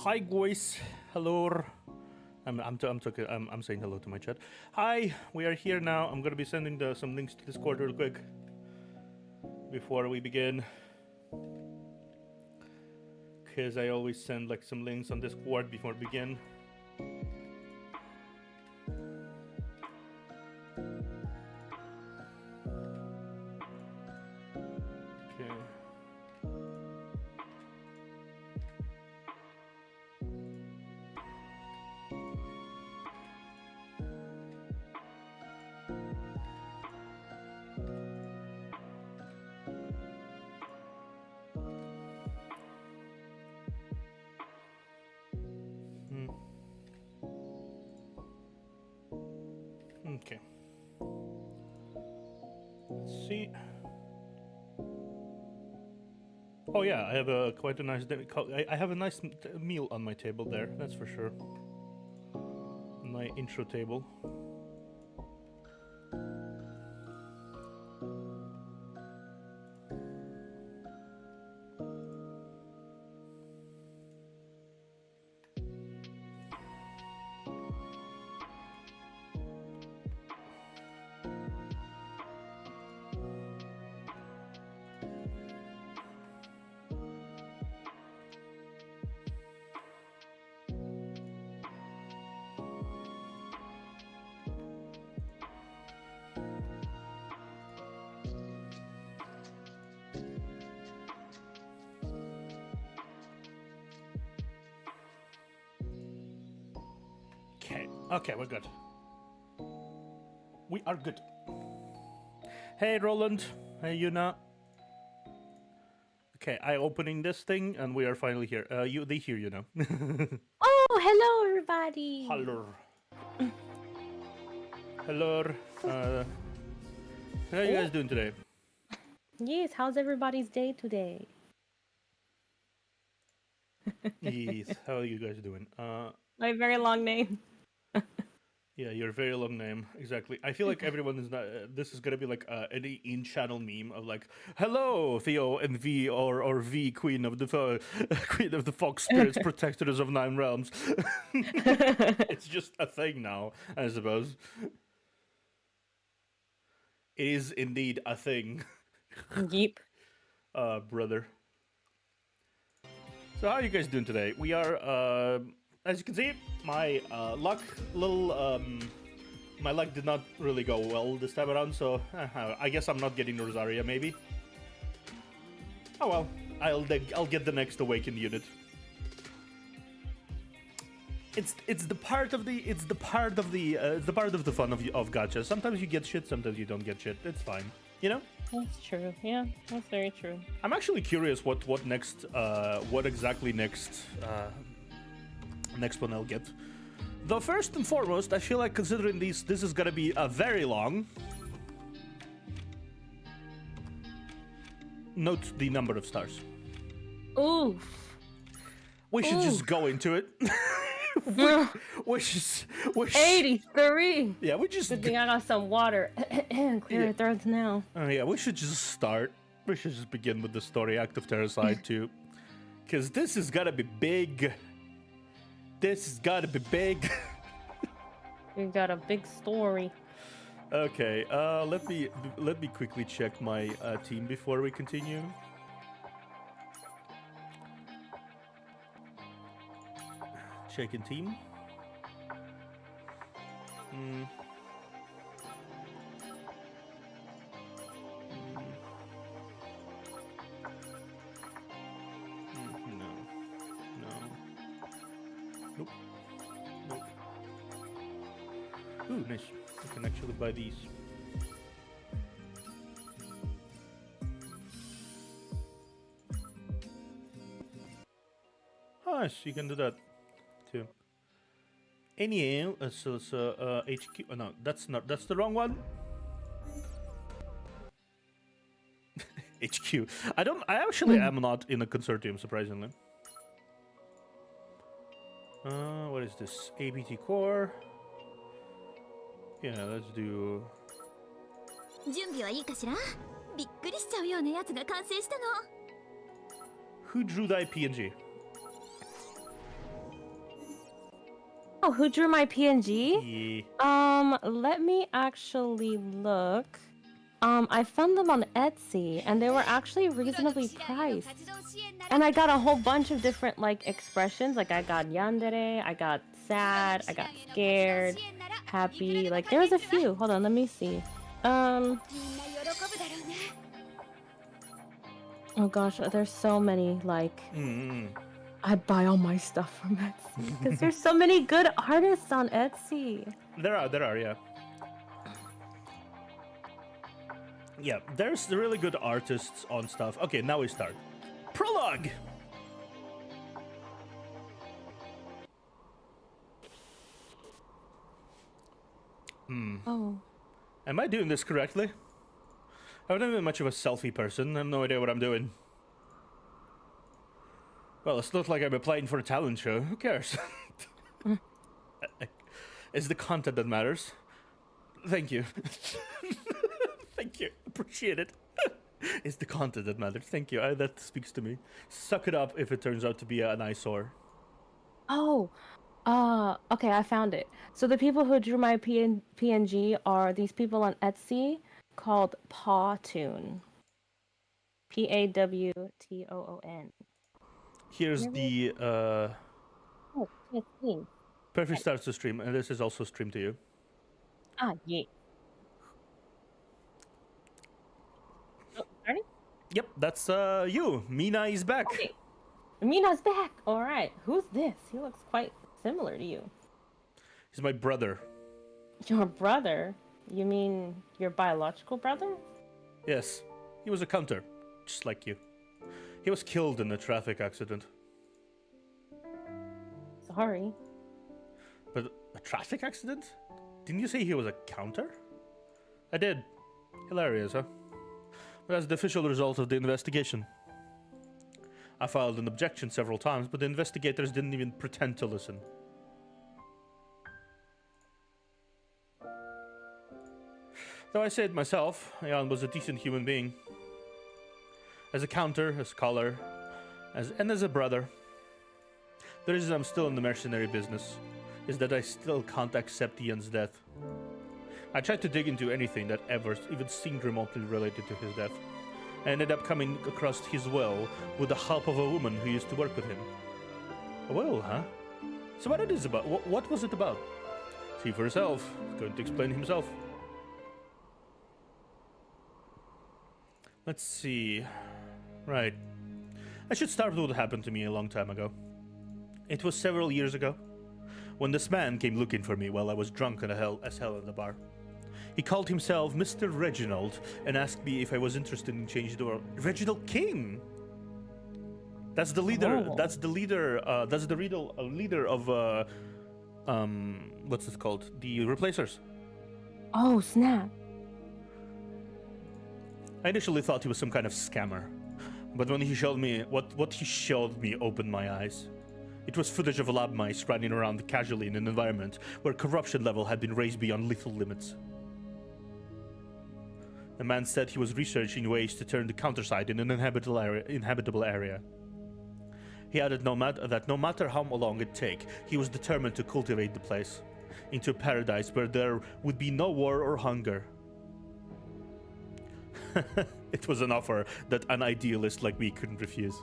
Hi guys, hello. I'm saying hello to my chat. Hi, we are here now. I'm gonna be sending some links to Discord real quick before we begin, because I always send like some links on Discord before we begin. Okay. Okay. Let's see. Oh yeah, I have quite a nice. I have a nice meal on my table there. That's for sure. My intro table. Okay, we're good. We are good. Hey, Roland. Hey, Yuna. Okay, I opening this thing, and we are finally here. They hear you now. Oh, hello, everybody. Hello. Hello. How are you guys doing today? Yes, how's everybody's day today? Yes, how are you guys doing? My very long name. Yeah, your very long name. Exactly. I feel like everyone is not. This is gonna be like any in-channel meme of like, "Hello, Theo and V, or V, Queen of the Queen of the Fox Spirits, Protectors of Nine Realms." It's just a thing now, I suppose. It is indeed a thing. Yeep. Brother. So how are you guys doing today? We are, as you can see, my luck my luck did not really go well this time around, so I guess I'm not getting Rosaria, maybe. Oh well, I'll get the next awakened unit. it's the part of the fun of gacha. Sometimes you get shit, sometimes you don't get shit. It's fine, you know. That's true. Yeah, that's very true. I'm actually curious what exactly next one I'll get. Though first and foremost, I feel like considering this is gonna be a very long. Note the number of stars. Oof. We should just go into it. we should 83. Yeah, we just. Good thing I got some water. Clear your throats now. Yeah, we should just start. We should just begin with the story act of Counterside 2. Because this is gotta be big. This has gotta be big. You got a big story. Okay, let me quickly check my team before we continue. Checking team. Nope. Ooh, nice. I can actually buy these. Oh, nice. You can do that too. Anyhow, so HQ. Oh, no, that's the wrong one. HQ. I actually am not in a consortium, surprisingly. What is this? ABT core. Yeah, let's do. 準備はいいかしら？びっくりしちゃうようなやつが完成したの。 Who drew thy PNG? Oh, who drew my PNG? Yeah. Let me actually look. I found them on Etsy, and they were actually reasonably priced. And I got a whole bunch of different, like, expressions. Like, I got yandere, I got sad, I got scared, happy. Like, there was a few. Hold on, let me see. Oh gosh, there's so many, like... I'd buy all my stuff from Etsy, because there's so many good artists on Etsy. There are, yeah. Yeah, there's the really good artists on stuff. Okay, now we start. Prologue! Oh. Am I doing this correctly? I'm not even much of a selfie person. I have no idea what I'm doing. Well, it's not like I'm applying for a talent show. Who cares? It's the content that matters. Thank you. Thank you. Appreciate it. It's the content that matters. Thank you. That speaks to me. Suck it up if it turns out to be an eyesore. Oh. Okay, I found it. So the people who drew my PNG are these people on Etsy called Pawtoon. Pawtoon. Here's the Oh, yes, please. perfect start to stream, and this is also streamed to you. Ah, yeah. Oh, starting? Yep, that's you. Mina is back. Okay. Mina's back. All right. Who's this? He looks quite similar to you. He's my brother. Your brother? You mean your biological brother? Yes, he was a counter, just like you. He was killed in a traffic accident. Sorry. But a traffic accident? Didn't you say he was a counter? I did. Hilarious, huh? But that's the official result of the investigation. I filed an objection several times, but the investigators didn't even pretend to listen. Though I say it myself, Jan was a decent human being. As a counter, a scholar, and as a brother. The reason I'm still in the mercenary business is that I still can't accept Ian's death. I tried to dig into anything that ever even seemed remotely related to his death. I ended up coming across his will with the help of a woman who used to work with him. A will, huh? So what it is about? What was it about? See for yourself. He's going to explain himself. Let's see. Right. I should start with what happened to me a long time ago. It was several years ago. when this man came looking for me while I was drunk as hell in the bar. He called himself Mr. Reginald and asked me if I was interested in changing the world. Reginald King? That's the leader. Oh. That's the leader. That's the leader of what's it called? The Replacers. Oh, snap. I initially thought he was some kind of scammer, but when he showed me what he showed me opened my eyes. It was footage of lab mice running around casually in an environment where corruption level had been raised beyond lethal limits. The man said he was researching ways to turn the Counterside into an inhabitable area. He added that no matter how long it take, he was determined to cultivate the place into a paradise where there would be no war or hunger. It was an offer that an idealist like me couldn't refuse.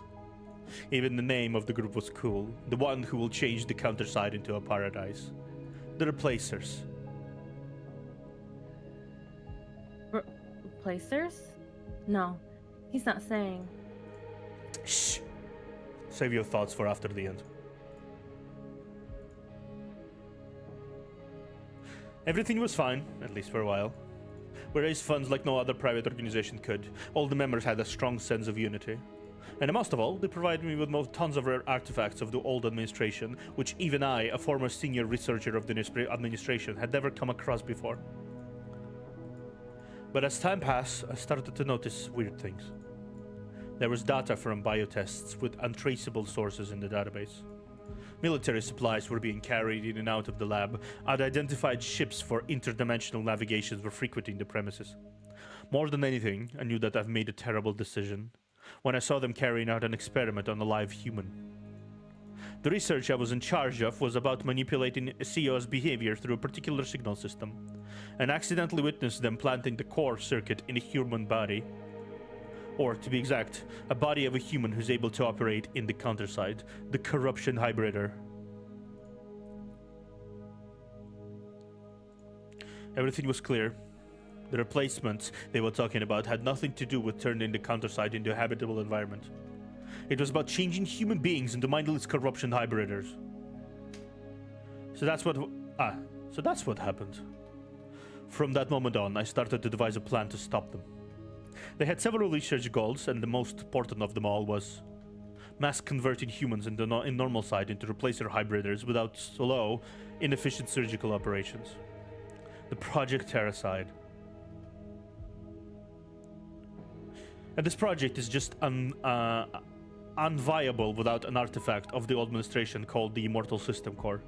Even the name of the group was cool. The one who will change the Counterside into a paradise. The Replacers. Replacers? No, he's not saying. Shh. Save your thoughts for after the end. Everything was fine, at least for a while. We raised funds like no other private organization could. All the members had a strong sense of unity. And most of all, they provided me with tons of rare artifacts of the old administration, which even I, a former senior researcher of the administration, had never come across before. But as time passed, I started to notice weird things. There was data from biotests with untraceable sources in the database. Military supplies were being carried in and out of the lab. Unidentified ships for interdimensional navigations were frequenting the premises. More than anything, I knew that I've made a terrible decision when I saw them carrying out an experiment on a live human. The research I was in charge of was about manipulating a CEO's behavior through a particular signal system, and accidentally witnessed them planting the core circuit in a human body. Or, to be exact, a body of a human who's able to operate in the Counterside, the corruption hybrider. Everything was clear. The replacements they were talking about had nothing to do with turning the Counterside into a habitable environment. It was about changing human beings into mindless corruption hybriders. So that's what happened. From that moment on, I started to devise a plan to stop them. They had several research goals, and the most important of them all was mass converting humans in normal side into replacer hybriders without slow, inefficient surgical operations. The Project Terracide. And this project is just unviable without an artifact of the old administration called the Immortal System Core.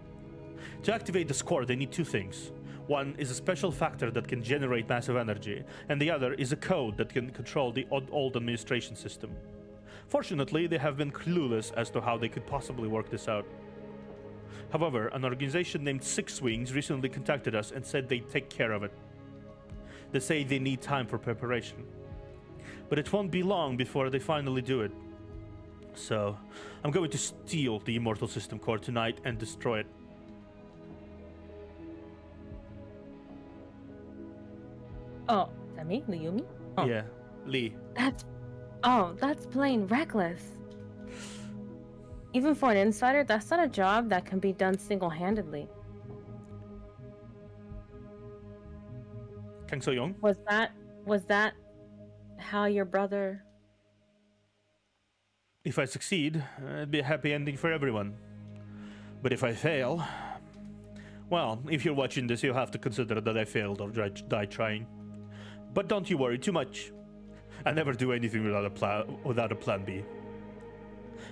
To activate this core, they need two things. One is a special factor that can generate massive energy, and the other is a code that can control the old administration system. Fortunately, they have been clueless as to how they could possibly work this out. However, an organization named Six Wings recently contacted us and said they'd take care of it. They say they need time for preparation. But it won't be long before they finally do it. So, I'm going to steal the Immortal System Core tonight and destroy it. Oh, is that me? Liyumi? Oh. Yeah, Lee. That's plain reckless. Even for an insider, that's not a job that can be done single-handedly. Kang So-young? Was that how your brother... If I succeed, it'd be a happy ending for everyone. But if I fail... Well, if you're watching this, you'll have to consider that I failed or died trying. But don't you worry too much. I never do anything without a plan B.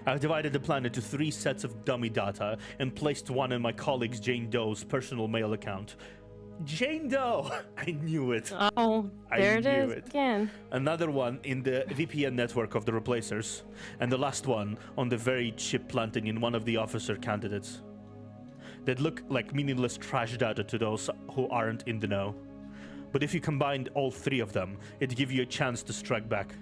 I've divided the plan into 3 sets of dummy data and placed one in my colleague Jane Doe's personal mail account. Jane Doe! I knew it. Oh, there it is again. Another one in the VPN network of the Replacers, and the last one on the very chip planting in one of the officer candidates. They'd look like meaningless trash data to those who aren't in the know. But if you combined all 3 of them, it'd give you a chance to strike back.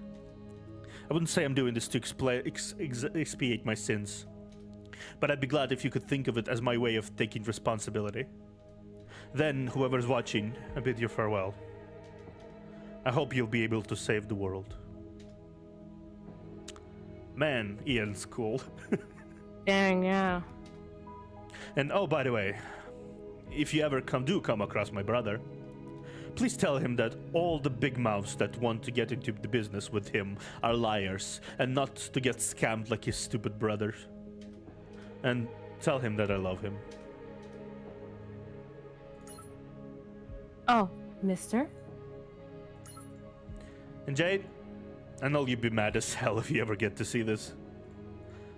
I wouldn't say I'm doing this to expiate my sins, but I'd be glad if you could think of it as my way of taking responsibility. Then, whoever's watching, I bid you farewell. I hope you'll be able to save the world. Man, Ian's cool. Dang, yeah. And oh, by the way, if you ever do come across my brother, please tell him that all the big mouths that want to get into the business with him are liars and not to get scammed like his stupid brothers. And tell him that I love him. Oh, mister? And Jade, I know you'd be mad as hell if you ever get to see this,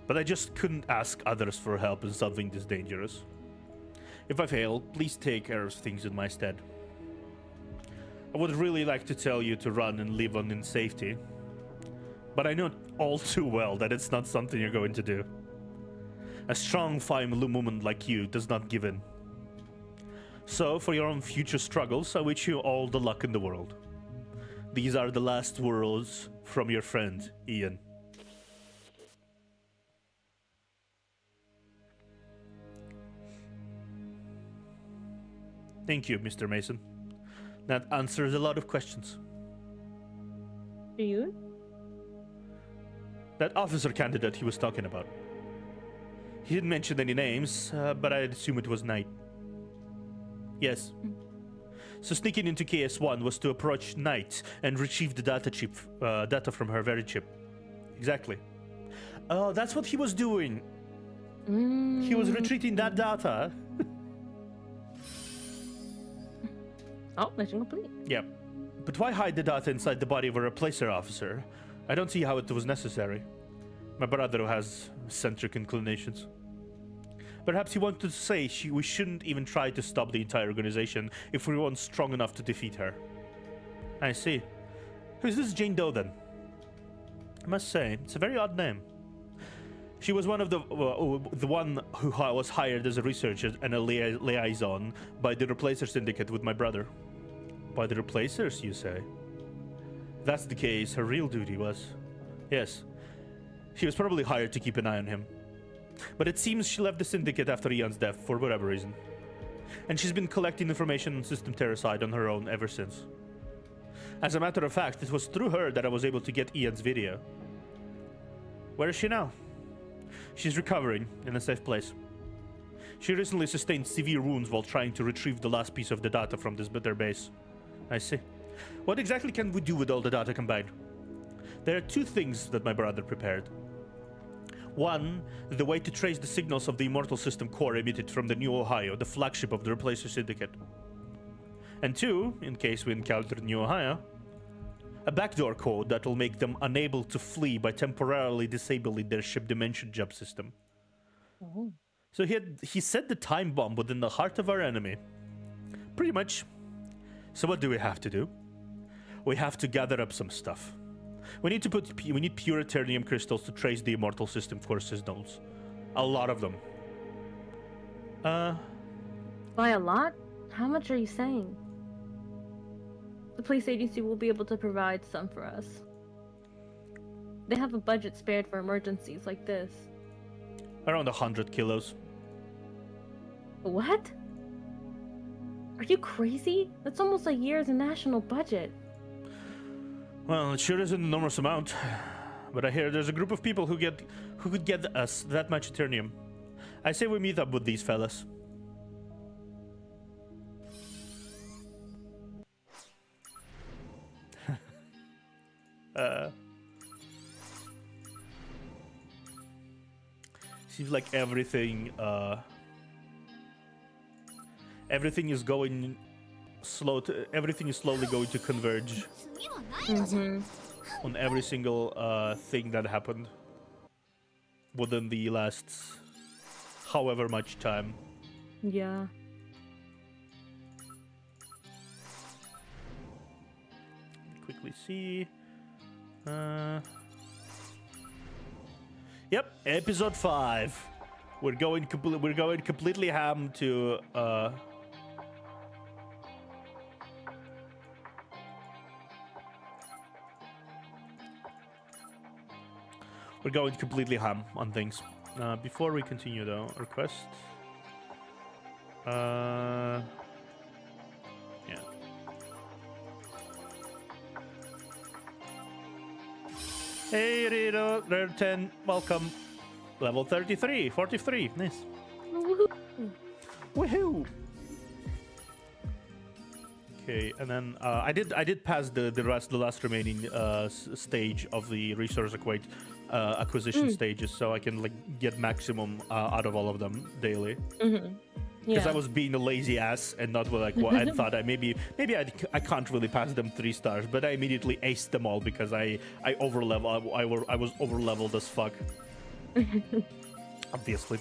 but I just couldn't ask others for help in something this dangerous. If I fail, please take care of things in my stead. I would really like to tell you to run and live on in safety, but I know all too well that it's not something you're going to do. A strong, fine woman like you does not give in. So, for your own future struggles, I wish you all the luck in the world. These are the last words from your friend, Ian. Thank you, Mr. Mason. That answers a lot of questions. Do you? That officer candidate he was talking about. He didn't mention any names, but I'd assume it was Knight. Yes. So sneaking into KS1 was to approach Knight and retrieve the data from her very chip. Exactly. Oh, that's what he was doing. He was retrieving that data. Oh, mission complete. Yeah. But why hide the data inside the body of a replacer officer? I don't see how it was necessary. My brother has eccentric inclinations. Perhaps he wanted to say we shouldn't even try to stop the entire organization if we weren't strong enough to defeat her. I see. Who's this Jane Doe then? I must say, it's a very odd name. She was one of the one who was hired as a researcher and a liaison by the Replacer Syndicate with my brother. By the Replacers, you say? If that's the case, her real duty was... Yes. She was probably hired to keep an eye on him. But it seems she left the Syndicate after Ian's death for whatever reason. And she's been collecting information on System Counterside on her own ever since. As a matter of fact, it was through her that I was able to get Ian's video. Where is she now? She's recovering in a safe place. She recently sustained severe wounds while trying to retrieve the last piece of the data from their base. I see. What exactly can we do with all the data combined? There are two things that my brother prepared. One, the way to trace the signals of the Immortal System core emitted from the New Ohio, the flagship of the Replacer Syndicate. And two, in case we encounter New Ohio, a backdoor code that will make them unable to flee by temporarily disabling their ship dimension jump system. Oh. So he set the time bomb within the heart of our enemy. Pretty much. So what do we have to do? We have to gather up some stuff. We need pure Eternium crystals to trace the Immortal System core signals. A lot of them. By a lot? How much are you saying? The police agency will be able to provide some for us. They have a budget spared for emergencies like this. Around 100 kilos. What? Are you crazy? That's almost a year's national budget. Well, it sure is an enormous amount. But I hear there's a group of people who could get us that much Eternium. I say we meet up with these fellas. Seems like everything is going slow. Everything is slowly going to converge on every single thing that happened within the last however much time. Yeah. Quickly see. Yep, episode 5. We're going completely ham to we're going completely ham on things. Before we continue though, request. Yeah. Hey Rito, Rare 10, welcome. Level 33, 43, nice. Woohoo! Okay, and then I did pass the last remaining stage of the resource acquisition stages, so I can like get maximum out of all of them daily. Because I was being a lazy ass and not like what I thought. Maybe I can't really pass them 3 stars, but I immediately aced them all because I was over leveled as fuck. Obviously.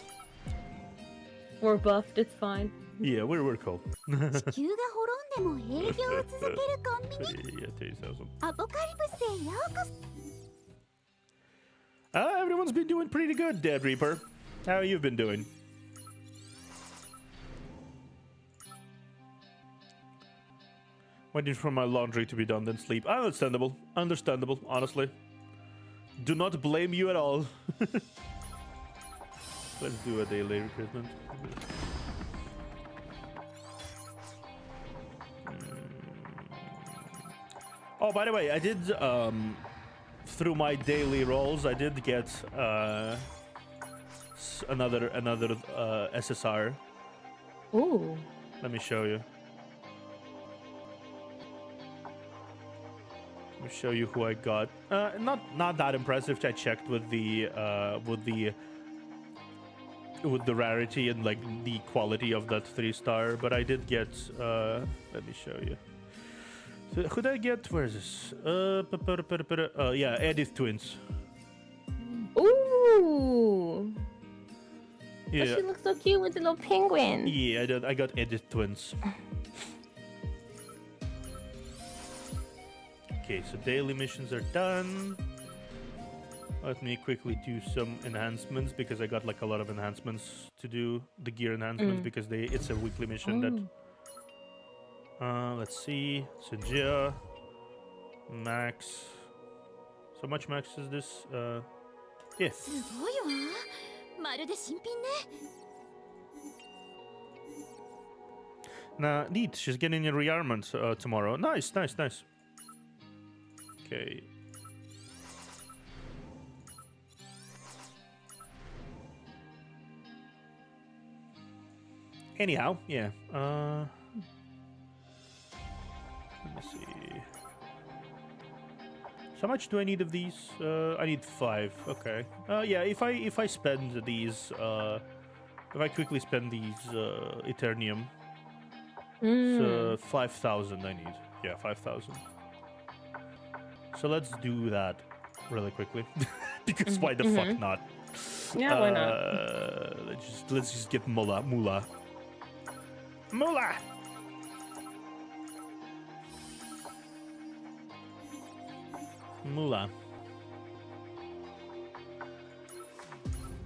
We're buffed. It's fine. Yeah, we're cool. 地球が滅んでも営業を続けるコンビニ Yeah, 30,000. アポカリプスへようこそ Everyone's been doing pretty good, Dead Reaper. How you been doing? Waiting for my laundry to be done, then sleep. Understandable. Understandable, honestly. Do not blame you at all. Let's do a daily recruitment. Oh, by the way, I did, through my daily rolls, I did get another SSR. Ooh. Let me show you. Let me show you who I got. Not that impressive. I checked with the rarity and like the quality of that 3-star, but I did get. Let me show you. So who did I get? Where is this? Yeah, Edith twins. Ooh. Yeah. Oh, she looks so cute with the little penguin. Yeah, I got Edith twins. Okay, so daily missions are done. Let me quickly do some enhancements because I got like a lot of enhancements to do, the gear enhancements, because it's a weekly mission that. Let's see, Sinjia, Max. So much Max is this? Yeah. すごいわまるで新品ね Nah, neat. She's getting a rearmament tomorrow. Nice. Okay. Anyhow, yeah. Let me see. So how much do I need of these? I need 5. Okay. Yeah. If I spend these, if I quickly spend these Eternium, so 5,000 I need. Yeah, 5,000. So let's do that really quickly, because why the fuck not? Yeah, why not? Let's just get Moolah. Moolah.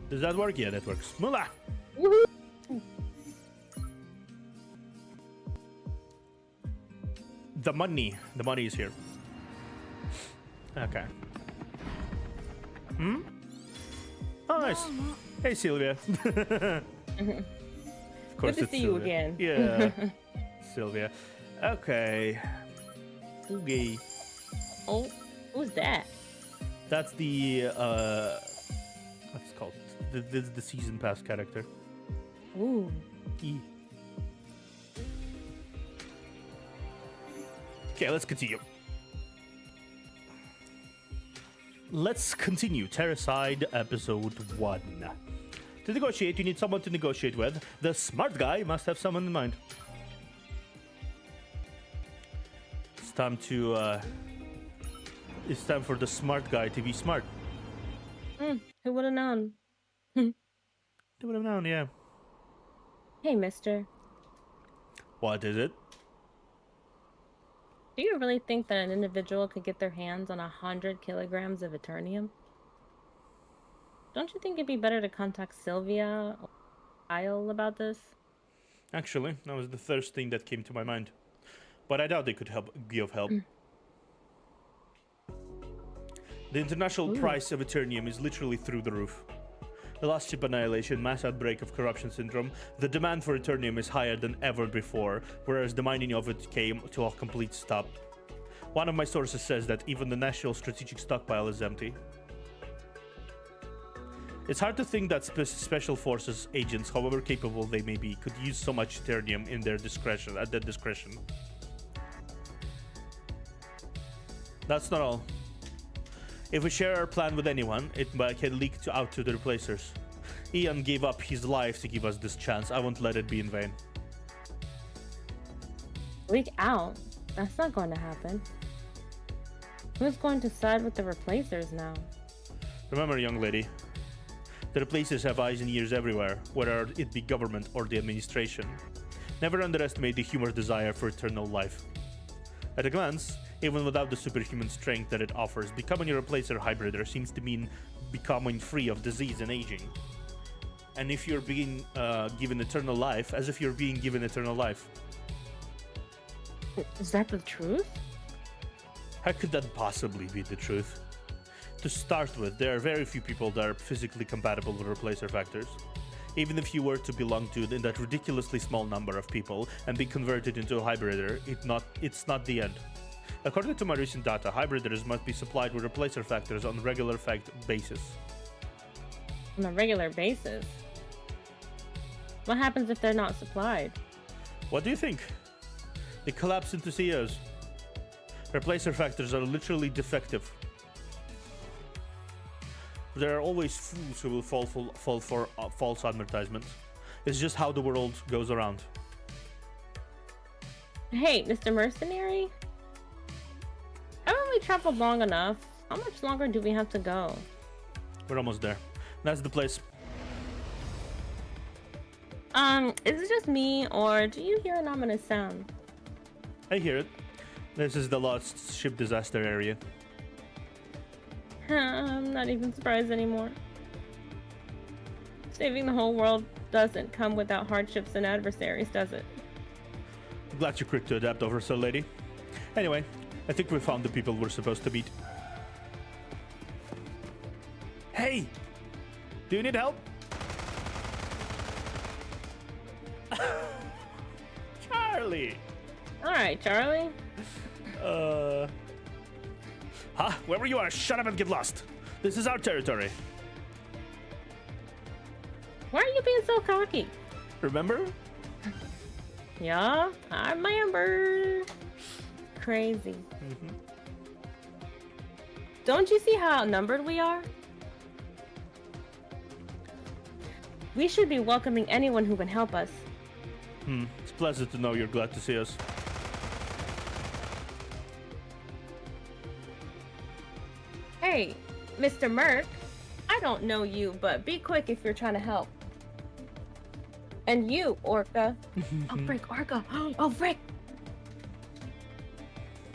Does that work? Yeah, that works. Moolah. Woohoo! The money is here. Okay. Oh, nice. Hey, Sylvia. Of course, Good to it's see you Sylvia. again. Yeah, Sylvia. Okay. Okay. Oh, who's that? That's the what's it called? This is the season pass character. Ooh. Okay, let's continue. Let's continue. Terracide episode 1. To negotiate, you need someone to negotiate with. The smart guy must have someone in mind. It's time to it's time for the smart guy to be smart. Who would have known? Who would have known, yeah. Hey, mister. What is it? Do you really think that an individual could get their hands on 100 kilograms of Eternium? Don't you think it'd be better to contact Sylvia or Kyle about this? Actually, that was the first thing that came to my mind. But I doubt they could give help. The international price of Eternium is literally through the roof. The last ship annihilation, mass outbreak of corruption syndrome, the demand for Eternium is higher than ever before, whereas the mining of it came to a complete stop. One of my sources says that even the national strategic stockpile is empty. It's hard to think that special forces agents, however capable they may be, could use so much ternium in their discretion, at their discretion. That's not all. If we share our plan with anyone, it can leak out to the replacers. Ian gave up his life to give us this chance. I won't let it be in vain. Leak out? That's not going to happen. Who's going to side with the replacers now? Remember, young lady, the replacers have eyes and ears everywhere, whether it be government or the administration. Never underestimate the human desire for eternal life. At a glance, even without the superhuman strength that it offers, becoming a replacer hybrider seems to mean becoming free of disease and aging. And if you're being given eternal life, as if you're being given eternal life. Is that the truth? How could that possibly be the truth? To start with, there are very few people that are physically compatible with replacer factors. Even if you were to belong to that ridiculously small number of people and be converted into a hybrider, it's not the end. According to my recent data, hybriders must be supplied with replacer factors on a regular basis. On a regular basis? What happens if they're not supplied? What do you think? They collapse into CEOs. Replacer factors are literally defective. There are always fools who will fall for false advertisement. It's just how the world goes around. Hey, Mr. Mercenary? Haven't we traveled long enough? How much longer do we have to go? We're almost there. That's the place. Is it just me, or do you hear an ominous sound? I hear it. This is the lost ship disaster area. I'm not even surprised anymore. Saving the whole world doesn't come without hardships and adversaries, does it? I'm glad you're quick to adapt, Oversoul Lady. Anyway, I think we found the people we're supposed to meet. Hey! Do you need help? Charlie! Alright, Charlie. Huh? Wherever you are, shut up and get lost. This is our territory. Why are you being so cocky? Remember? Yeah, I remember. Crazy. Don't you see how outnumbered we are? We should be welcoming anyone who can help us. It's pleasant to know you're glad to see us. Hey, Mr. Merc, I don't know you, but be quick if you're trying to help. And you, Orca. Oh, frick, Orca. Oh, frick.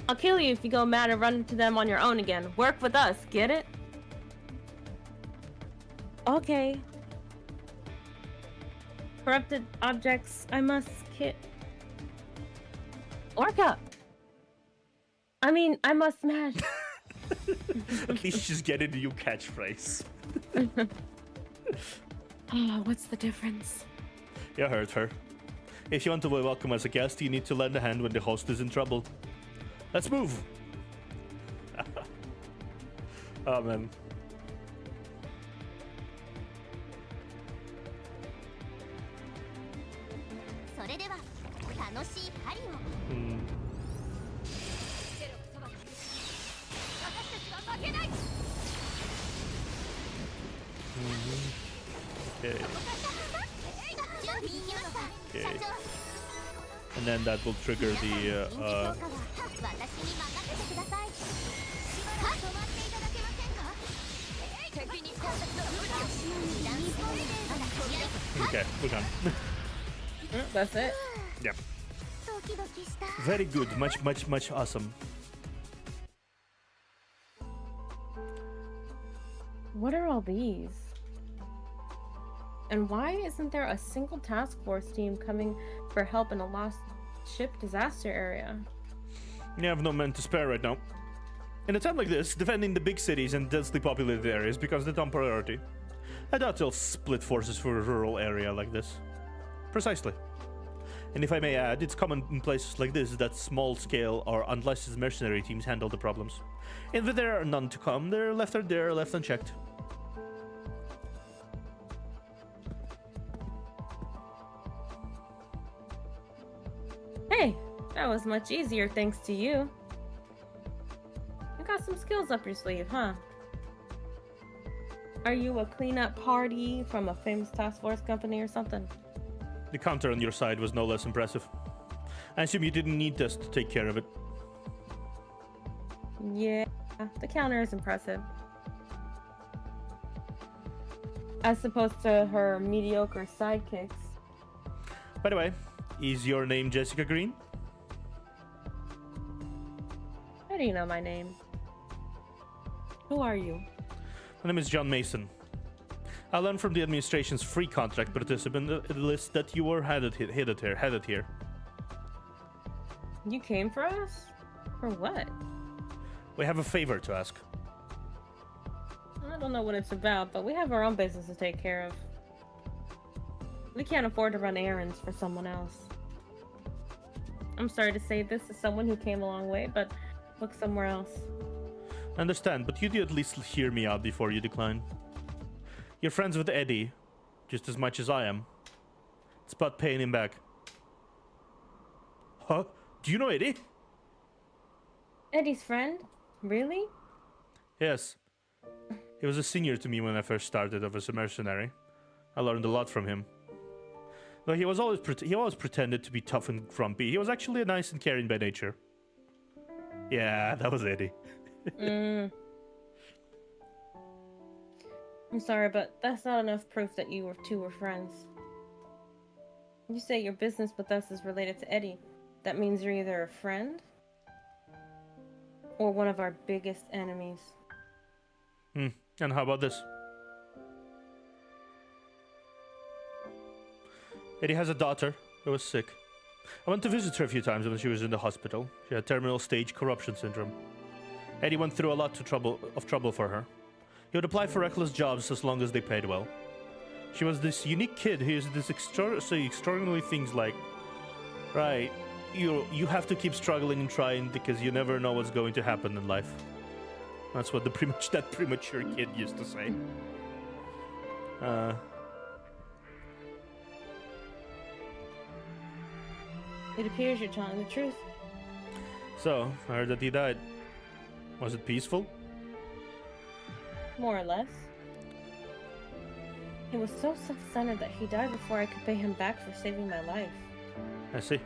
I'll kill you if you go mad and run into them on your own again. Work with us, get it? Okay. Corrupted objects, I must hit. Orca! I must smash. At least she's getting the new catchphrase. Oh, what's the difference? You heard her. If you want to be welcome as a guest, you need to lend a hand when the host is in trouble. Let's move! Oh, man. Okay. Okay. And then that will trigger the okay, we're done. That's it? Yeah. Very good. Much awesome. What are all these? And why isn't there a single task force team coming for help in a lost ship disaster area? You have no men to spare right now. In a time like this, defending the big cities and densely populated areas becomes the top priority. I doubt they'll split forces for a rural area like this. Precisely. And if I may add, it's common in places like this that small-scale or unlicensed mercenary teams handle the problems. And if there are none to come, they're left unchecked. Hey, that was much easier thanks to you. You got some skills up your sleeve, huh? Are you a cleanup party from a famous task force company or something? The counter on your side was no less impressive. I assume you didn't need us to take care of it. Yeah, the counter is impressive. As opposed to her mediocre sidekicks. By the way, is your name Jessica Green? How do you know my name? Who are you? My name is John Mason. I learned from the administration's free contract participant list that you were headed here. You came for us? For what? We have a favor to ask. I don't know what it's about, but we have our own business to take care of. We can't afford to run errands for someone else. I'm sorry to say this as someone who came a long way, but look somewhere else. I understand, but you do at least hear me out before you decline. You're friends with Eddie, just as much as I am. It's about paying him back. Huh? Do you know Eddie? Eddie's friend? Really? Yes. He was a senior to me when I first started off as a mercenary. I learned a lot from him. Though he always pretended to be tough and grumpy, he was actually nice and caring by nature. Yeah, that was Eddie. I'm sorry, but that's not enough proof that you two were friends. You say your business with us is related to Eddie. That means you're either a friend or one of our biggest enemies. And how about this? Eddie has a daughter who was sick. I went to visit her a few times when she was in the hospital. She had terminal stage corruption syndrome. Eddie went through a lot of trouble for her. He would apply for reckless jobs as long as they paid well. She was this unique kid who used this extraordinary things like, right, you have to keep struggling and trying because you never know what's going to happen in life. That's what that premature kid used to say. It appears you're telling the truth. So, I heard that he died. Was it peaceful? More or less. He was so self-centered that he died before I could pay him back for saving my life. I see.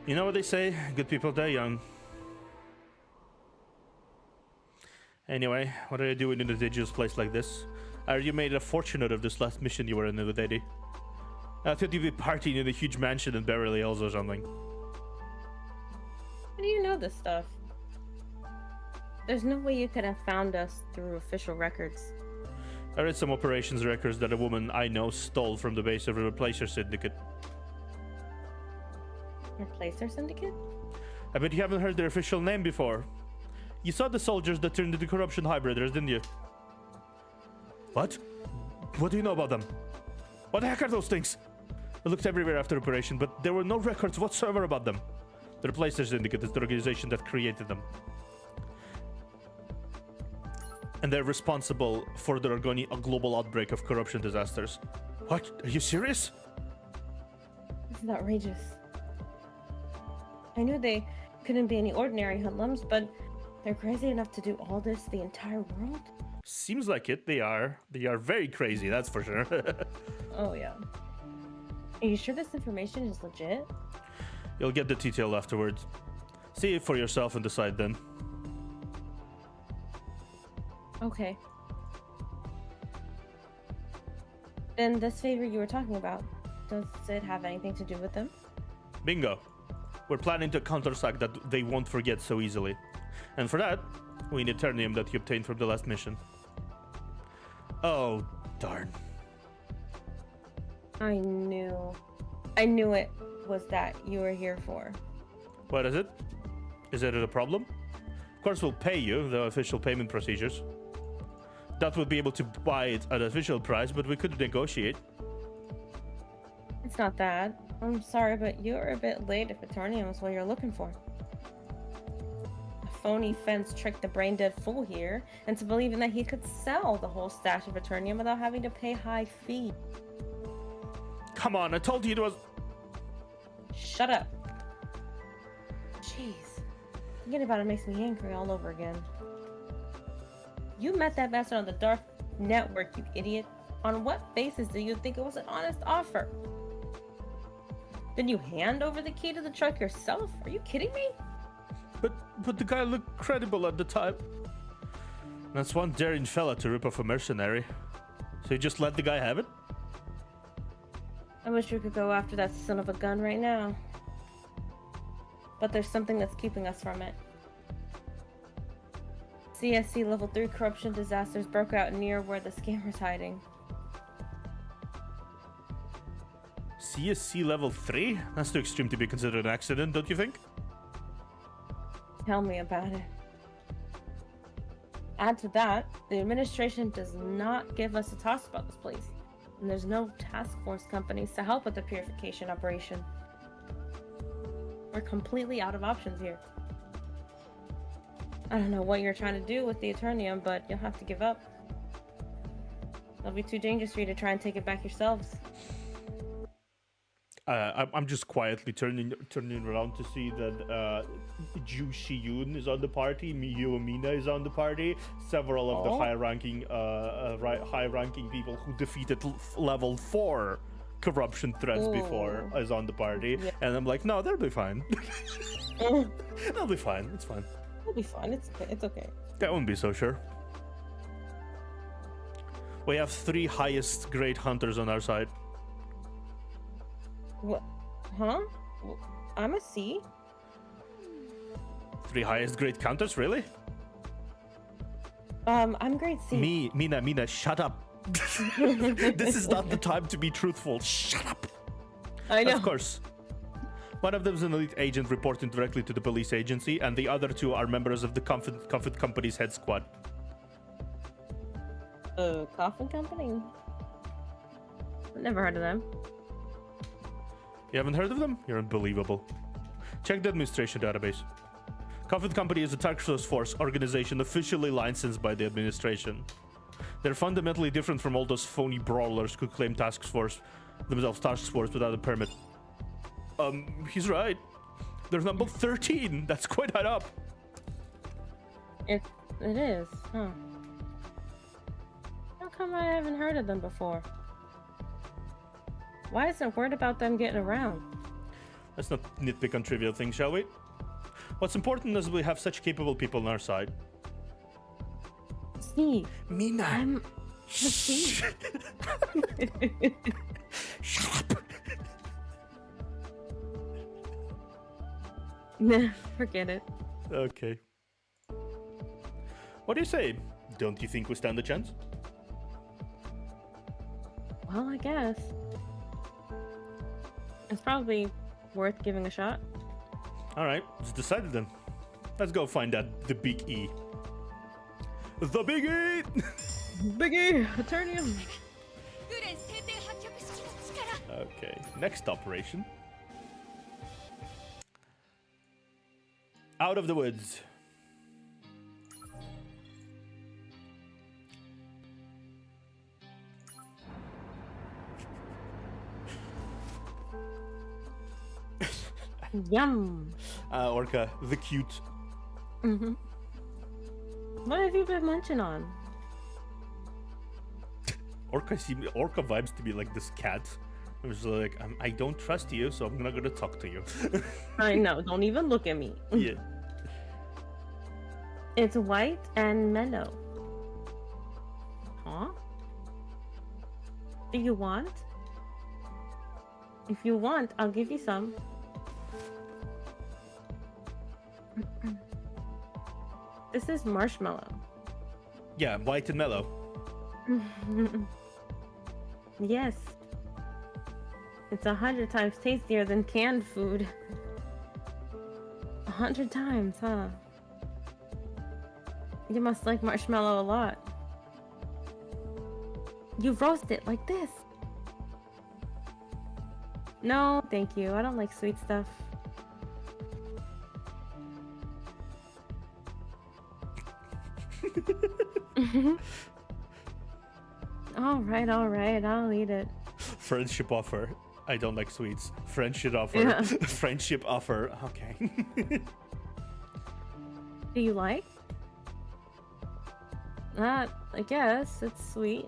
You know what they say, good people die young. Anyway, what are you doing in a dangerous place like this? I heard you made a fortune out of this last mission you were in with Eddie. I thought you'd be partying in a huge mansion in Beverly Hills or something. How do you know this stuff? There's no way you could have found us through official records. I read some operations records that a woman I know stole from the base of a Replacer Syndicate. Replacer Syndicate? I bet you haven't heard their official name before. You saw the soldiers that turned into corruption hybriders, didn't you? What? What do you know about them? What the heck are those things? I looked everywhere after operation, but there were no records whatsoever about them. The Replacer Syndicate is the organization that created them. And they're responsible for the a global outbreak of corruption disasters. What? Are you serious? This is outrageous. I knew they couldn't be any ordinary hoodlums, but they're crazy enough to do all this to the entire world? Seems like it. They are. They are very crazy, that's for sure. Oh, yeah. Are you sure this information is legit? You'll get the detail afterwards. See it for yourself and decide then. Okay. Then this favor you were talking about, does it have anything to do with them? Bingo. We're planning to Counterside that they won't forget so easily. And for that, we need Eternium that you obtained from the last mission. Oh, darn. I knew it was that you were here for. What is it? Is it a problem? Of course we'll pay you, the official payment procedures. That would be able to buy it at official price, but we could negotiate. It's not that. I'm sorry, but you're a bit late if Eternium is what you're looking for. A phony fence tricked the brain-dead fool here into believing that he could sell the whole stash of Eternium without having to pay high fee. Come on, I told you it was... Shut up. Jeez. Thinking about it makes me angry all over again. You met that bastard on the dark network, you idiot. On what basis do you think it was an honest offer? Did you hand over the key to the truck yourself? Are you kidding me? But the guy looked credible at the time. That's one daring fella to rip off a mercenary. So you just let the guy have it? I wish we could go after that son of a gun right now. But there's something that's keeping us from it. CSC level 3 corruption disasters broke out near where the scammer's hiding. CSC level 3? That's too extreme to be considered an accident, don't you think? Tell me about it. Add to that, the administration does not give us a toss about this place. And there's no task force companies to help with the purification operation. We're completely out of options here. I don't know what you're trying to do with the Eternium, but you'll have to give up. It'll be too dangerous for you to try and take it back yourselves. I'm just quietly turning around to see that Ju Shiyun is on the party, Miyu Amina is on the party, several of the high-ranking people who defeated level 4 corruption threats before is on the party, and I'm like, no, they'll be fine. They'll be fine. It's fine. It'll be fine. It's okay. I won't be so sure. We have 3 highest grade hunters on our side. What? Huh? I'm a C. 3 highest grade counters, really? I'm grade C. Mina, shut up. This is not the time to be truthful. Shut up. I know. Of course. One of them is an elite agent reporting directly to the police agency, and the other 2 are members of the Comfort Company's head squad. Coffin Company? I've never heard of them. You haven't heard of them? You're unbelievable. Check the administration database. Comfort Company is a task force organization officially licensed by the administration. They're fundamentally different from all those phony brawlers who claim themselves task force without a permit. He's right. They're number 13. That's quite high up. It is, huh? How come I haven't heard of them before? Why isn't word about them getting around? Let's not nitpick on trivial things, shall we? What's important is we have such capable people on our side. See, Mina! I'm C. Shut up! Nah, forget it. Okay. What do you say? Don't you think we stand a chance? Well, I guess. It's probably worth giving a shot. Alright, it's decided then. Let's go find the Big E. The Big E! Biggie! Eternium! Okay, next operation. Out of the woods. Yum! Orca, the cute. Mm-hmm. What have you been munching on? Orca vibes to be like this cat. It was like, I don't trust you, so I'm not gonna talk to you. I know, don't even look at me. Yeah. It's white and mellow. Huh? Do you want? If you want, I'll give you some. This is marshmallow. Yeah, white and mellow. Yes. It's 100 times tastier than canned food. 100 times, huh? You must like marshmallow a lot. You roast it like this. No, thank you. I don't like sweet stuff. all right, I'll eat it. Friendship offer. I don't like sweets. Friendship offer. Yeah. Friendship offer. Okay. Do you like? I guess it's sweet.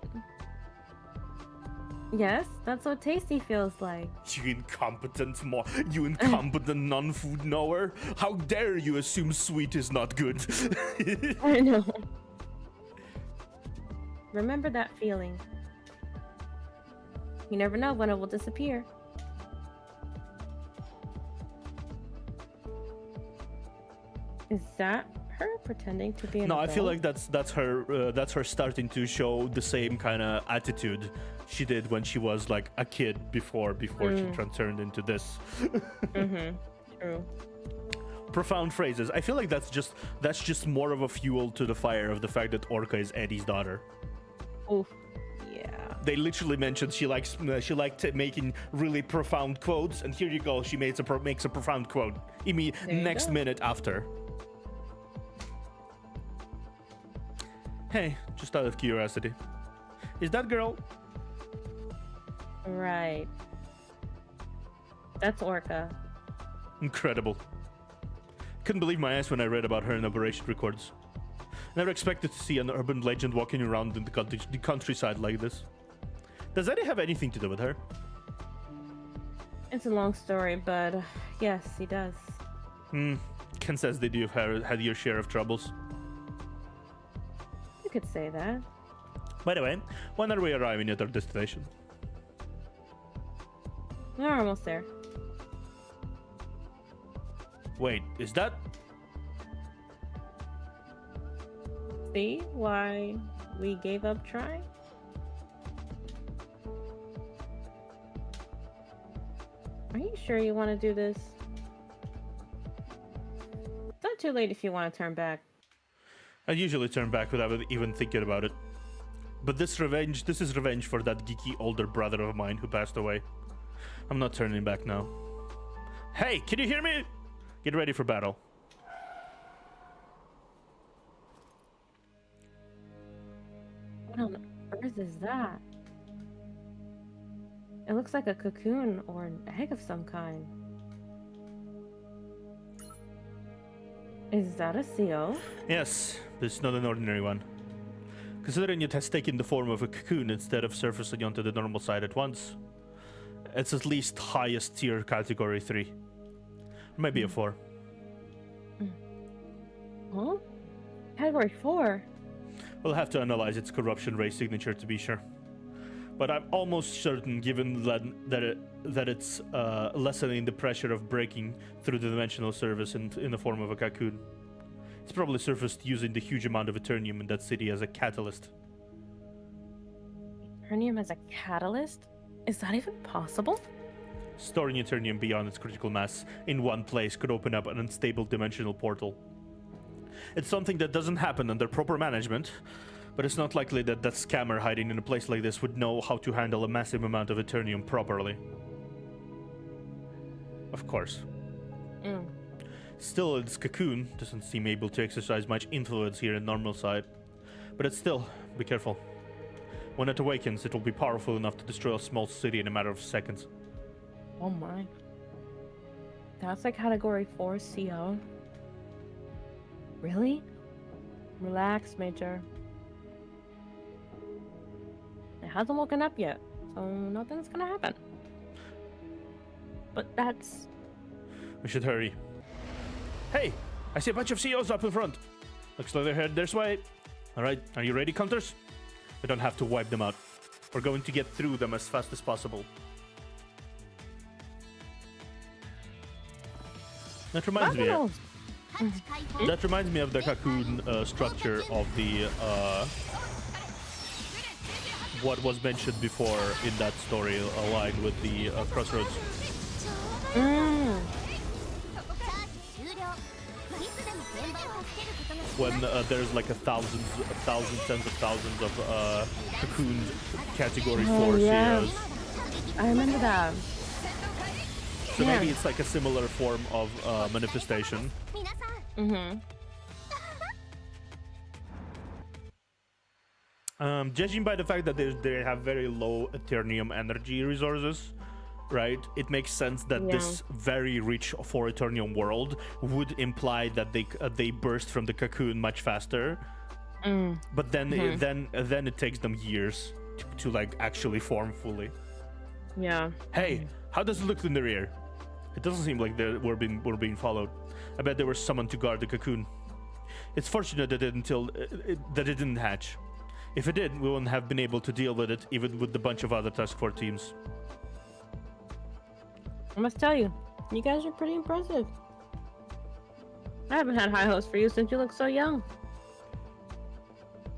Yes, that's what tasty feels like. You incompetent non-food knower. How dare you assume sweet is not good? I know. Remember that feeling. You never know when it will disappear. Is that her pretending to be an No, I adult? feel like that's her starting to show the same kind of attitude she did when she was like a kid before she turned into this. True. Profound phrases. I feel like that's just more of a fuel to the fire of the fact that Orca is Eddie's daughter. Oof. Yeah. They literally mentioned she liked making really profound quotes, and here you go. She makes a profound quote. Next minute after. Hey, just out of curiosity, is that girl? Right. That's Orca. Incredible. Couldn't believe my eyes when I read about her in Operation Records. Never expected to see an urban legend walking around in the countryside like this. Does Eddie have anything to do with her? It's a long story, but yes, he does. Ken says that you've had your share of troubles. You could say that. By the way, when are we arriving at our destination? We're almost there. Wait, is that... See why we gave up trying? Are you sure you want to do this? It's not too late if you want to turn back. I usually turn back without even thinking about it. But this is revenge for that geeky older brother of mine who passed away. I'm not turning back now. Hey, can you hear me? Get ready for battle. What on earth is that? It looks like a cocoon or an egg of some kind. Is that a seal? Yes, but it's not an ordinary one. Considering it has taken the form of a cocoon instead of surfacing onto the normal side at once, it's at least highest tier category 3. Maybe a 4. Huh? Category 4? We'll have to analyze its corruption ray signature to be sure. But I'm almost certain, given that it's lessening the pressure of breaking through the dimensional surface in the form of a cocoon. It's probably surfaced using the huge amount of Eternium in that city as a catalyst. Eternium as a catalyst? Is that even possible? Storing Eternium beyond its critical mass in one place could open up an unstable dimensional portal. It's something that doesn't happen under proper management, but it's not likely that that scammer hiding in a place like this would know how to handle a massive amount of Eternium properly. Of course. Still, its cocoon doesn't seem able to exercise much influence here in normal side. But it's still, be careful. When it awakens, it will be powerful enough to destroy a small city in a matter of seconds. Oh my. That's a category 4 CO. Really? Relax, Major. It hasn't woken up yet, so nothing's gonna happen. But that's... We should hurry. Hey! I see a bunch of CEOs up in front. Looks like they're headed this way. Alright, are you ready, Counters? We don't have to wipe them out. We're going to get through them as fast as possible. That reminds me. That reminds me of the cocoon structure of the what was mentioned before in that story, aligned with the crossroads. When there's like tens of thousands of cocoon category 4 CEOs. I remember that. So maybe it's like a similar form of manifestation. Mm-hmm. Judging by the fact that they have very low Eternium energy resources, right? It makes sense that this very rich for Eternium world would imply that they burst from the cocoon much faster. But then it takes them years to like actually form fully. Yeah. Hey, how does it look in the rear? It doesn't seem like we're being followed. I bet there was someone to guard the cocoon. It's fortunate that it didn't hatch. If it did, we wouldn't have been able to deal with it, even with the bunch of other task force teams. I must tell you, you guys are pretty impressive. I haven't had high hopes for you since you look so young.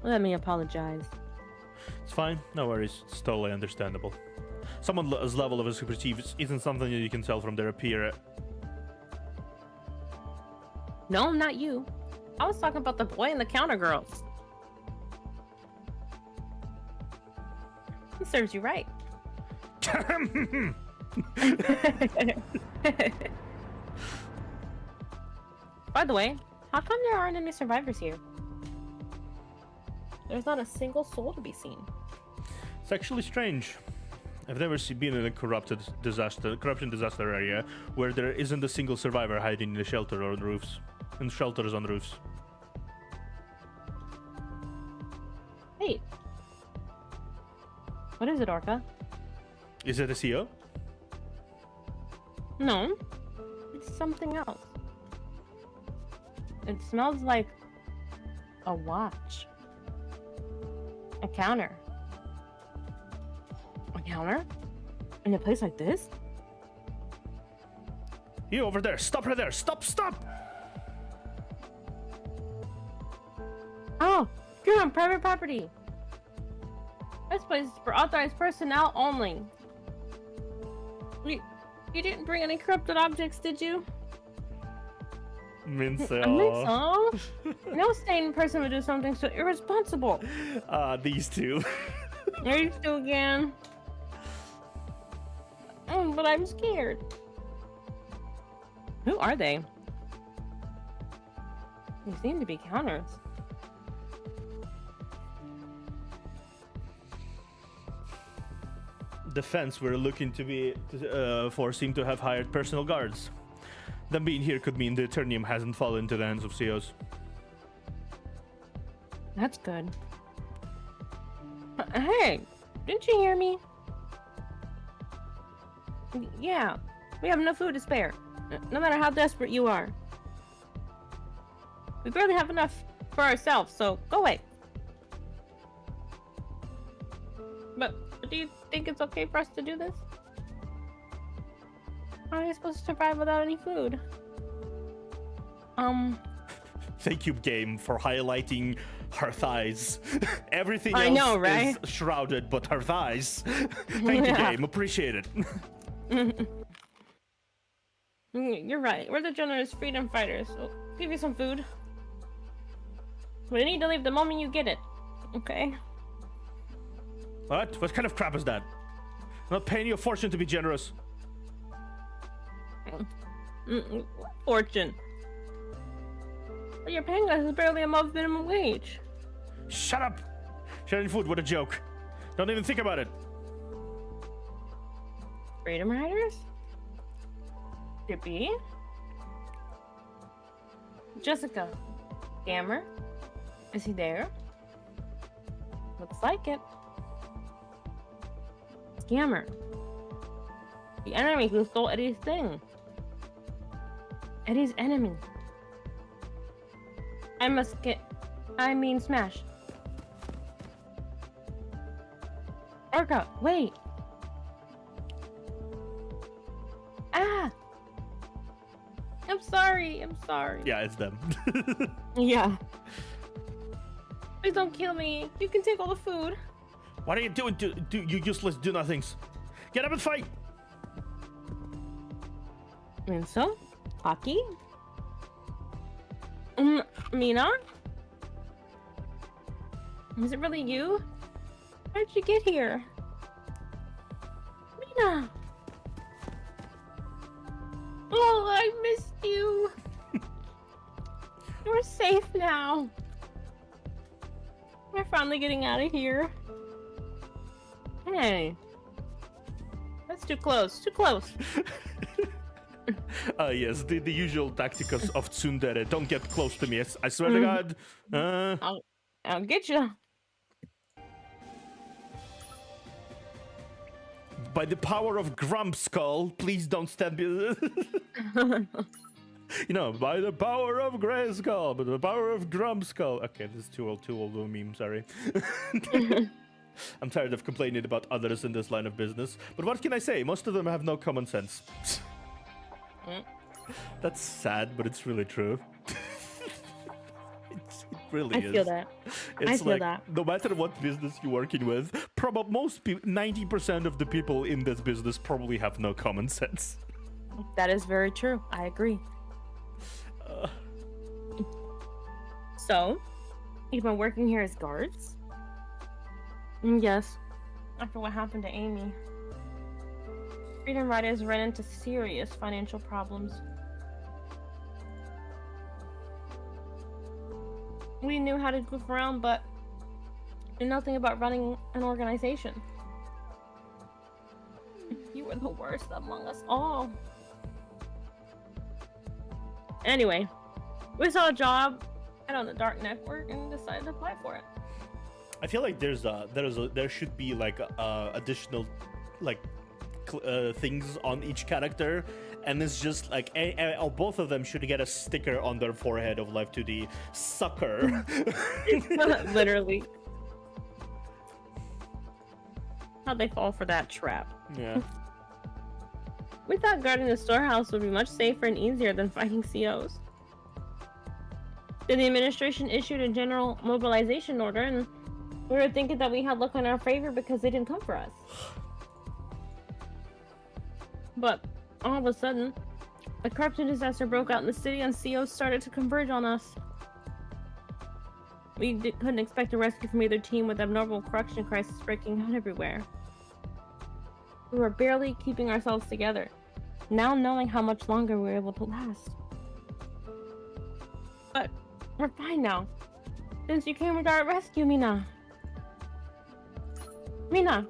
Let me apologize. It's fine, no worries. It's totally understandable. Someone's level of expertise isn't something that you can tell from their appearance. No, not you. I was talking about the boy and the counter girls. He serves you right. By the way, how come there aren't any survivors here? There's not a single soul to be seen. It's actually strange. I've never been in a corruption disaster area where there isn't a single survivor hiding in the shelter or on roofs. In shelters on roofs. Wait. What is it, Orca? Is it a CO? No. It's something else. It smells like a watch. A counter. A counter? In a place like this? You over there! Stop right there! Stop! Stop! Oh, you're on private property. This place is for authorized personnel only. You didn't bring any corrupted objects, did you? Minso. No sane person would do something so irresponsible. These two. There's two again. But I'm scared. Who are they? They seem to be counters. The fence we're looking to be for seem to have hired personal guards. Them being here could mean the Eternium hasn't fallen into the hands of COs. That's good. Hey, didn't you hear me? Yeah, we have no food to spare, no matter how desperate you are. We barely have enough for ourselves, so go away. But do you think it's okay for us to do this? How are you supposed to survive without any food? Thank you, game, for highlighting her thighs. Everything I else know, right? is shrouded, but her thighs. Thank you, game. Appreciate it. You're right. We're the generous freedom fighters. We'll give you some food. But you need to leave the moment you get it. Okay? What? What kind of crap is that? I'm not paying you a fortune to be generous. Fortune. But your paying us is barely above minimum wage. Shut up! Sharing food, what a joke. Don't even think about it. Freedom Riders? Chippy? Jessica? Scammer? Is he there? Looks like it. Scammer. The enemy who stole Eddie's thing. Eddie's enemy. I mean smash. Orca, wait. Ah! I'm sorry. Yeah, it's them. Yeah. Please don't kill me. You can take all the food. What are you doing, you useless do-nothings? Get up and fight! And so, Aki? Mina? Is it really you? How'd you get here? Mina! Oh, I missed you! We're safe now. We're finally getting out of here. Hey. That's too close. Too close. Yes, the usual tactic of tsundere. Don't get close to me. I swear to God. I'll get you. By the power of Grumpskull, please don't stand by by the power of Grayskull, by the power of Grumpskull. Okay, this is too old of a meme, sorry. I'm tired of complaining about others in this line of business. But what can I say? Most of them have no common sense. That's sad, but it's really true. It really is. I feel that. It's I feel like, that. no matter what business you're working with, probably 90% of the people in this business probably have no common sense. That is very true. I agree. So, you've been working here as guards? Yes. After what happened to Amy. Freedom Riders ran into serious financial problems. We knew how to goof around, but knew nothing about running an organization. You were the worst among us all. Anyway, we saw a job on the dark network and decided to apply for it. I feel like there should be like additional like things on each character, and it's just like both of them should get a sticker on their forehead of Life 2D sucker. Literally. How'd they fall for that trap? Yeah. We thought guarding the storehouse would be much safer and easier than fighting COs. Then the administration issued a general mobilization order, and we were thinking that we had luck in our favor because they didn't come for us. But all of a sudden, a corruption disaster broke out in the city and COs started to converge on us. We couldn't expect a rescue from either team with abnormal corruption crisis breaking out everywhere. We were barely keeping ourselves together, now knowing how much longer we were able to last. But we're fine now, since you came to our rescue, Mina. Mina!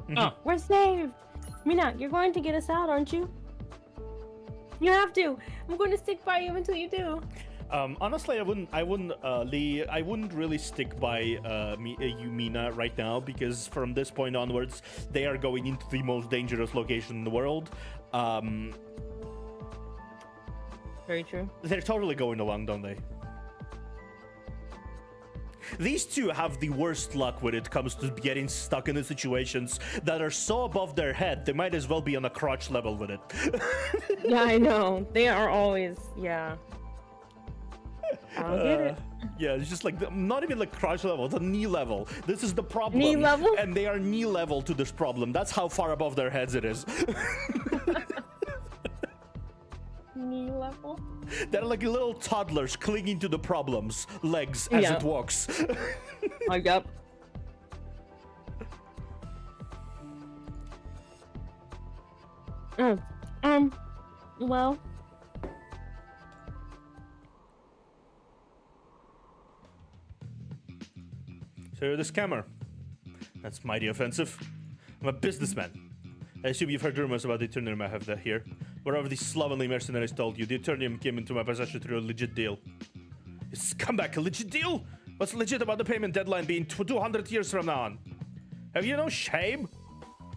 Mm-hmm. Oh, we're saved! Mina, you're going to get us out, aren't you? You have to! I'm going to stick by you until you do. Honestly, I wouldn't really stick by you, Mina, right now, because from this point onwards, they are going into the most dangerous location in the world. Very true. They're totally going along, don't they? These two have the worst luck when it comes to getting stuck in the situations that are so above their head, they might as well be on a crotch level with it. Yeah, I know. They are always, yeah. I don't get it. Yeah, it's just like, not even like crotch level, it's a knee level. This is the problem. Knee level? And they are knee level to this problem. That's how far above their heads it is. Knee level? They're like little toddlers clinging to the problem's legs as it walks. Oh, yep. Well. So you're the scammer. That's mighty offensive. I'm a businessman. I assume you've heard rumors about the Eternium I have that here. Wherever these slovenly mercenaries told you, the Eternium came into my possession through a legit deal. It's come back, a legit deal? What's legit about the payment deadline being 200 years from now on? Have you no shame?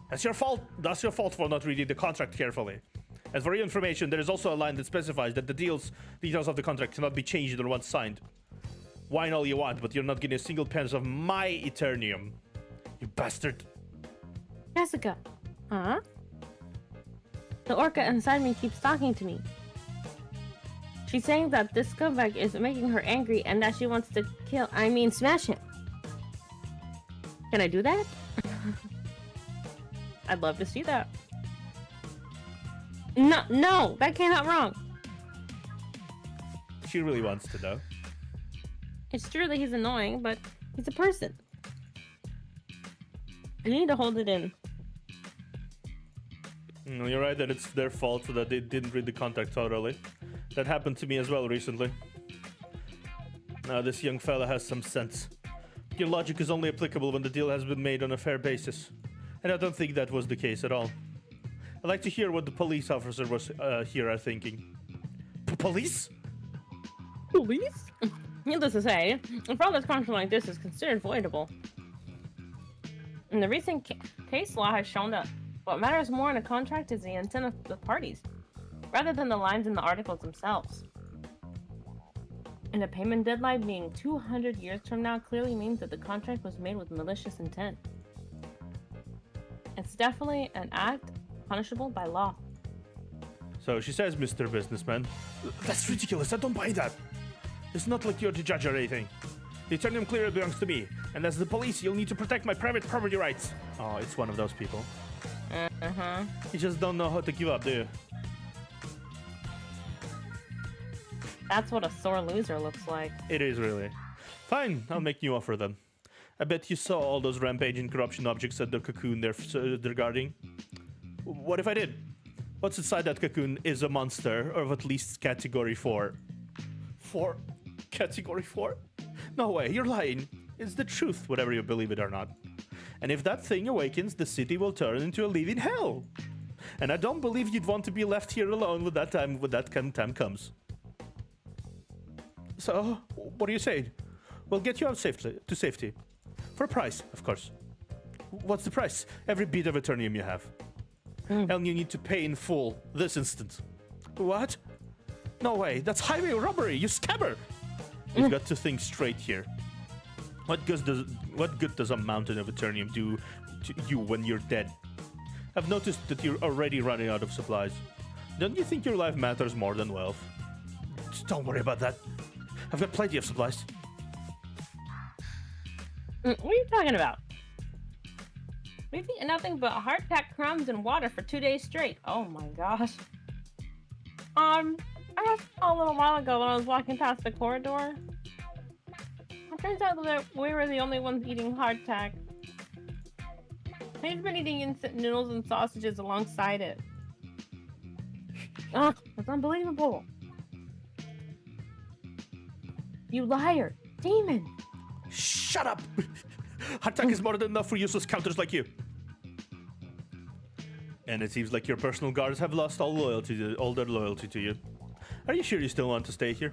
That's your fault. That's your fault for not reading the contract carefully. And for your information, there is also a line that specifies that the details of the contract cannot be changed or once signed. Whine all you want, but you're not getting a single pence of my Eternium. You bastard. Jessica. Huh? The orca inside me keeps talking to me. She's saying that this scumbag is making her angry and that she wants to smash him. Can I do that? I'd love to see that. No, that came out wrong. She really wants to know. It's true that he's annoying, but he's a person. You need to hold it in. No, you're right that it's their fault that they didn't read the contract thoroughly. That happened to me as well recently. Now this young fella has some sense. Your logic is only applicable when the deal has been made on a fair basis. And I don't think that was the case at all. I'd like to hear what the police officer was here are thinking. Police? Police? Needless to say, a fraudulent contract like this is considered voidable. And the recent case law has shown that what matters more in a contract is the intent of the parties, rather than the lines in the articles themselves. And a payment deadline being 200 years from now clearly means that the contract was made with malicious intent. It's definitely an act punishable by law. So she says, Mr. Businessman. That's ridiculous. I don't buy that. It's not like you're the judge or anything. The Eternium clearly belongs to me, and as the police, you'll need to protect my private property rights. Oh, it's one of those people. You just don't know how to give up, do you? That's what a sore loser looks like. It is really. Fine, I'll make you offer then. I bet you saw all those rampaging corruption objects at the cocoon they're guarding. What if I did? What's inside that cocoon is a monster of at least category 4. 4? Category 4? No way, you're lying. It's the truth, whatever you believe it or not. And if that thing awakens, the city will turn into a living hell. And I don't believe you'd want to be left here alone when that time comes. So, what do you say? We'll get you out to safety. For a price, of course. What's the price? Every bit of Eternium you have. And you need to pay in full this instant. What? No way, that's highway robbery, you scammer! You've got to think straight here. What good does a mountain of Eternium do to you when you're dead? I've noticed that you're already running out of supplies. Don't you think your life matters more than wealth? Just don't worry about that. I've got plenty of supplies. What are you talking about? We've eaten nothing but hardtack crumbs and water for 2 days straight. Oh my gosh. I saw a little while ago when I was walking past the corridor. It turns out that we were the only ones eating hardtack. They've been eating instant noodles and sausages alongside it. Ah, that's unbelievable. You liar! Demon! Shut up! Hardtack is more than enough for useless counters like you. And it seems like your personal guards have lost all their loyalty to you. Are you sure you still want to stay here?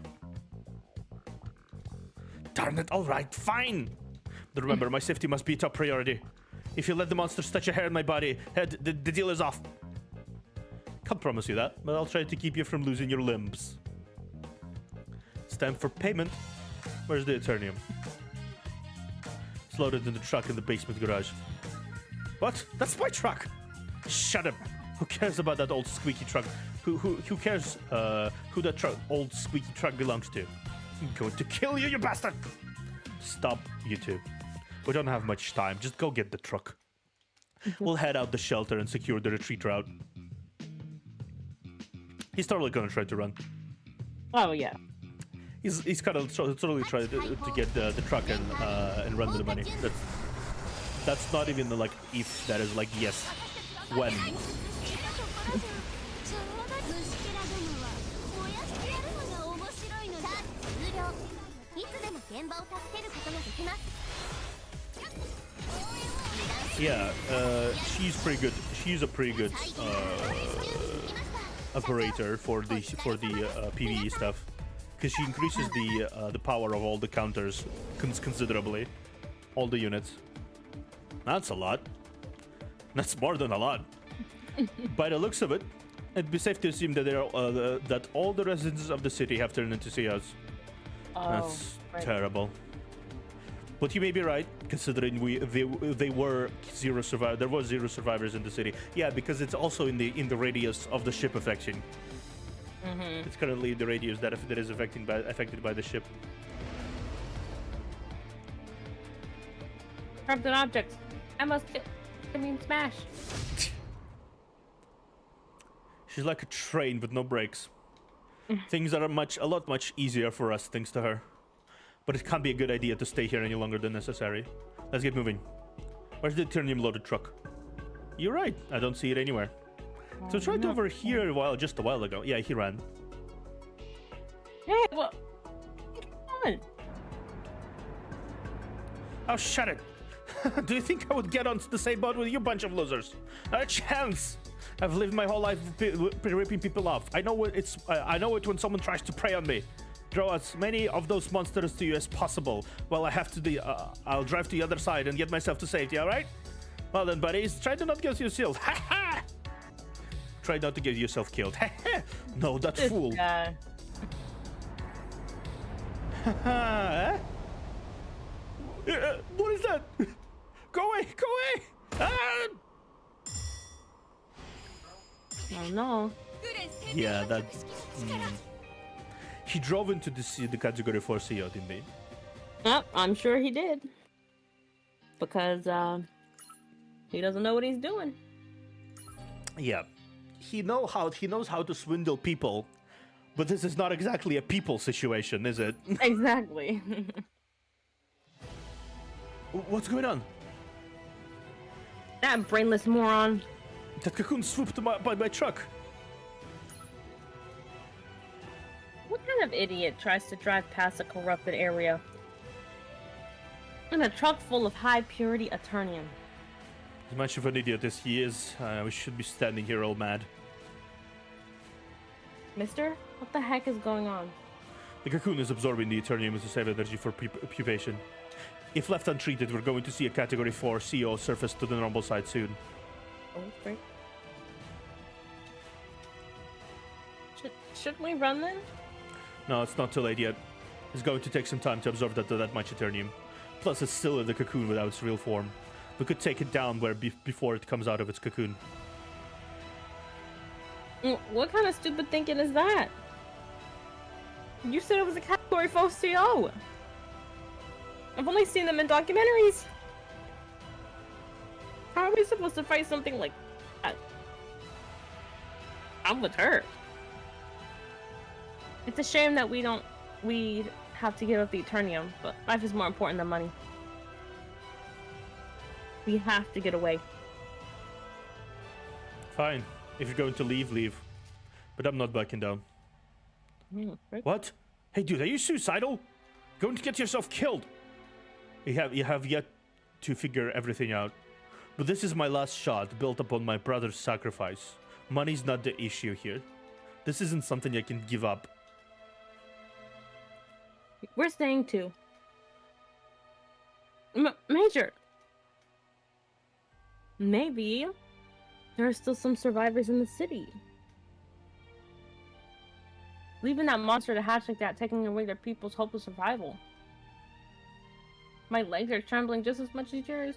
Darn it, alright, fine! But remember, my safety must be top priority. If you let the monsters touch a hair in my body, the deal is off. Can't promise you that, but I'll try to keep you from losing your limbs. It's time for payment. Where's the Eternium? It's loaded in the truck in the basement garage. What? That's my truck! Shut up! Who cares about that old squeaky truck? Who cares who that old squeaky truck belongs to? I'm going to kill you, you bastard! Stop, you two. We don't have much time. Just go get the truck. We'll head out the shelter and secure the retreat route. He's totally gonna try to run. Oh yeah. He's kind of totally trying to get the truck and run with the money. That's not even like if, that is like yes. When. Yeah, she's pretty good. She's a pretty good operator for the PvE stuff, because she increases the power of all the counters considerably, all the units. That's a lot. That's more than a lot. By the looks of it, it'd be safe to assume that that all the residents of the city have turned into CEOs. That's right. Terrible. But you may be right, considering they were zero survivors. There was 0 survivors in the city. Yeah, because it's also in the radius of the ship affection. It's currently the radius that is affected by the ship. Corrupted objects. Smash. She's like a train with no brakes. Things are a lot much easier for us thanks to her. But it can't be a good idea to stay here any longer than necessary. Let's get moving. Where's the Eternium loaded truck? You're right, I don't see it anywhere. So it's right over here just a while ago. Yeah, he ran. Hey, well, come on. Oh, shut it. Do you think I would get on the same boat with you bunch of losers? Not a chance. I've lived my whole life ripping people off. I know it's. I know it when someone tries to prey on me. Draw as many of those monsters to you as possible. Well, I have to. I'll drive to the other side and get myself to safety. All right? Well then, buddies, try to not get yourself. Ha ha! Try not to get yourself killed. Ha ha! No, that This fool. guy. Ha ha! What is that? Go away! Go away! Ah! Oh no. Yeah, that. He drove into the category 4 CO, didn't he? Yep, I'm sure he did. Because he doesn't know what he's doing. Yeah, he knows how to swindle people, but this is not exactly a people situation, is it? Exactly. What's going on? That brainless moron. That cocoon swooped by my truck. What kind of idiot tries to drive past a corrupted area in a truck full of high purity Eternium? As much of an idiot as he is, we should be standing here all mad. Mister, what the heck is going on? The cocoon is absorbing the Eternium to save energy for pupation. If left untreated, we're going to see a category 4 CO surface to the normal side soon. Oh, great. Shouldn't we run then? No, it's not too late yet. It's going to take some time to absorb that much Eternium. Plus, it's still in the cocoon without its real form. We could take it down before it comes out of its cocoon. What kind of stupid thinking is that? You said it was a category 4 CO. I've only seen them in documentaries. How are we supposed to fight something like that? I'm with her. It's a shame that we have to give up the Eternium, but life is more important than money. We have to get away. Fine. If you're going to leave, leave. But I'm not backing down. Right? What? Hey, dude, are you suicidal? Going to get yourself killed? You have yet to figure everything out. But this is my last shot, built upon my brother's sacrifice. Money's not the issue here. This isn't something I can give up. We're staying too. Major. Maybe there are still some survivors in the city. Leaving that monster to hatch like that, taking away their people's hope of survival. My legs are trembling just as much as yours.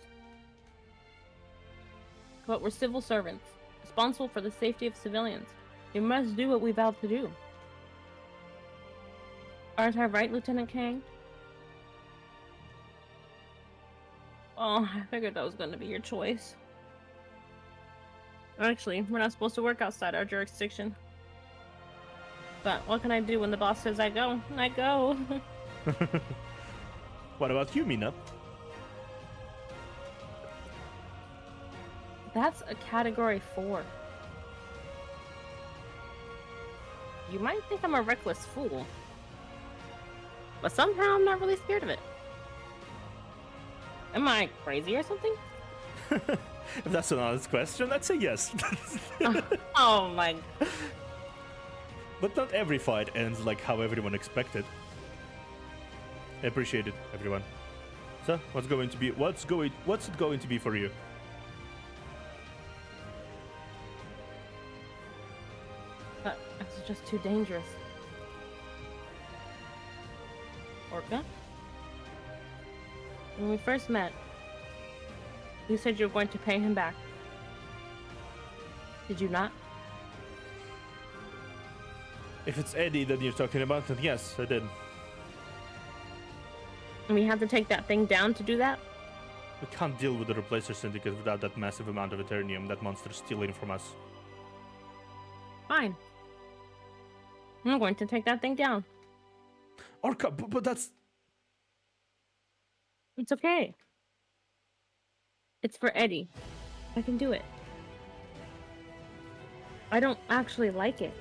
But we're civil servants, responsible for the safety of civilians. We must do what we vowed to do. Aren't I right, Lieutenant Kang? Oh, I figured that was going to be your choice. Actually, we're not supposed to work outside our jurisdiction. But what can I do when the boss says I go? I go. What about you, Mina? That's a category 4. You might think I'm a reckless fool, but somehow I'm not really scared of it. Am I crazy or something? If that's an honest question, I'd say yes. Oh my... But not every fight ends like how everyone expected. I appreciate it, everyone. So, what's it going to be for you? That's just too dangerous. Orca? When we first met, you said you were going to pay him back. Did you not? If it's Eddie that you're talking about, then yes, I did. And we have to take that thing down to do that? We can't deal with the Replacer Syndicate without that massive amount of Eternium that monster's stealing from us. Fine. I'm going to take that thing down. Orca, but that's... It's okay. It's for Eddie. I can do it. I don't actually like it.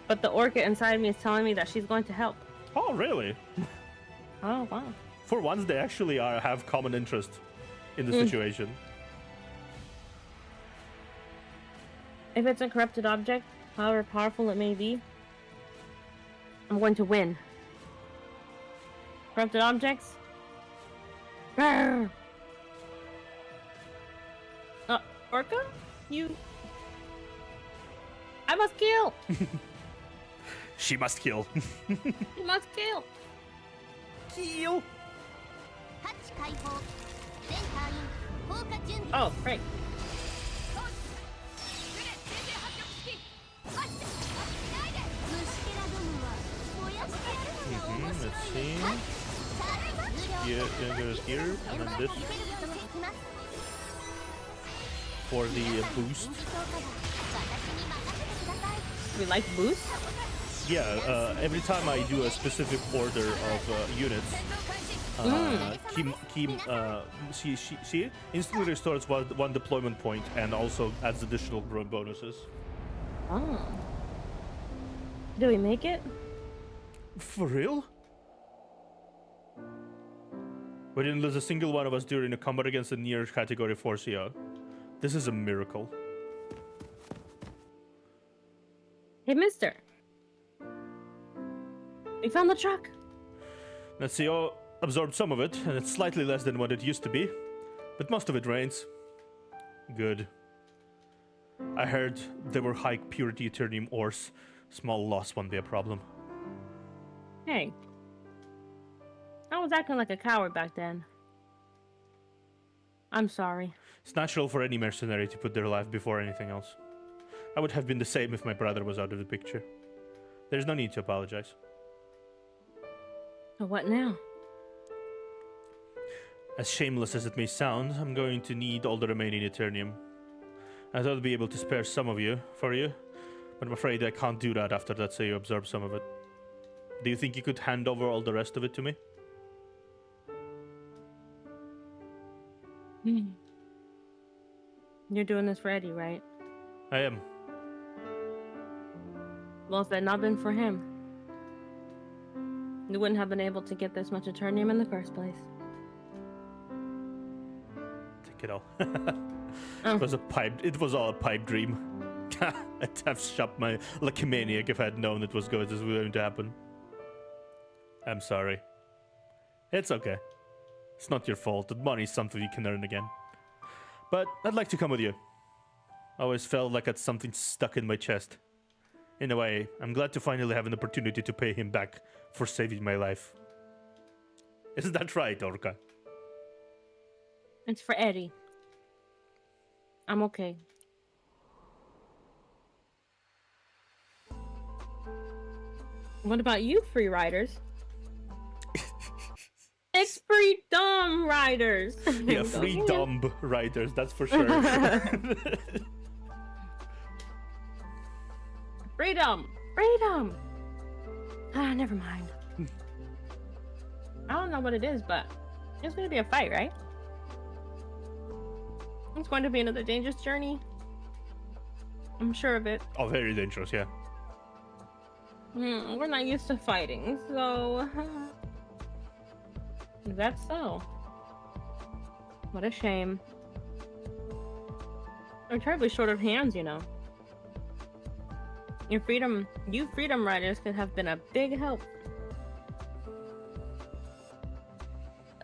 But the orca inside me is telling me that she's going to help. Oh, really? Oh, wow. For once, they actually have common interest in the situation. If it's a corrupted object, however powerful it may be, I'm going to win. Corrupted objects? Grr. Orca? You... I must kill! She must kill. You must kill! Kill. Oh, right. Let's see. Yeah, goes here, and then this for the boost. We like boost? Yeah, every time I do a specific order of units, she instantly restores one deployment point and also adds additional growth bonuses. Oh. Do we make it? For real? We didn't lose a single one of us during a combat against a near category 4 CO. This is a miracle. Hey, mister. We found the truck. The CO absorbed some of it, and it's slightly less than what it used to be. But most of it drains. Good. I heard they were high purity Eternium ores. Small loss won't be a problem. Hey. I was acting like a coward back then. I'm sorry. It's natural for any mercenary to put their life before anything else. I would have been the same if my brother was out of the picture. There's no need to apologize. So what now? As shameless as it may sound, I'm going to need all the remaining Eternium. I thought I'd be able to spare some of you, for you, but I'm afraid I can't do that after that, so you absorb some of it. Do you think you could hand over all the rest of it to me? You're doing this for Eddie, right? I am. Well, if it had not been for him, you wouldn't have been able to get this much Eternium in the first place. Take it all. Oh. It was all a pipe dream. I'd have shot my like a maniac if I had known it was going to happen. I'm sorry. It's okay. It's not your fault. The money's something you can earn again. But I'd like to come with you. I always felt like I had something stuck in my chest. In a way, I'm glad to finally have an opportunity to pay him back for saving my life. Isn't that right, Orca? It's for Eddie. I'm okay. What about you, free riders? It's free dumb riders. Yeah, free dumb riders, that's for sure. Freedom! Freedom! Ah, never mind. I don't know what it is, but it's gonna be a fight, right? It's going to be another dangerous journey. I'm sure of it. Oh, very dangerous, yeah. We're not used to fighting, so... That's so. What a shame. We're terribly short of hands, you know. You freedom riders could have been a big help.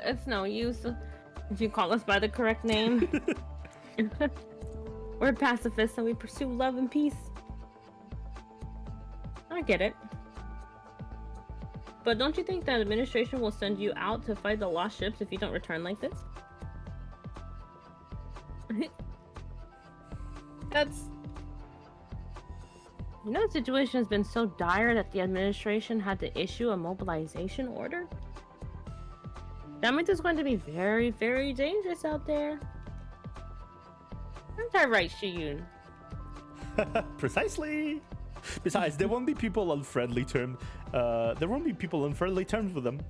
It's no use if you call us by the correct name. We're pacifists and we pursue love and peace. I get it. But don't you think that administration will send you out to fight the lost ships if you don't return like this? That's... You know, the situation has been so dire that the administration had to issue a mobilization order? That means it's going to be very, very dangerous out there. Aren't I right, Shiyun? Precisely. Besides, there won't be people on friendly terms. There won't be people on friendly terms with them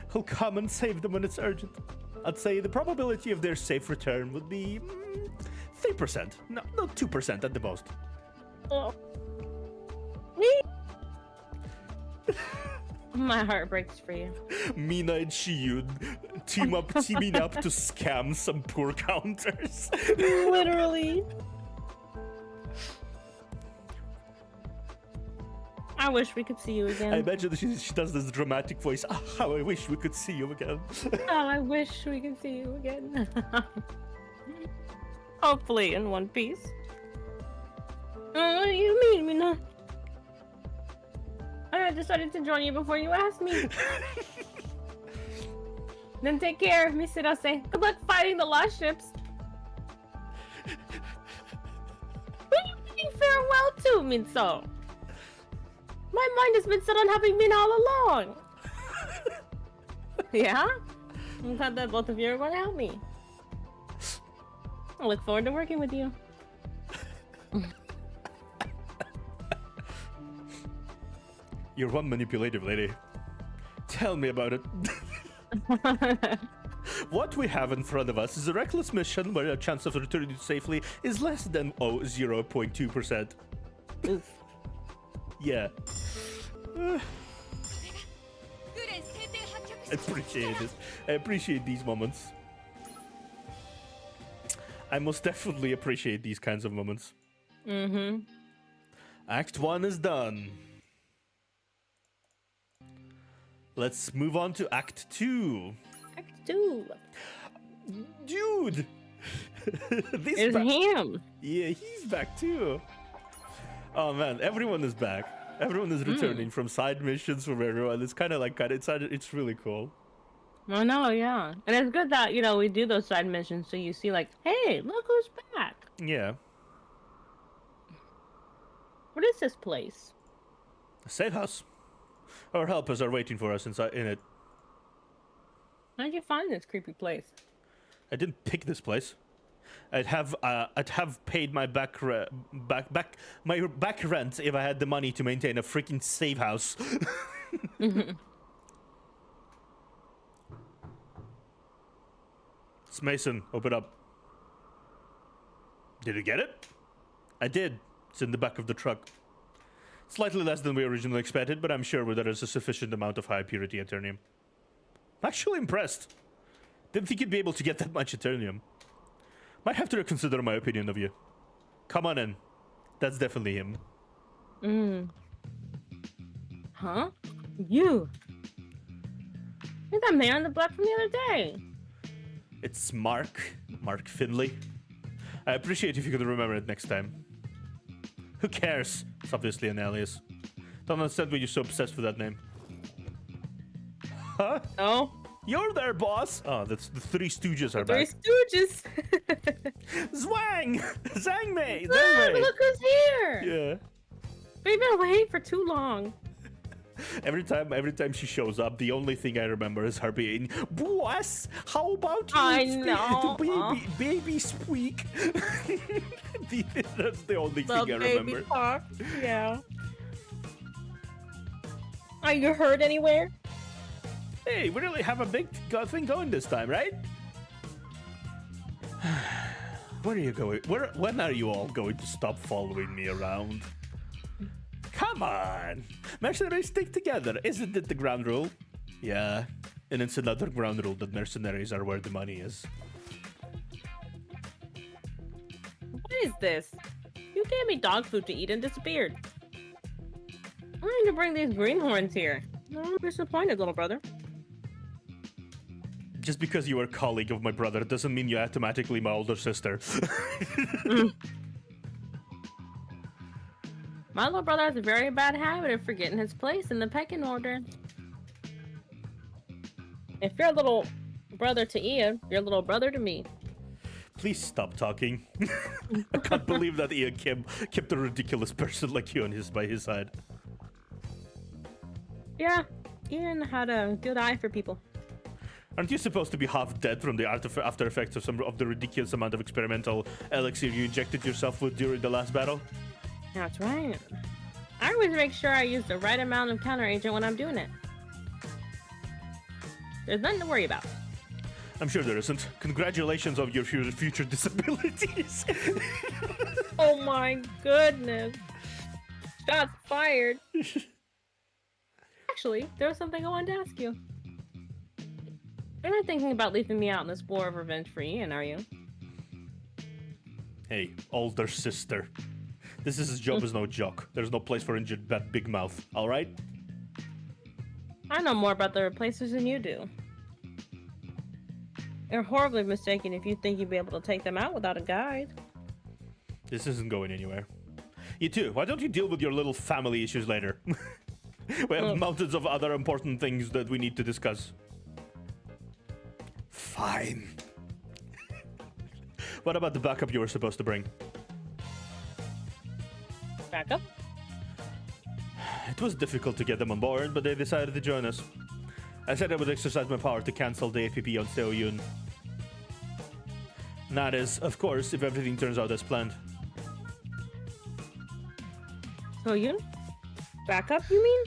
who'll come and save them when it's urgent. I'd say the probability of their safe return would be 3%. No, 2% at the most. Oh. My heart breaks for you. Mina and Shiyun teaming up to scam some poor counters. Literally. I wish we could see you I again. imagine that she does this dramatic voice. Ah, how I wish we could see you again. Oh, I wish we could see you again. Hopefully in one piece. Oh, you mean me not? I decided to join you before you asked me. Then take care, Misirase. Good luck fighting the lost ships. Who are you bidding farewell to, Minso? My mind has been set on having been all along. Yeah? I'm glad that both of you are going to help me. I look forward to working with you. You're one manipulative lady. Tell me about it. What we have in front of us is a reckless mission where a chance of returning safely is less than 0.2%. Oof. Yeah. I appreciate this. I appreciate these moments. I most definitely appreciate these kinds of moments. Mm-hmm. Act 1 is done. Let's move on to Act 2. Act 2. Dude! It's him. Yeah, he's back too. Oh man, everyone is back. Everyone is returning from side missions from everyone. It's kind of like, it's really cool. I know, yeah. And it's good that, you know, we do those side missions so you see like, hey, look who's back. Yeah. What is this place? A safe house. Our helpers are waiting for us inside in it. How did you find this creepy place? I didn't pick this place. I'd have paid my back rent if I had the money to maintain a freaking safe house. It's Mason. Open up. Did you get it? I did. It's in the back of the truck. Slightly less than we originally expected, but I'm sure there is a sufficient amount of high purity Eternium. I'm actually impressed. Didn't think you'd be able to get that much Eternium. Might have to reconsider my opinion of you. Come on in. That's definitely him. Huh? You? You're that man in the black from the other day. It's Mark Finley. I appreciate if you could remember it next time. Who cares? It's obviously an alias. Don't understand why you're so obsessed with that name. Huh? Oh? You're there, boss! Oh, that's the Three Stooges are Three back. Stooges! Zwang! Zangmei! Look, Zangmei! look who's here! Yeah. We've been waiting for too long. Every time she shows up, the only thing I remember is her being, "Boss, how about you I speak know. to baby squeak?" That's the only The thing I baby remember. talk. Yeah. Are you heard anywhere? Hey, we really have a big thing going this time, right? Where are you going? When are you all going to stop following me around? Come on! Mercenaries stick together, isn't it the ground rule? Yeah, and it's another ground rule that mercenaries are where the money is. What is this? You gave me dog food to eat and disappeared. I'm going to bring these greenhorns here. I'm disappointed, little brother. Just because you are a colleague of my brother doesn't mean you're automatically my older sister. My little brother has a very bad habit of forgetting his place in the pecking order. If you're a little brother to Ian, you're a little brother to me. Please stop talking. I can't believe that Ian kept a ridiculous person like you by his side. Yeah, Ian had a good eye for people. Aren't you supposed to be half dead from the after effects of some of the ridiculous amount of experimental elixir you injected yourself with during the last battle? That's right. I always make sure I use the right amount of counter agent when I'm doing it. There's nothing to worry about. I'm sure there isn't. Congratulations on your future disabilities. Oh my goodness. Shots fired. Actually, there was something I wanted to ask you. You're not thinking about leaving me out in this war of revenge for Ian, are you? Hey, older sister. This is his job is no joke. There's no place for injured big mouth. All right. I know more about the replacers than you do. You're horribly mistaken if you think you'd be able to take them out without a guide. This isn't going anywhere. You too. Why don't you deal with your little family issues later? We have mountains of other important things that we need to discuss. Fine. What about the backup you were supposed to bring? Backup? It was difficult to get them on board, but they decided to join us. I said I would exercise my power to cancel the APP on Seo-Yun. That is, of course, if everything turns out as planned. Seo-Yun? Backup, you mean?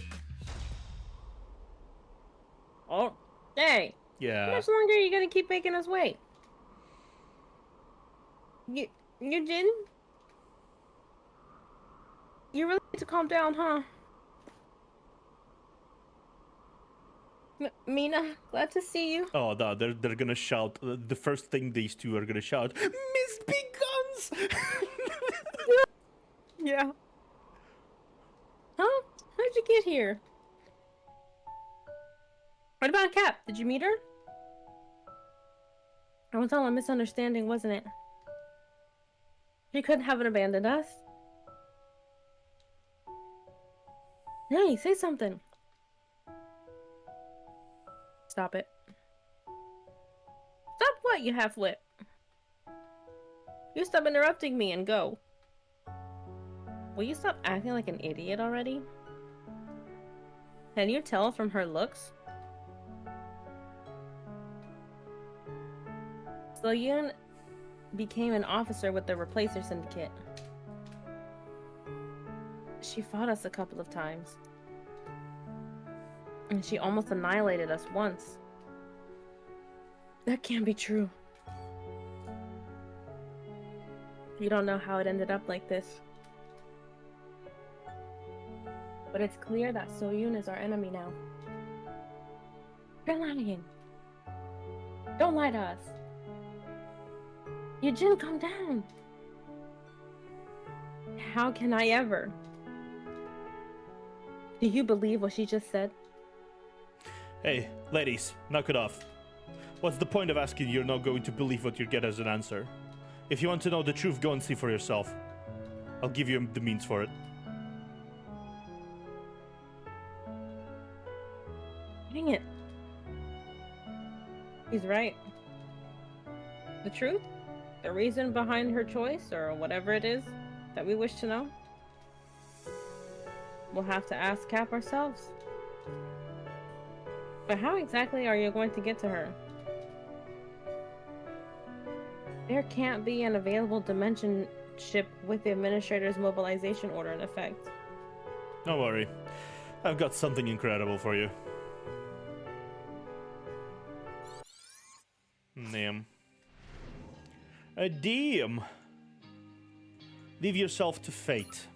Oh, hey. Yeah. How much longer are you gonna keep making us wait? You didn't? You really need to calm down, huh? Mina, glad to see you. Oh, no, they're gonna shout. The first thing these two are gonna shout, Miss Big Guns! Yeah. Huh? How'd you get here? What about Cap? Did you meet her? It was all a misunderstanding, wasn't it? She couldn't have abandoned us. Hey, say something. Stop it. Stop what, you half-wit? You stop interrupting me and go. Will you stop acting like an idiot already? Can you tell from her looks? Seo-Yun became an officer with the Replacer Syndicate. She fought us a couple of times. And she almost annihilated us once. That can't be true. You don't know how it ended up like this. But it's clear that Seo-Yun is our enemy now. You're lying. Don't lie to us. Eugene, calm down. How can I ever? Do you believe what she just said? Hey, ladies, knock it off. What's the point of asking you're not going to believe what you get as an answer? If you want to know the truth, go and see for yourself. I'll give you the means for it. Dang it. He's right. The truth? The reason behind her choice, or whatever it is that we wish to know? We'll have to ask Cap ourselves. But how exactly are you going to get to her? There can't be an available dimension ship with the Administrator's mobilization order in effect. Don't worry. I've got something incredible for you. Damn. A DM. Leave yourself to fate.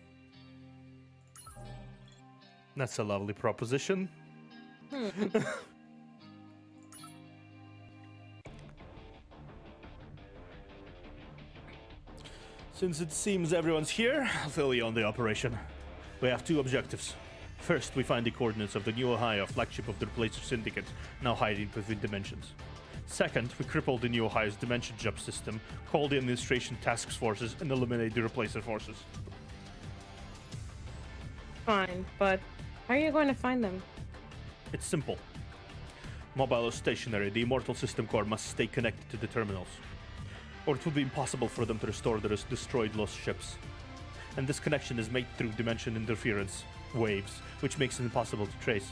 That's a lovely proposition. Since it seems everyone's here, I'll fill you on the operation. We have two objectives. First, we find the coordinates of the New Ohio flagship of the Replacer Syndicate, now hiding within dimensions. Second, we cripple the New Ohio's dimension jump system, call the administration task forces, and eliminate the Replacer forces. Fine, but how are you going to find them? It's simple. Mobile or stationary, the Immortal System Core must stay connected to the terminals, or it would be impossible for them to restore their destroyed lost ships. And this connection is made through dimension interference waves, which makes it impossible to trace.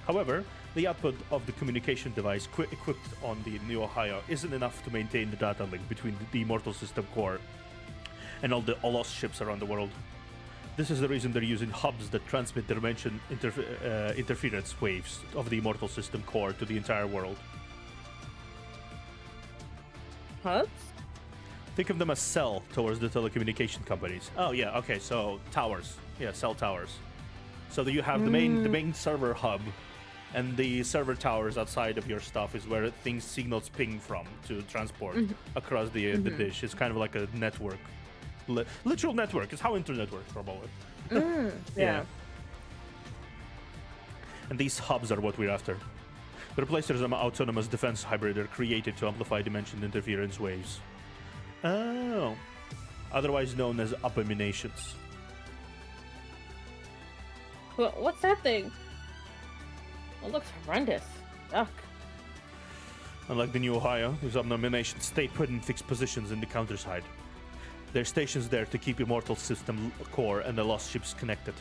However, the output of the communication device equipped on the New Ohio isn't enough to maintain the data link between the Immortal System Core and all the lost ships around the world. This is the reason they're using hubs that transmit dimension interference waves of the Immortal System Core to the entire world. Hubs? Think of them as cell towards the telecommunication companies. Oh yeah, okay, so towers. Yeah, cell towers. So that you have the main server hub, and the server towers outside of your stuff is where signals ping from to transport across the dish. It's kind of like a network. literal network. It's how internet works, probably. Yeah. And these hubs are what we're after. The replacers of autonomous defense hybrid are created to amplify dimension interference waves. Oh. Otherwise known as abominations. Well, what's that thing? It looks horrendous. Ugh. Unlike the New Ohio, these abominations stay put in fixed positions in the Counterside. They're stations there to keep Immortal System core and the lost ships connected.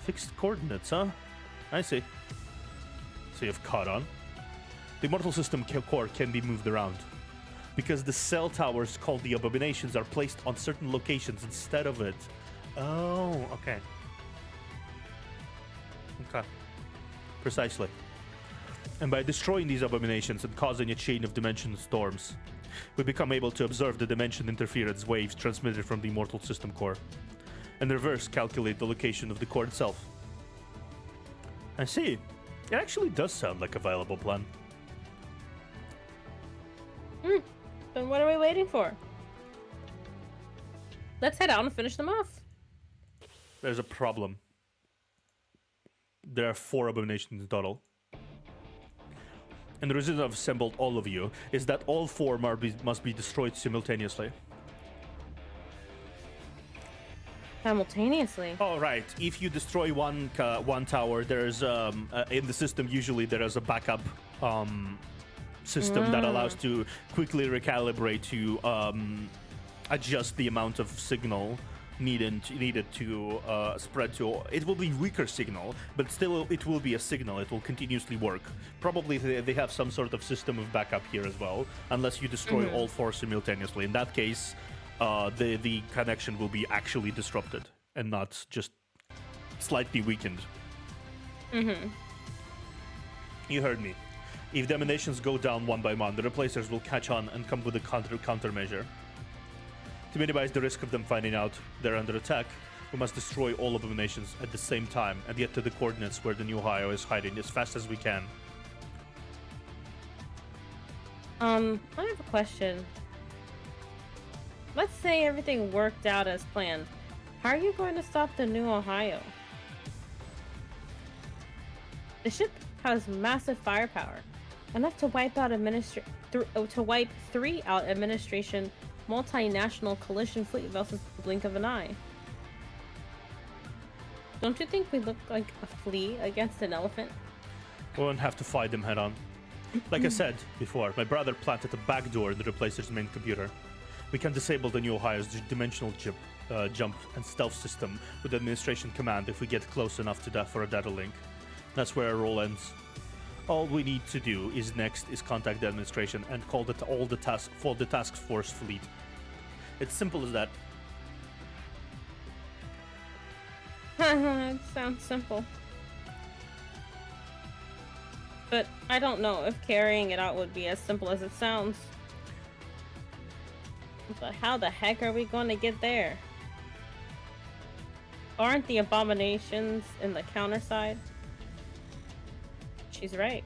Fixed coordinates, huh? I see. So you've caught on. The Immortal System core can be moved around. Because the cell towers called the abominations are placed on certain locations instead of it. Oh, okay. Okay. Precisely. And by destroying these abominations and causing a chain of dimension storms, we become able to observe the dimension interference waves transmitted from the Immortal System core, and reverse calculate the location of the core itself. I see. It actually does sound like a viable plan. Then what are we waiting for? Let's head out and finish them off. There's a problem. There are 4 abominations in total. And the reason I've assembled all of you is that all 4 must be destroyed simultaneously. Simultaneously? Oh, right. If you destroy one tower, there's in the system usually there is a backup system that allows to quickly recalibrate to adjust the amount of signal needed to spread to. It will be weaker signal, but still it will be a signal. It will continuously work. Probably they have some sort of system of backup here as well, unless you destroy all 4 simultaneously. In that case, the connection will be actually disrupted and not just slightly weakened. You heard me. If the emanations go down one by one, the replacers will catch on and come with a countermeasure. To minimize the risk of them finding out they're under attack, we must destroy all abominations at the same time and get to the coordinates where the New Ohio is hiding as fast as we can. I have a question. Let's say everything worked out as planned. How are you going to stop the New Ohio? The ship has massive firepower, enough to wipe out to wipe 3 out administration multinational collision fleet vessels in the blink of an eye. Don't you think we look like a flea against an elephant? We won't have to fight them head on. Like I said before, my brother planted a backdoor in the replacer's main computer. We can disable the New Ohio's dimensional jump and stealth system with administration command if we get close enough to that for a data link. That's where our role ends. All we need to do is contact the administration and call the task force fleet. It's simple as that. It sounds simple. But I don't know if carrying it out would be as simple as it sounds. But how the heck are we going to get there? Aren't the abominations in the Counterside? She's right.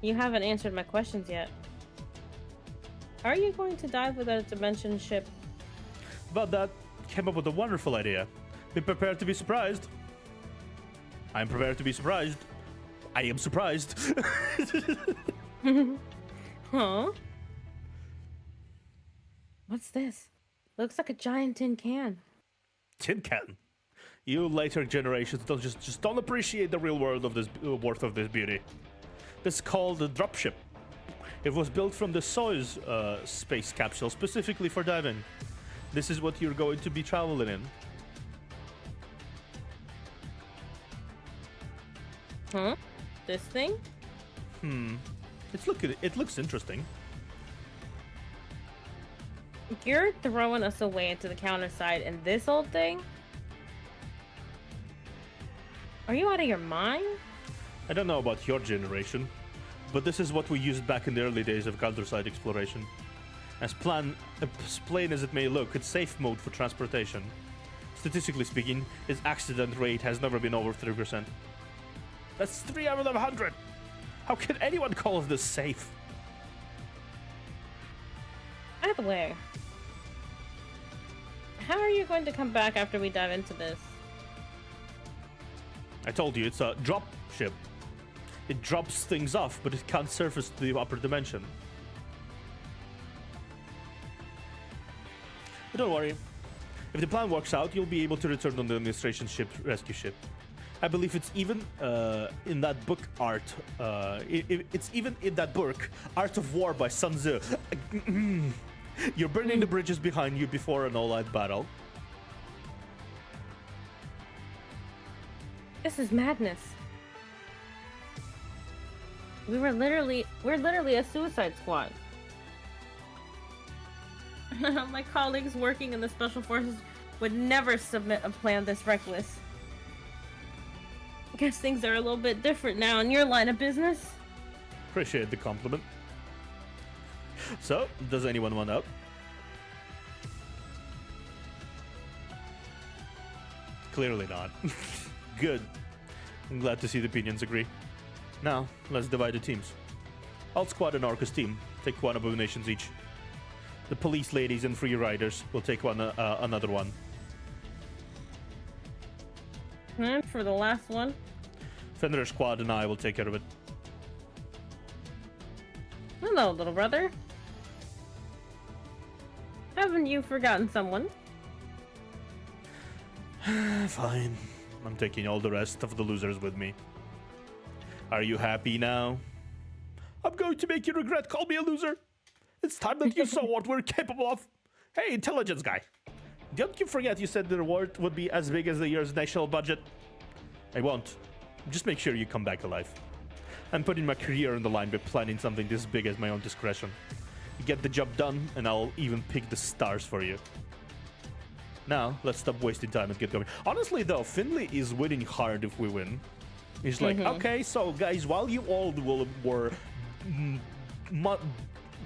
You haven't answered my questions yet. How are you going to dive with a dimension ship? About that, came up with a wonderful idea. Be prepared to be surprised. I'm prepared to be surprised. I am surprised. Huh? What's this? Looks like a giant tin can. Tin can. You later generations don't appreciate the real world of this worth of this beauty. This is called a dropship. It was built from the Soyuz space capsule specifically for diving. This is what you're going to be traveling in. Huh? This thing? It looks interesting. You're throwing us away into the Counterside and this old thing? Are you out of your mind? I don't know about your generation, but this is what we used back in the early days of Counterside exploration. As plain as it may look, it's safe mode for transportation. Statistically speaking, its accident rate has never been over 3%. That's 3 out of 100! How can anyone call this safe? By the way, How are you going to come back after we dive into this? I told you, it's a drop ship. It drops things off, but it can't surface to the upper dimension. But don't worry. If the plan works out, you'll be able to return on the administration ship, rescue ship. I believe it's even in that book art. It's even in that book, Art of War by Sun Tzu. You're burning the bridges behind you before an all-out battle. This is madness. We're literally a suicide squad. My colleagues working in the special forces would never submit a plan this reckless. Guess things are a little bit different now in your line of business. Appreciate the compliment. So, does anyone want out? Clearly not. Good. I'm glad to see the opinions agree. Now, let's divide the teams. Alt Squad and Orcus team take one abominations each. The police ladies and free riders will take one another one. And for the last one, Fenrir Squad and I will take care of it. hello, little brother. Haven't you forgotten someone? Fine. I'm taking all the rest of the losers with me. Are you happy now? I'm going to make you regret calling me a loser. It's time that you saw what we're capable of. Hey, intelligence guy. Don't you forget you said the reward would be as big as the year's national budget? I won't. Just make sure you come back alive. I'm putting my career on the line by planning something this big as my own discretion. You get the job done, and I'll even pick the stars for you. Now, let's stop wasting time and get going. Honestly, though, Finley is winning hard if we win. He's like, okay, so guys, while you all were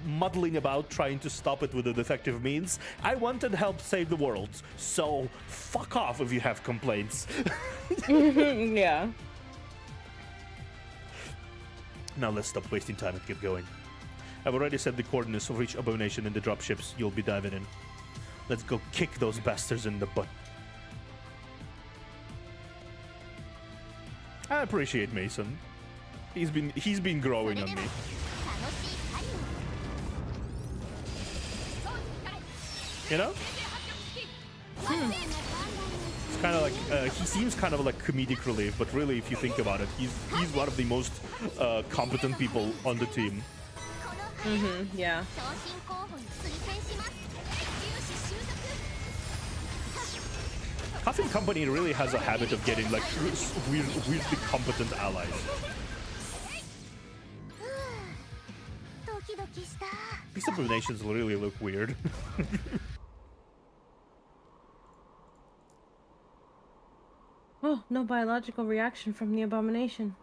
muddling about trying to stop it with the defective means, I wanted to help save the world. So, fuck off if you have complaints. Yeah. Now let's stop wasting time and get going. I've already set the coordinates of each abomination in the dropships you'll be diving in. Let's go kick those bastards in the butt. I appreciate Mason. He's been growing on me. You know? It's kind of like he seems kind of like comedic relief, but really, if you think about it, he's one of the most competent people on the team. Yeah. Coffee Company really has a habit of getting like weirdly competent allies. These abominations really look weird. Oh, no biological reaction from the abomination.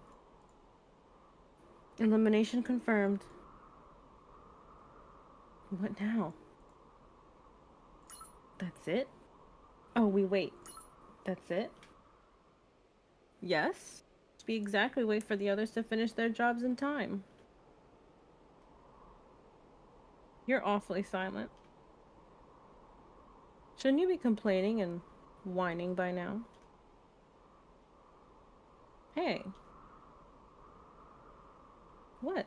Elimination confirmed. What now? That's it? Oh, wait. That's it? Yes? We exactly wait for the others to finish their jobs in time. You're awfully silent. Shouldn't you be complaining and whining by now? Hey. What?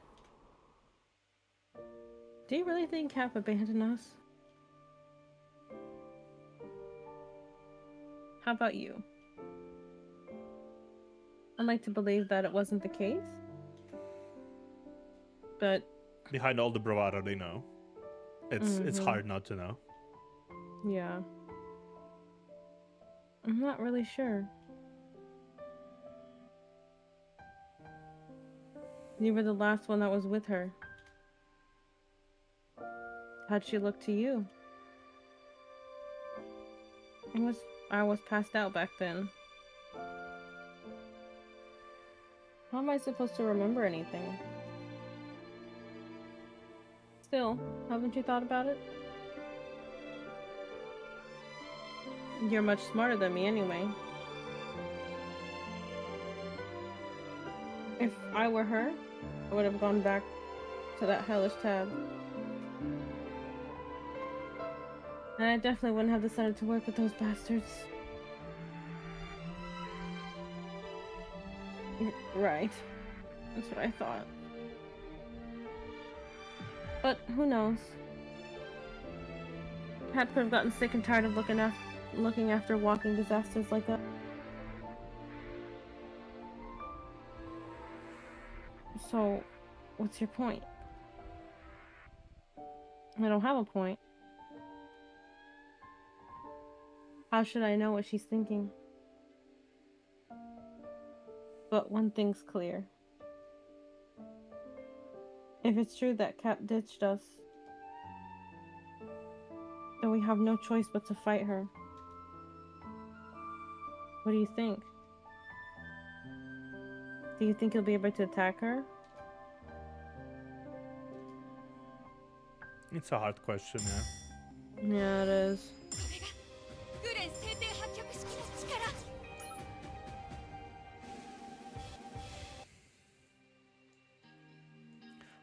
Do you really think Cap abandoned us? How about you? I'd like to believe that it wasn't the case. But Behind all the bravado they know, it's hard not to know. yeah. I'm not really sure. You were the last one that was with her. How'd she look to you? I was passed out back then. How am I supposed to remember anything? Still, haven't you thought about it? You're much smarter than me anyway. If I were her, I would have gone back to that hellish tab. And I definitely wouldn't have decided to work with those bastards. Right. That's what I thought. But who knows? Perhaps I've gotten sick and tired of looking after walking disasters like that. So, what's your point? I don't have a point. How should I know what she's thinking? But one thing's clear. If it's true that Cap ditched us, then we have no choice but to fight her. What do you think? Do you think he'll be able to attack her? It's a hard question, yeah. Yeah, it is.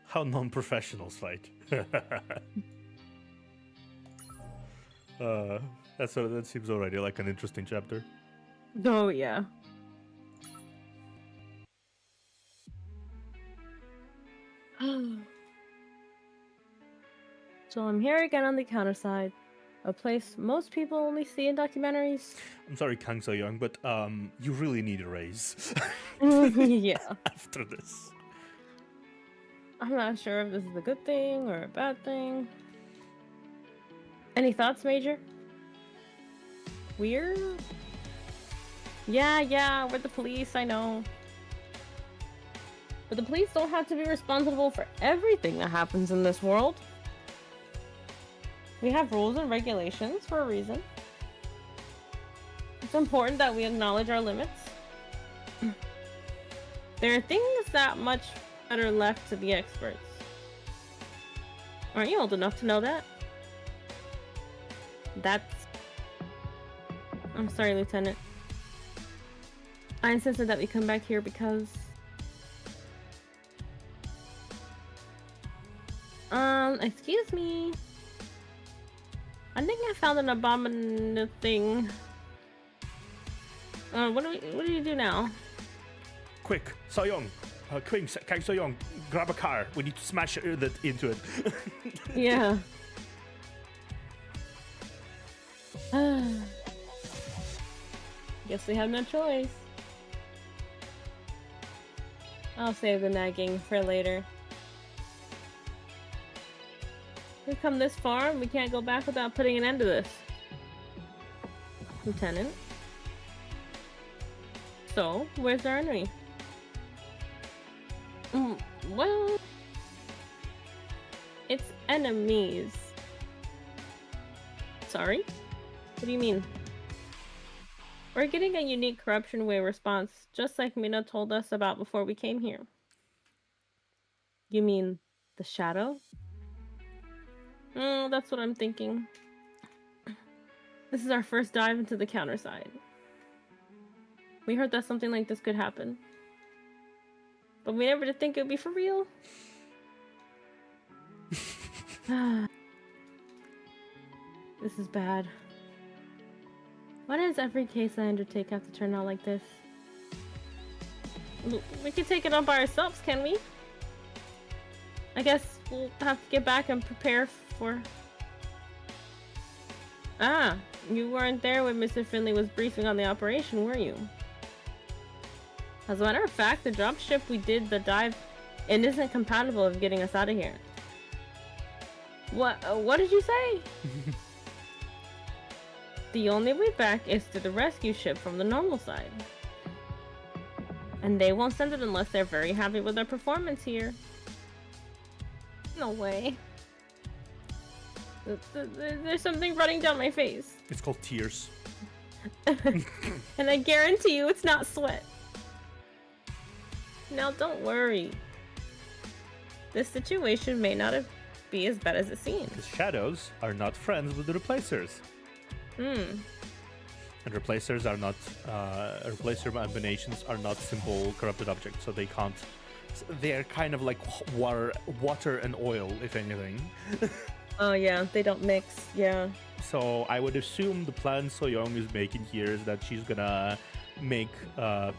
How non-professionals fight. That seems already like an interesting chapter. Oh, yeah. So I'm here again on the Counterside, a place most people only see in documentaries. I'm sorry, Kang So Young, but you really need a raise Yeah. after this. I'm not sure if this is a good thing or a bad thing. Any thoughts, Major? Weird? Yeah, we're the police, I know. But the police don't have to be responsible for everything that happens in this world. We have rules and regulations for a reason. It's important that we acknowledge our limits. There are things that much better left to the experts. Aren't you old enough to know that? I'm sorry, Lieutenant. I insisted that we come back here because... excuse me. I think I found an abominable thing. What do you do now? Quick, So Young, Kang So Young, grab a car. We need to smash into it. Yeah. Guess we have no choice. I'll save the nagging for later. We've come this far and we can't go back without putting an end to this. Lieutenant. So, where's our enemy? Well... It's enemies. Sorry? What do you mean? We're getting a unique corruption wave response, just like Mina told us about before we came here. You mean the shadow? That's what I'm thinking. This is our first dive into the Counterside. We heard that something like this could happen. But we never did think it would be for real. This is bad. Why does every case I undertake have to turn out like this? We can take it on by ourselves, can we? I guess we'll have to get back and prepare for... Ah, you weren't there when Mr. Finley was briefing on the operation, were you? As a matter of fact, the dropship we did the dive in isn't compatible with getting us out of here. What did you say? The only way back is to the rescue ship from the normal side. And they won't send it unless they're very happy with our performance here. No way. There's something running down my face. It's called tears. And I guarantee you it's not sweat. Now don't worry. This situation may not be as bad as it seems. The shadows are not friends with the replacers. And replacers are not, replacer emanations are not simple corrupted objects, so they can't, they're kind of like water and oil, if anything. Oh yeah, they don't mix. Yeah. So I would assume the plan Soyoung is making here is that she's gonna make the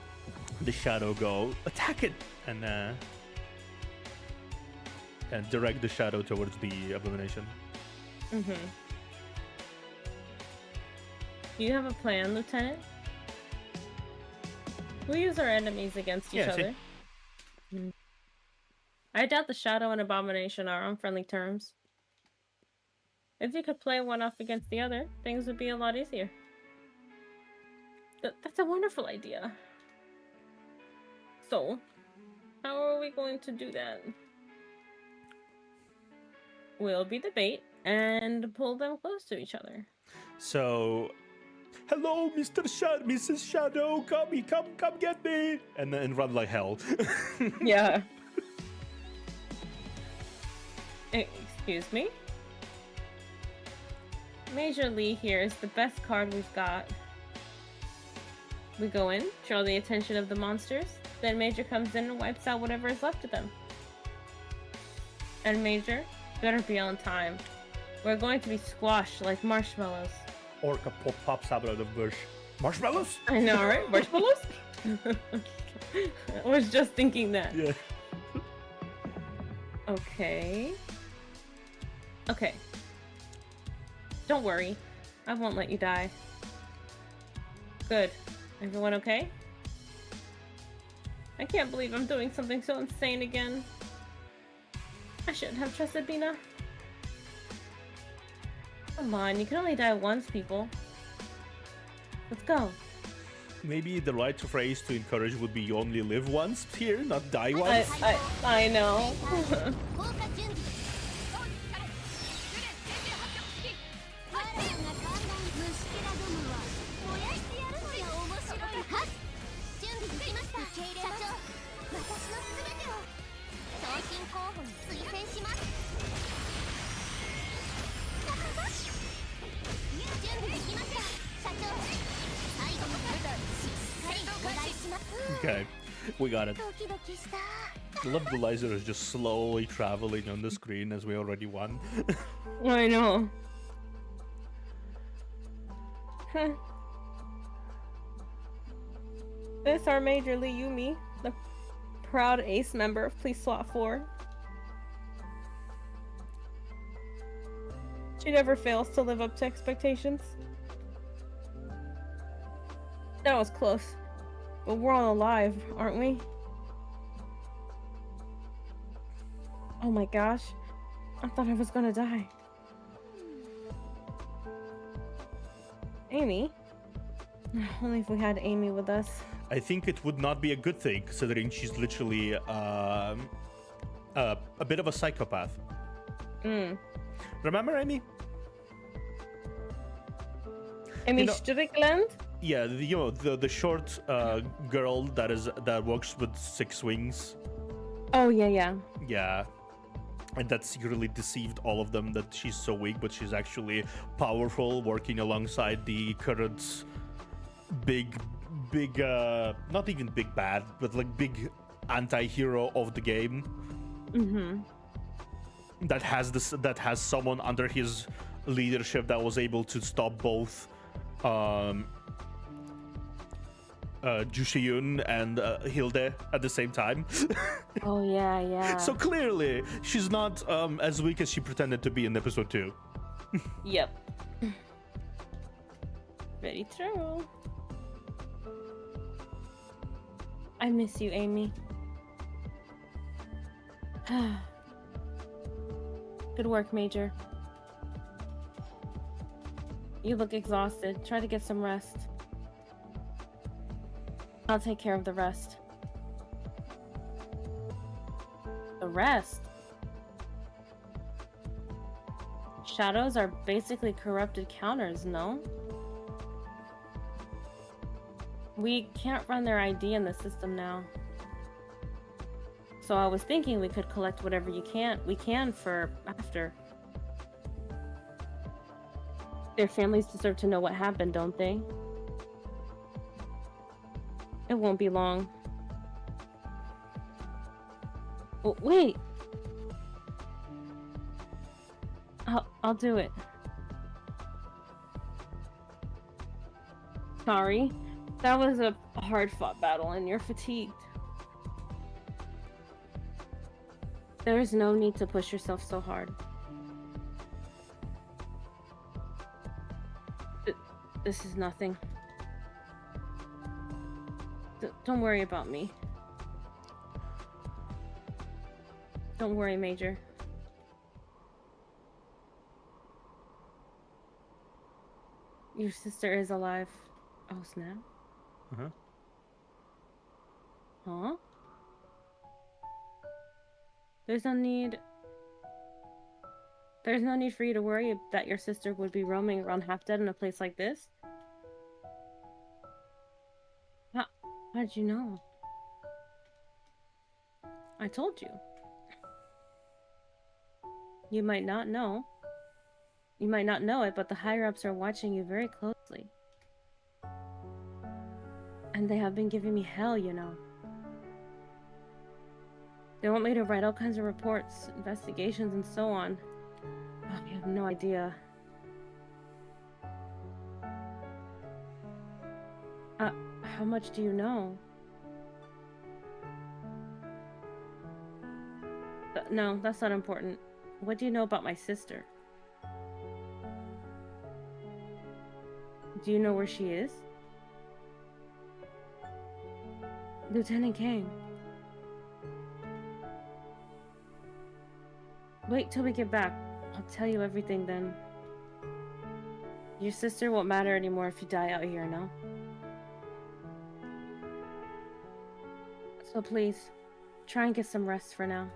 shadow go attack it and direct the shadow towards the abomination. Mm-hmm. Do you have a plan, Lieutenant? We use our enemies against each other. I doubt the Shadow and Abomination are on friendly terms. If you could play one off against the other, things would be a lot easier. That's a wonderful idea. So, how are we going to do that? We'll be the bait and pull them close to each other. So, hello, Mrs. Shadow, come get me, and then run like hell. Yeah. Excuse me? Major Lee here is the best card we've got. We go in, draw the attention of the monsters, then Major comes in and wipes out whatever is left of them. And Major, better be on time. We're going to be squashed like marshmallows. Orca pops out of the bush. Marshmallows? I know, right? Marshmallows? I was just thinking that. Yeah. Okay. Okay. Don't worry. I won't let you die. Good. Everyone okay? I can't believe I'm doing something so insane again. I shouldn't have trusted Bina. Come on, you can only die once, people. Let's go. Maybe the right phrase to encourage would be you only live once here, not die once. I know. Okay, we got it. I love the laser is just slowly traveling on the screen as we already won. I know. This our Major Lee Yumi, the proud ace member of Police SWAT 4. She never fails to live up to expectations. That was close. But we're all alive, aren't we? Oh my gosh. I thought I was gonna die. Amy? Only if we had Amy with us. I think it would not be a good thing, considering she's literally a bit of a psychopath. Remember Amy? Amy Strickland? Yeah, the short girl that works with 6 wings. Oh yeah. Yeah. And that secretly deceived all of them that she's so weak, but she's actually powerful, working alongside the current big, not even big bad, but like big anti-hero of the game. That has someone under his leadership that was able to stop both Jushiyun and Hilde at the same time. Oh yeah. So clearly, she's not as weak as she pretended to be in episode 2. Yep. Very true. I miss you, Amy. Good work, Major. You look exhausted. Try to get some rest. I'll take care of the rest. The rest? Shadows are basically corrupted counters, no? We can't run their ID in the system now. So I was thinking we could collect whatever we can for after. Their families deserve to know what happened, don't they? It won't be long. Oh, wait! I'll do it. Sorry. That was a hard-fought battle and you're fatigued. There is no need to push yourself so hard. This is nothing. Don't worry about me. Don't worry, Major. Your sister is alive. Oh, snap. Uh-huh. Huh? There's no need for you to worry that your sister would be roaming around half dead in a place like this. How did you know? I told you. You might not know. You might not know it, but the higher-ups are watching you very closely. And they have been giving me hell, you know. They want me to write all kinds of reports, investigations, and so on. Oh, you have no idea. How much do you know? No, that's not important. What do you know about my sister? Do you know where she is? Lieutenant Kang. Wait till we get back. I'll tell you everything then. Your sister won't matter anymore if you die out here, no? So please, try and get some rest for now.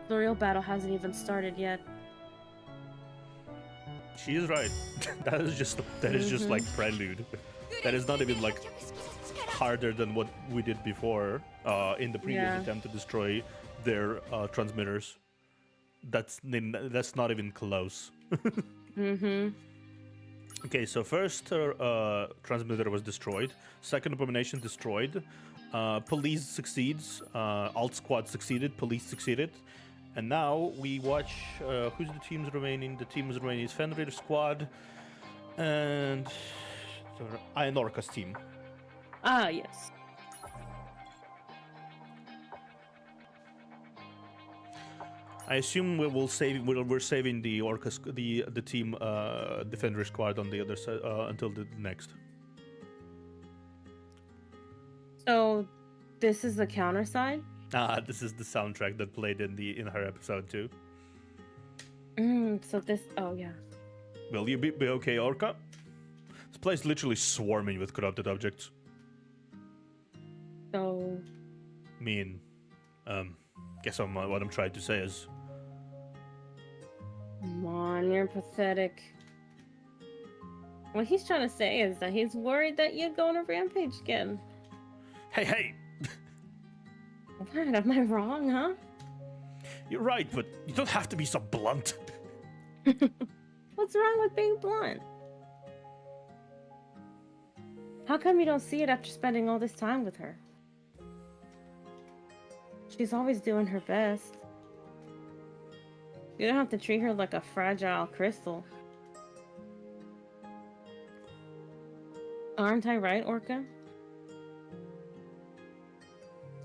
The real battle hasn't even started yet. She is right. That is just like prelude. That is not even like harder than what we did before in the previous attempt to destroy their transmitters. That's not even close. Okay, so first transmitter was destroyed. Second abomination destroyed. Police succeeds. Alt squad succeeded. Police succeeded. And now we watch who's the teams remaining. The teams remaining is Fenrir squad and Iron Orca's team. Ah, yes. I assume we're saving the Orcas, the team Defender squad on the other side until the next. So, this is the Counterside? This is the soundtrack that played in her episode too. So this. Oh yeah. Will you be okay, Orca? This place is literally swarming with corrupted objects. So. Guess what I'm trying to say is. Come on, you're pathetic. What he's trying to say is that he's worried that you'd go on a rampage again. Hey! What? Am I wrong, huh? You're right, but you don't have to be so blunt. What's wrong with being blunt? How come you don't see it after spending all this time with her? She's always doing her best. You don't have to treat her like a fragile crystal. Aren't I right, Orca?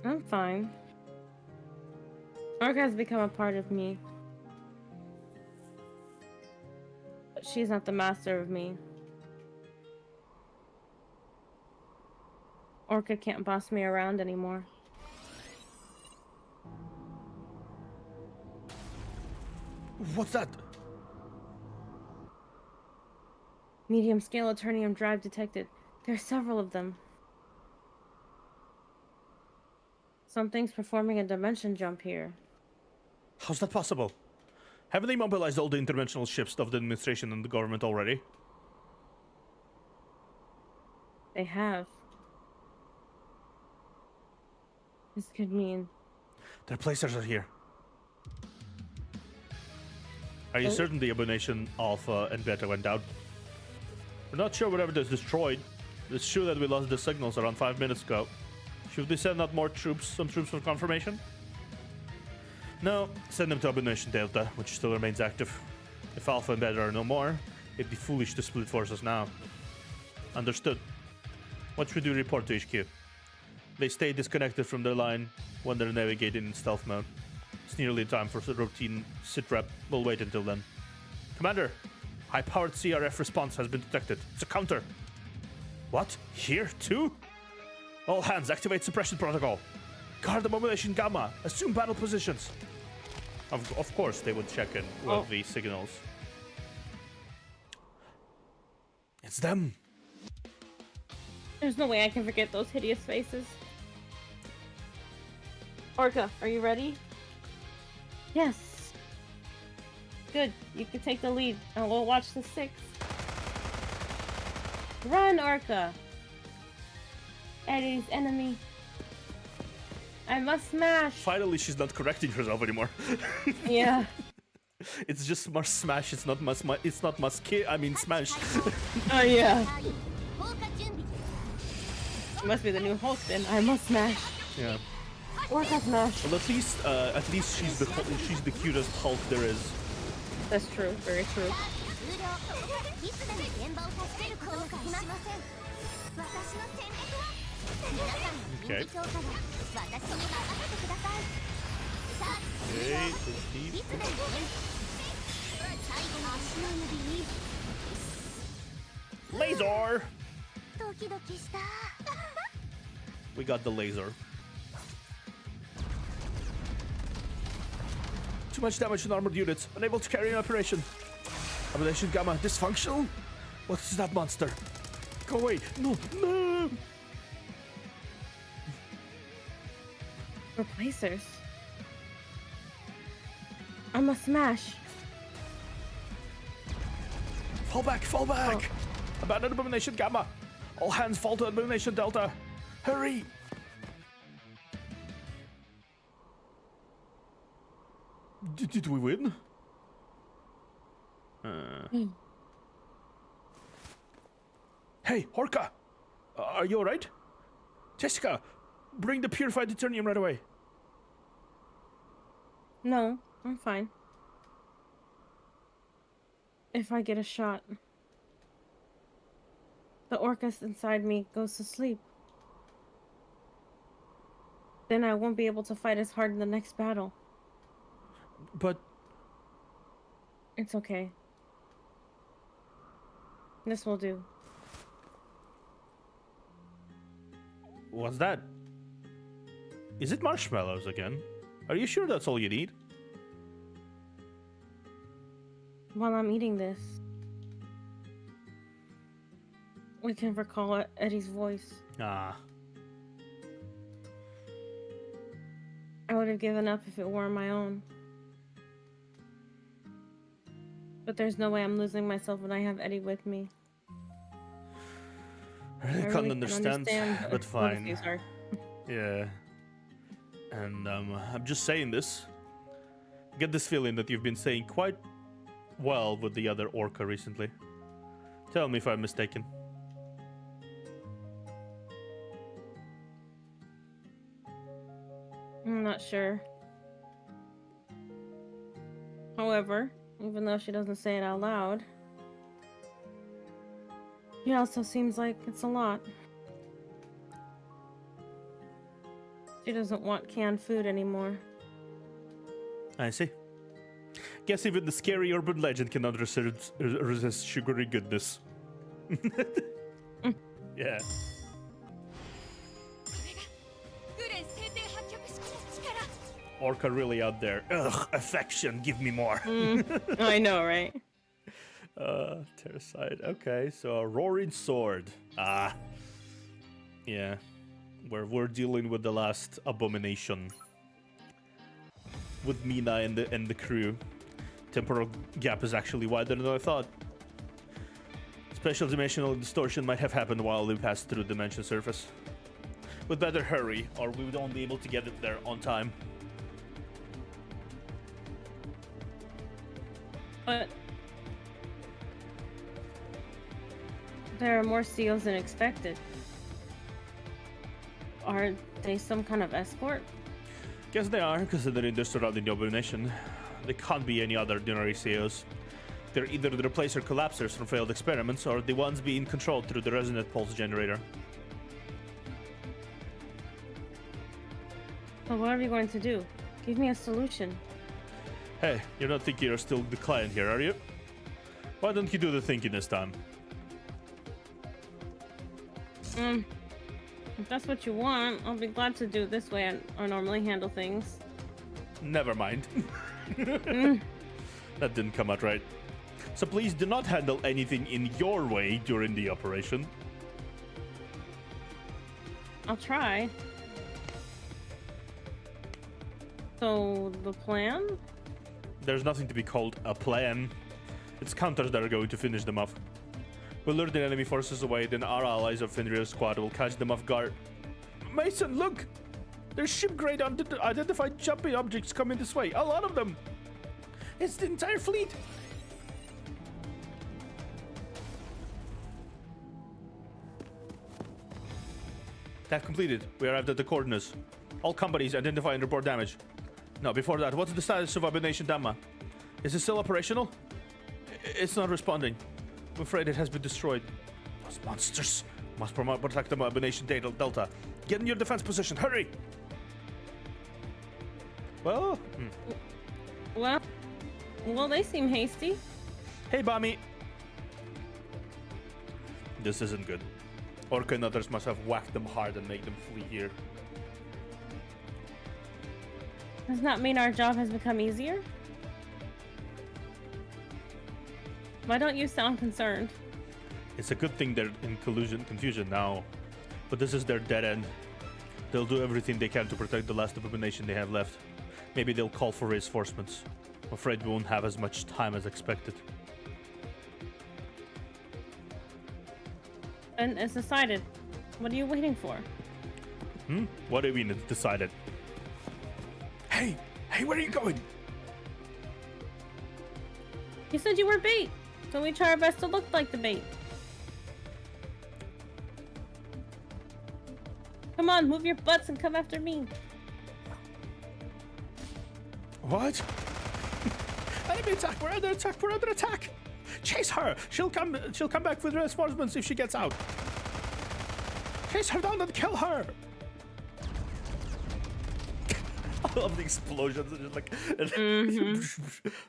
I'm fine. Orca has become a part of me. But she's not the master of me. Orca can't boss me around anymore. What's that? Medium scale Eternium drive detected. There are several of them. Something's performing a dimension jump here. How's that possible? Haven't they mobilized all the interventional ships of the administration and the government already? They have. This could mean... Their placers are here. Are you certain the abomination Alpha and Beta went down? We're not sure whatever is destroyed. It's true that we lost the signals around 5 minutes ago. Should we send out more troops, some troops for confirmation? No, send them to Abomination Delta, which still remains active. If Alpha and Beta are no more, it'd be foolish to split forces now. Understood. What should we report to HQ? They stay disconnected from their line when they're navigating in stealth mode. It's nearly time for the routine sit rep. We'll wait until then. Commander, high-powered CRF response has been detected. It's a counter. What? Here, too? All hands, activate suppression protocol. Guard Abomination Gamma. Assume battle positions. Of course, they would check in with the signals. It's them. There's no way I can forget those hideous faces. Orca, are you ready? Yes. Good. You can take the lead, and we'll watch the 6. Run, Orca! Eddie's enemy. I must smash! Finally, she's not correcting herself anymore. Yeah. It's just must smash. It's not must. It's not must kill. I mean smash. Oh yeah. Must be the new Hulk then. I must smash. Yeah. Orca smash. Well, at least she's the cutest Hulk there is. That's true. Very true. Okay. Laser! We got the laser. Too much damage on armored units. Unable to carry an operation. Abomination Gamma dysfunctional? What is that monster? Go away! No! No! Replacers. I must smash. Fall back! Fall back! Abandon Abomination Gamma! All hands fall to Abomination Delta! Hurry! Did we win? Hey, Horka! Are you alright? Jessica, bring the purified deuterium right away. No, I'm fine. If I get a shot, the Orcus inside me goes to sleep. Then I won't be able to fight as hard in the next battle. But It's okay. This will do. what's that? Is it marshmallows again? Are you sure that's all you need? While I'm eating this, we can recall Eddie's voice. Ah. I would have given up if it were my own. But there's no way I'm losing myself when I have Eddie with me. I really can't understand, but what fine. these are. Yeah. And I'm just saying this. I get this feeling that you've been saying quite well with the other Orca recently. Tell me if I'm mistaken. I'm not sure. However, even though she doesn't say it out loud, it also seems like it's a lot. She doesn't want canned food anymore. I see. Guess even the scary urban legend cannot resist sugary goodness. Yeah. Orca really out there. Ugh, affection, give me more. I know, right? Terracide. Okay, so a roaring sword. Ah. Yeah. We're dealing with the last abomination. With Mina and the crew. Temporal gap is actually wider than I thought. Special dimensional distortion might have happened while we passed through dimension surface. We'd better hurry, or we won't be able to get it there on time. But there are more seals than expected. Are they some kind of escort? Guess they are, considering they're surrounding the abomination. They can't be any other ordinary CEOs. They're either the replacer collapsers from failed experiments or the ones being controlled through the resonant pulse generator. Well, what are we going to do? Give me a solution. Hey, you're not thinking you're still the client here, are you? Why don't you do the thinking this time? If that's what you want, I'll be glad to do it this way I normally handle things. Never mind. That didn't come out right. So please do not handle anything in your way during the operation. I'll try. So, the plan? There's nothing to be called a plan. It's counters that are going to finish them off. We'll lure the enemy forces away, then our allies of Fenrir's squad will catch them off guard. Mason, look! There's ship-grade identified jumping objects coming this way. A lot of them! It's the entire fleet! That completed. We arrived at the coordinates. All companies identify and report damage. Now, before that, what's the status of Abomination Dhamma? Is it still operational? It's not responding. I'm afraid it has been destroyed. Those monsters must protect the Abomination Delta. Get in your defense position, hurry! Well, Well, they seem hasty. Hey, Bami. This isn't good. Orca and others must have whacked them hard and made them flee here. Does that mean our job has become easier? Why don't you sound concerned? It's a good thing they're in confusion now. But this is their dead end. They'll do everything they can to protect the last abomination they have left. Maybe they'll call for reinforcements. I'm afraid we won't have as much time as expected. And it's decided. What are you waiting for? What do you mean it's decided? Hey, where are you going? You said you were bait, so we try our best to look like the bait. Come on, move your butts and come after me. What? Enemy attack! We're under attack! We're under attack! Chase her! She'll come back with reinforcements if she gets out. Chase her down and kill her! I love the explosions. It's just like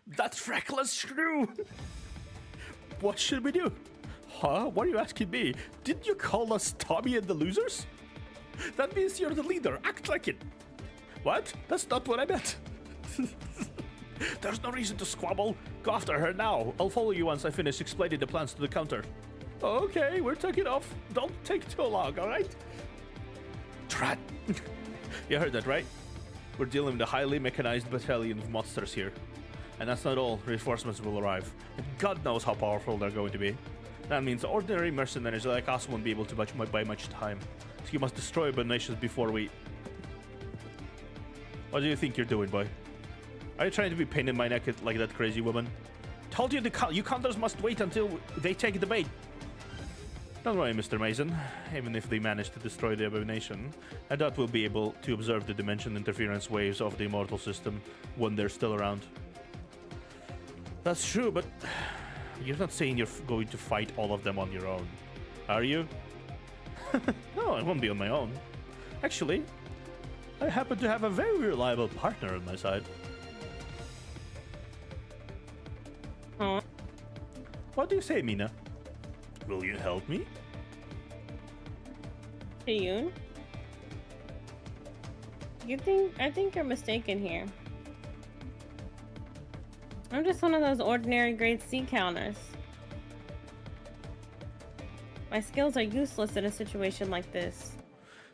that's reckless shrew. What should we do? Huh? What are you asking me? Didn't you call us Tommy and the losers? That means you're the leader. Act like it. What? That's not what I meant. There's no reason to squabble. Go after her now. I'll follow you once I finish explaining the plans to the counter. Okay, we're taking off. Don't take too long, alright? Trat. You heard that, right? We're dealing with a highly mechanized battalion of monsters here. And that's not all. Reinforcements will arrive. And God knows how powerful they're going to be. That means ordinary mercenaries like us won't be able to buy much time. So you must destroy abominations before we... What do you think you're doing, boy? Are you trying to be pain in my neck like that crazy woman? Told you you counters must wait until they take the bait. Don't worry, Mr. Mason. Even if they manage to destroy the abomination, I doubt we'll be able to observe the dimension interference waves of the immortal system when they're still around. That's true, but you're not saying you're going to fight all of them on your own, are you? No, I won't be on my own. Actually, I happen to have a very reliable partner on my side. Huh? What do you say, Mina? Will you help me? Yoon? I think you're mistaken here. I'm just one of those ordinary grade C counters. My skills are useless in a situation like this.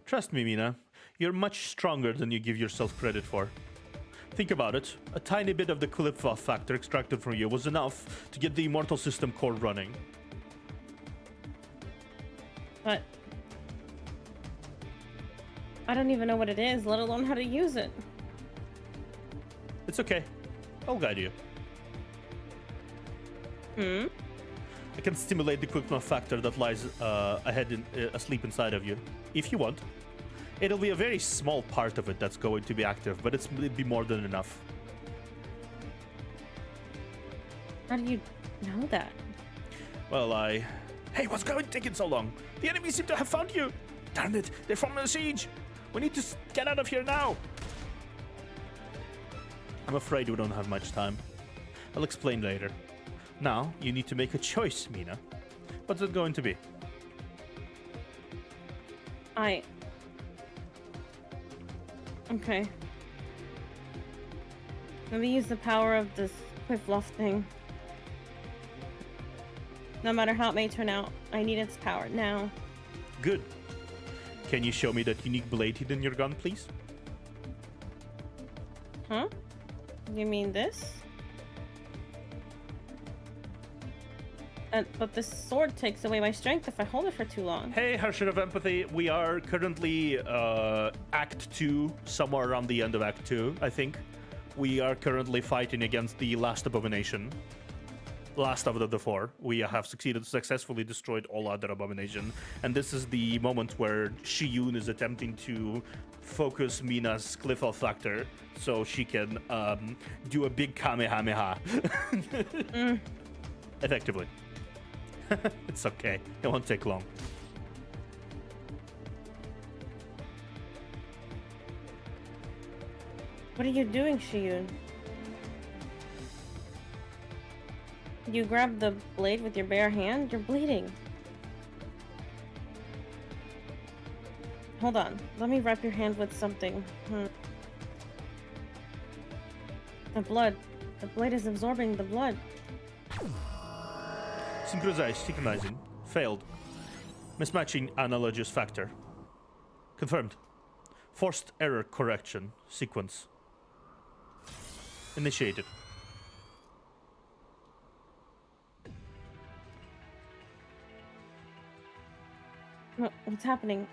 Trust me, Mina. You're much stronger than you give yourself credit for. Think about it. A tiny bit of the Clipfa factor extracted from you was enough to get the immortal system core running. But I don't even know what it is, let alone how to use it. It's okay. I'll guide you. I can stimulate the Clipfa factor that lies asleep inside of you, if you want. It'll be a very small part of it that's going to be active, but it'll be more than enough. How do you know that? Well, Hey, what's taking so long? The enemy seem to have found you! Darn it, they're forming a siege! We need to get out of here now! I'm afraid we don't have much time. I'll explain later. Now, you need to make a choice, Mina. What's it going to be? Okay. Let me use the power of this Quiffluff thing. No matter how it may turn out, I need its power now. Good. Can you show me that unique blade hidden in your gun, please? Huh? You mean this? But this sword takes away my strength if I hold it for too long. Hey, Harsher of Empathy, we are currently Act 2, somewhere around the end of Act 2, I think. We are currently fighting against the last abomination. Last of the four. We have successfully destroyed all other abomination. And this is the moment where Shiyun is attempting to focus Mina's Cliff Factor so she can do a big Kamehameha. Effectively. It's okay. It won't take long. What are you doing, Shiyun? You grab the blade with your bare hand? You're bleeding. Hold on. Let me wrap your hand with something. The blood. The blade is absorbing the blood. Synchronizing. Failed. Mismatching analogous factor. Confirmed. Forced error correction. Sequence. Initiated. What's happening?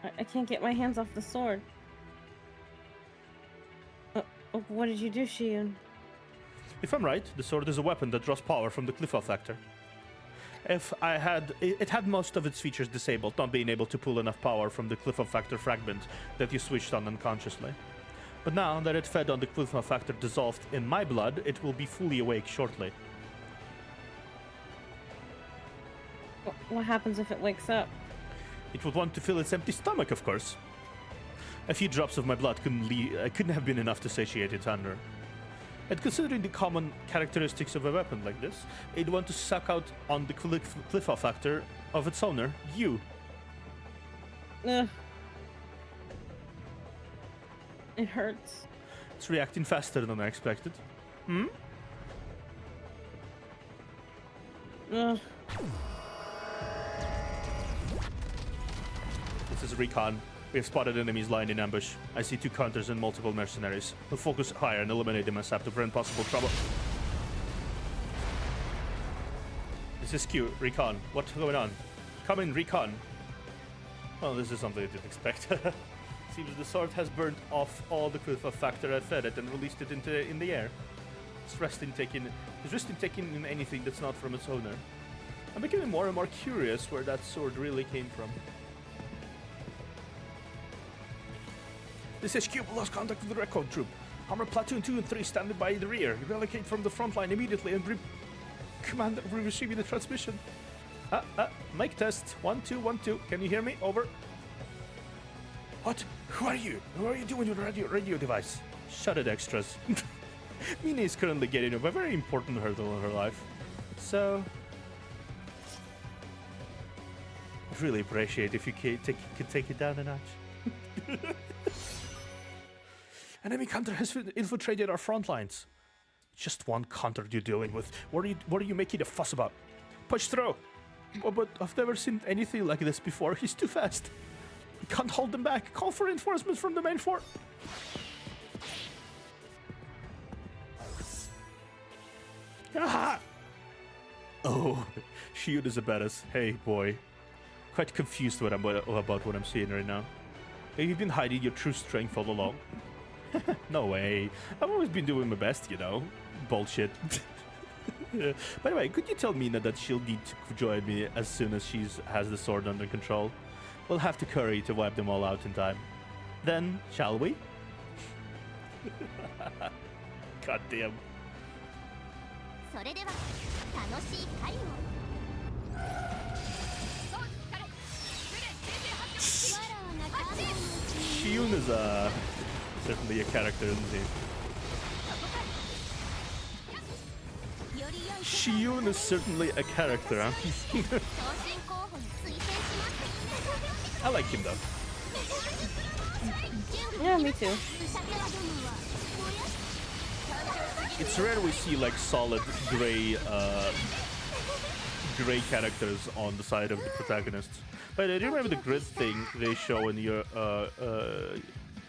I can't get my hands off the sword. What did you do, Shiyun? If I'm right, the sword is a weapon that draws power from the Cliff Factor. If it had most of its features disabled, not being able to pull enough power from the Cliff Factor fragment that you switched on unconsciously. But now that it fed on the Cliff Factor dissolved in my blood, it will be fully awake shortly. What happens if it wakes up? It would want to fill its empty stomach, of course. A few drops of my blood couldn't have been enough to satiate its hunger. And considering the common characteristics of a weapon like this, it'd want to suck out on the Cliff Factor of its owner, you. Ugh. It hurts. It's reacting faster than I expected. Ugh. This is recon. We have spotted enemies lying in ambush. I see 2 counters and multiple mercenaries. We'll focus higher and eliminate them ASAP to prevent possible trouble. This is Q. Recon. What's going on? Come in, recon. Well, this is something I didn't expect. Seems the sword has burned off all the Cliff Factor I fed it and released it in the air. It's resting taking in anything that's not from its owner. I'm becoming more and more curious where that sword really came from. This is Q. Lost contact with the Recon troop. Armor platoon 2 and 3 standing by the rear. Relocate from the front line immediately and command receiving the transmission. Mic test. 1 2 1 2. Can you hear me? Over. What? Who are you? What are you doing with your radio device? Shut it, extras. Mina is currently getting over a very important hurdle in her life. So I'd really appreciate if you could take it down a notch. Enemy counter has infiltrated our front lines. Just one counter you're dealing with. What are you making a fuss about? Push through. Oh, but I've never seen anything like this before. He's too fast. We can't hold them back. Call for reinforcements from the main fort. Aha! Oh, Shield is a badass. Hey, boy. Quite confused about what I'm seeing right now. Have you been hiding your true strength all along? No way. I've always been doing my best, you know. Bullshit. By the way, could you tell Mina that she'll need to join me as soon as she has the sword under control? We'll have to curry to wipe them all out in time. then, shall we? God damn. それでは楽しい狩りを。Shiyun is certainly a character in the game. Shiyun is certainly a character, huh? I like him though. Yeah, me too. It's rare we see like solid gray characters on the side of the protagonists. But do you remember the grid thing they show in your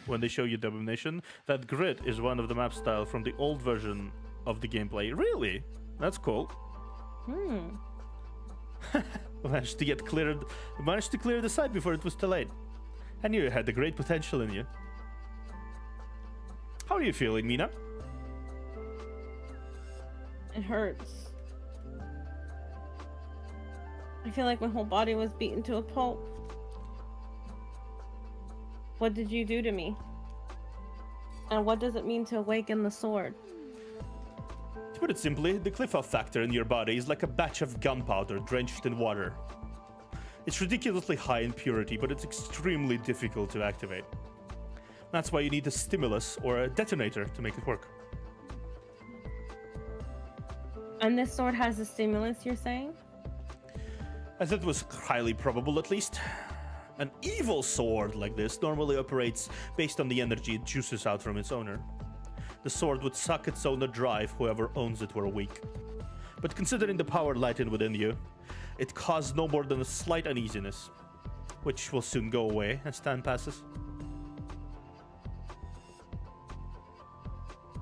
when they show you Domination? That grid is one of the map style from the old version of the gameplay. Really? That's cool. Managed to get cleared. Managed to clear the site before it was too late. I knew you had the great potential in you. How are you feeling, Mina? It hurts. I feel like my whole body was beaten to a pulp. What did you do to me? And what does it mean to awaken the sword? To put it simply, the cliff-off factor in your body is like a batch of gunpowder drenched in water. It's ridiculously high in purity, but it's extremely difficult to activate. That's why you need a stimulus or a detonator to make it work. And this sword has a stimulus, you're saying? As it was highly probable, at least. An evil sword like this normally operates based on the energy it juices out from its owner. The sword would suck its owner dry if whoever owns it were weak. But considering the power lighted within you, it caused no more than a slight uneasiness, which will soon go away as time passes.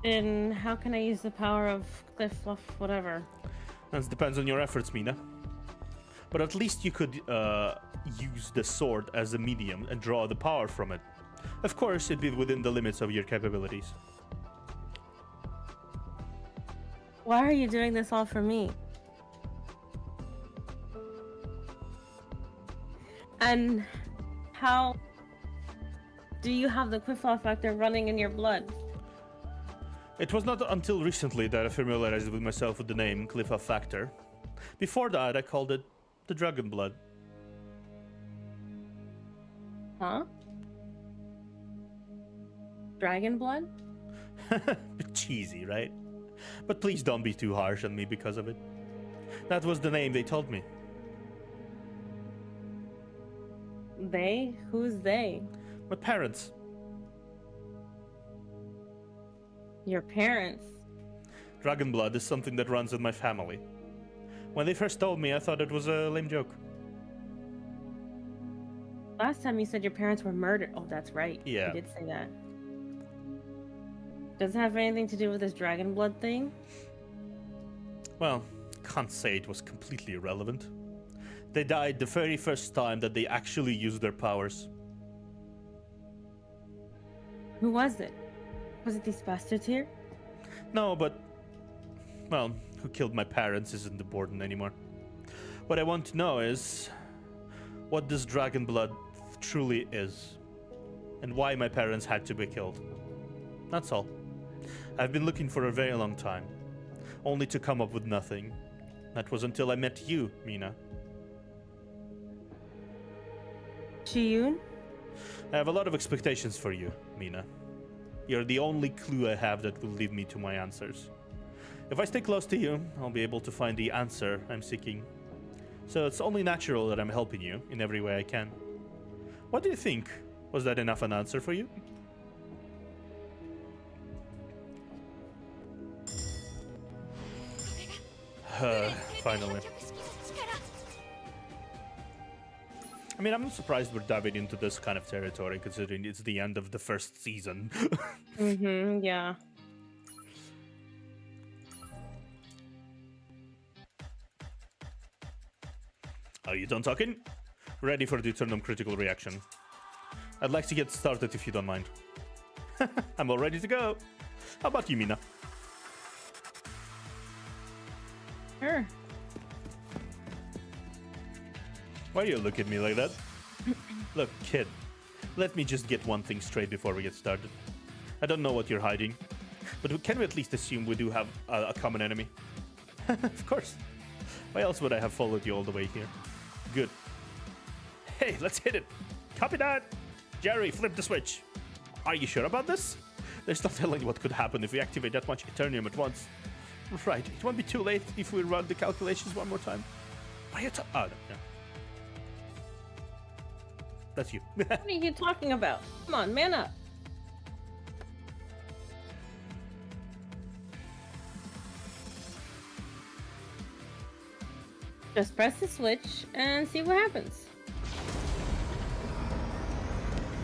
And how can I use the power of cliff of whatever? That depends on your efforts, Mina. But at least you could use the sword as a medium and draw the power from it. Of course, it'd be within the limits of your capabilities. Why are you doing this all for me? And how do you have the quiff-off factor running in your blood? It was not until recently that I familiarized with myself with the name Cliff-off Factor. Before that, I called it the Dragon Blood. Huh? Dragon blood? Bit cheesy, right? But please don't be too harsh on me because of it. That was the name they told me. They? Who's they? My parents. Your parents? Dragon blood is something that runs in my family. When they first told me, I thought it was a lame joke. Last time you said your parents were murdered. Oh, that's right. Yeah. You did say that. Does it have anything to do with this dragon blood thing? Well, can't say it was completely irrelevant. They died the very first time that they actually used their powers. Who was it? Was it these bastards here? No, but... well, who killed my parents isn't important anymore. What I want to know is... what this dragon blood truly is. And why my parents had to be killed. That's all. I've been looking for a very long time. Only to come up with nothing. That was until I met you, Mina. Chiyun? I have a lot of expectations for you, Mina. You're the only clue I have that will lead me to my answers. If I stay close to you, I'll be able to find the answer I'm seeking. So it's only natural that I'm helping you in every way I can. What do you think? Was that enough an answer for you? Finally. I mean, I'm not surprised we're diving into this kind of territory, considering it's the end of the first season. Mm-hmm, yeah. Are you done talking? Ready for the Eternum critical reaction. I'd like to get started if you don't mind. I'm all ready to go. How about you, Mina? Sure. Why do you look at me like that? Look, kid, Let me just get one thing straight before we get started. I don't know what you're hiding, but can we at least assume we do have a common enemy? Of course. Why else would I have followed you all the way here? Good. Hey, let's hit it. Copy that. Jerry, flip the switch. Are you sure about this? There's no telling what could happen if we activate that much Eternium at once. Right, it won't be too late if we run the calculations one more time. Why are you oh, no. That's you. What are you talking about? Come on, man up. Just press the switch and see what happens.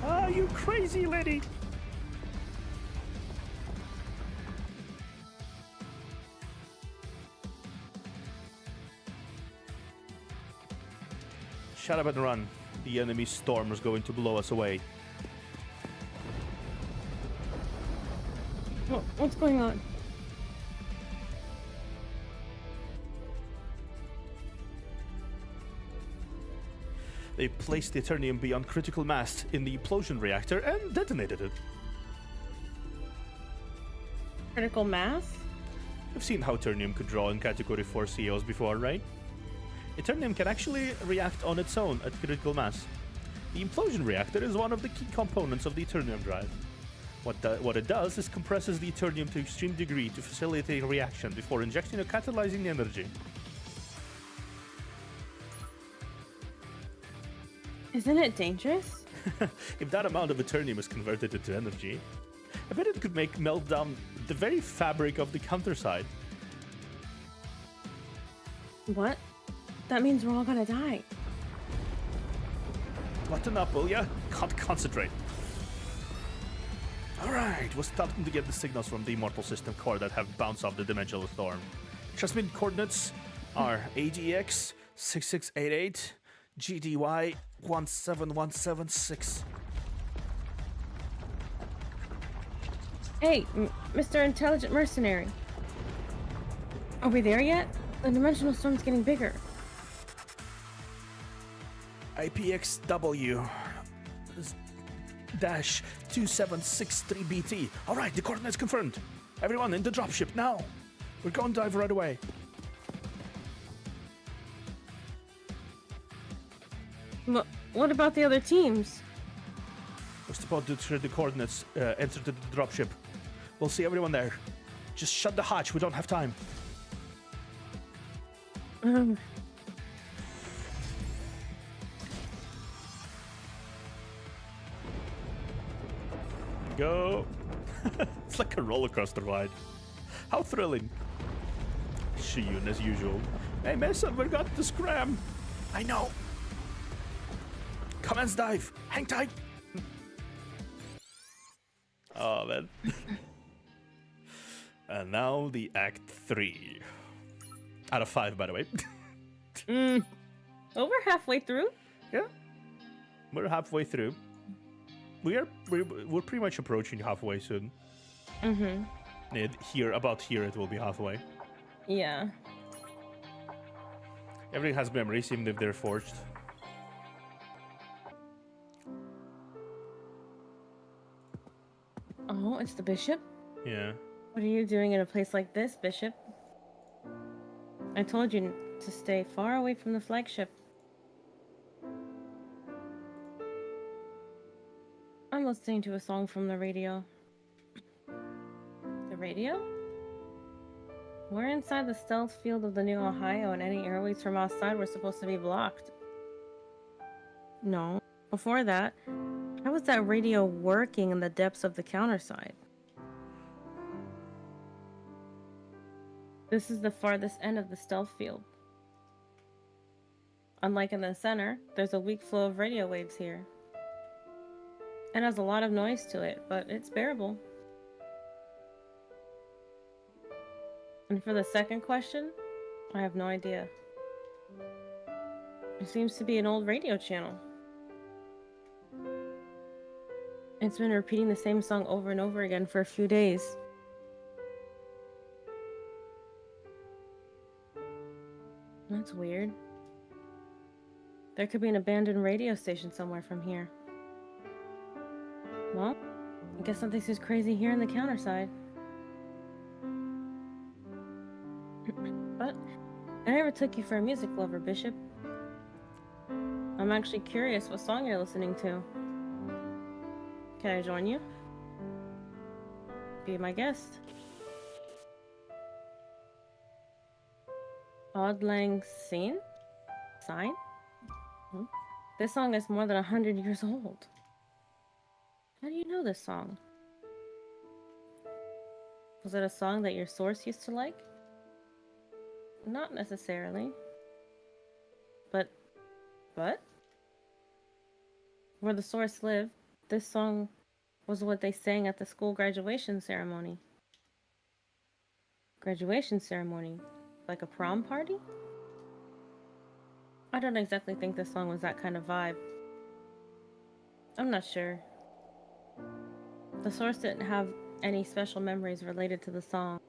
Ah, you crazy lady. Shut up and run. The enemy storm is going to blow us away. What's going on? They placed the Eternium beyond critical mass in the implosion reactor and detonated it. Critical mass? You've seen how Eternium could draw in Category 4 COs before, right? Eternium can actually react on its own at critical mass. The implosion reactor is one of the key components of the Eternium drive. What it does is compresses the Eternium to extreme degree to facilitate a reaction before injecting or catalyzing energy. Isn't it dangerous? If that amount of Eternium is converted into energy, I bet it could melt down the very fabric of the Counterside. What? That means we're all gonna die. Button up, will ya? Can't concentrate. Alright, we're starting to get the signals from the Immortal System core that have bounced off the Dimensional Storm. Transmit coordinates are ADX 6688 GDY 17176. Hey, Mr. Intelligent Mercenary. Are we there yet? The Dimensional Storm's getting bigger. IPXW dash 2763BT. Alright, the coordinates confirmed. Everyone in the dropship now. We're going to dive right away. What about the other teams? We're supposed to share the coordinates, enter the dropship. We'll see everyone there. Just shut the hatch, we don't have time. Go. It's like a roller coaster ride. How thrilling. Shiyun as usual. Hey Mason, we got the scram. I know. Commence dive. Hang tight. Oh man. And now the Act 3. Out of 5, by the way. Over halfway through? Yeah. We're halfway through. We're pretty much approaching halfway soon. Mm-hmm. About here it will be halfway. Yeah. Everything has memories, even if they're forged. Oh, it's the Bishop? Yeah. What are you doing in a place like this, Bishop? I told you to stay far away from the flagship. I'm listening to a song from the radio. The radio? We're inside the stealth field of the New Ohio, and any airways from outside were supposed to be blocked. No. Before that, how was that radio working in the depths of the Counterside? This is the farthest end of the stealth field. Unlike in the center, there's a weak flow of radio waves here. It has a lot of noise to it, but it's bearable. And for the second question, I have no idea. It seems to be an old radio channel. It's been repeating the same song over and over again for a few days. That's weird. There could be an abandoned radio station somewhere from here. Well, I guess something seems crazy here in the Counterside. But I never took you for a music lover, Bishop. I'm actually curious what song you're listening to. Can I join you? Be my guest. Auld Lang Syne? Sign? Hmm? This song is more than 100 years old. How do you know this song? Was it a song that your source used to like? Not necessarily. But where the source lived, this song was what they sang at the school graduation ceremony. Graduation ceremony? Like a prom party? I don't exactly think this song was that kind of vibe. I'm not sure. The source didn't have any special memories related to the song.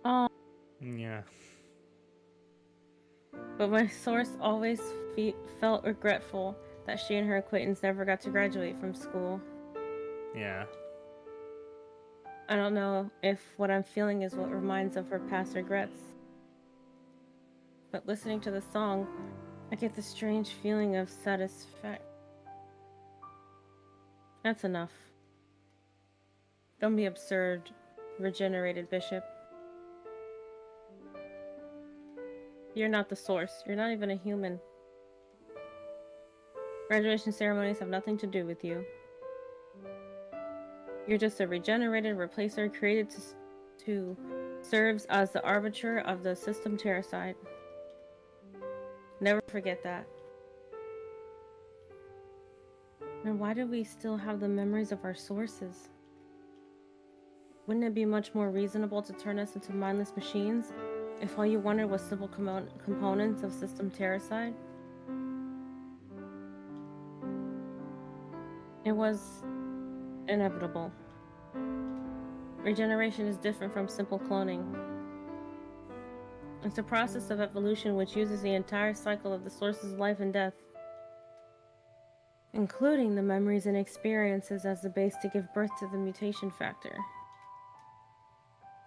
Oh, Yeah. but my source always felt regretful that she and her acquaintance never got to graduate from school. Yeah. I don't know if what I'm feeling is what reminds of her past regrets. But listening to the song, I get this strange feeling of satisfaction. That's enough. Don't be absurd, regenerated Bishop. You're not the source. You're not even a human. Graduation ceremonies have nothing to do with you. You're just a regenerated replacer created to serves as the arbiter of the system Terracide. Never forget that. And why do we still have the memories of our sources? Wouldn't it be much more reasonable to turn us into mindless machines if all you wanted was simple components of system Terracide? It was inevitable. Regeneration is different from simple cloning. It's a process of evolution which uses the entire cycle of the source's life and death, including the memories and experiences as the base to give birth to the mutation factor.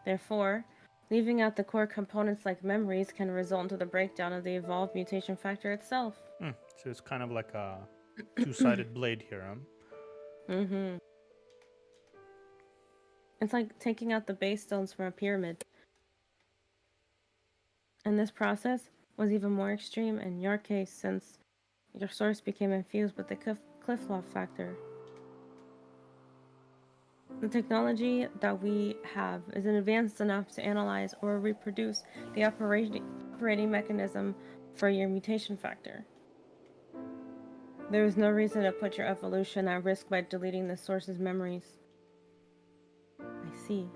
Therefore, leaving out the core components like memories can result into the breakdown of the evolved mutation factor itself. So it's kind of like a two-sided blade here, huh? Mm-hmm. It's like taking out the base stones from a pyramid. And this process was even more extreme in your case since your source became infused with the Cliffloff factor. The technology that we have isn't advanced enough to analyze or reproduce the operating mechanism for your mutation factor. There is no reason to put your evolution at risk by deleting the source's memories. I see.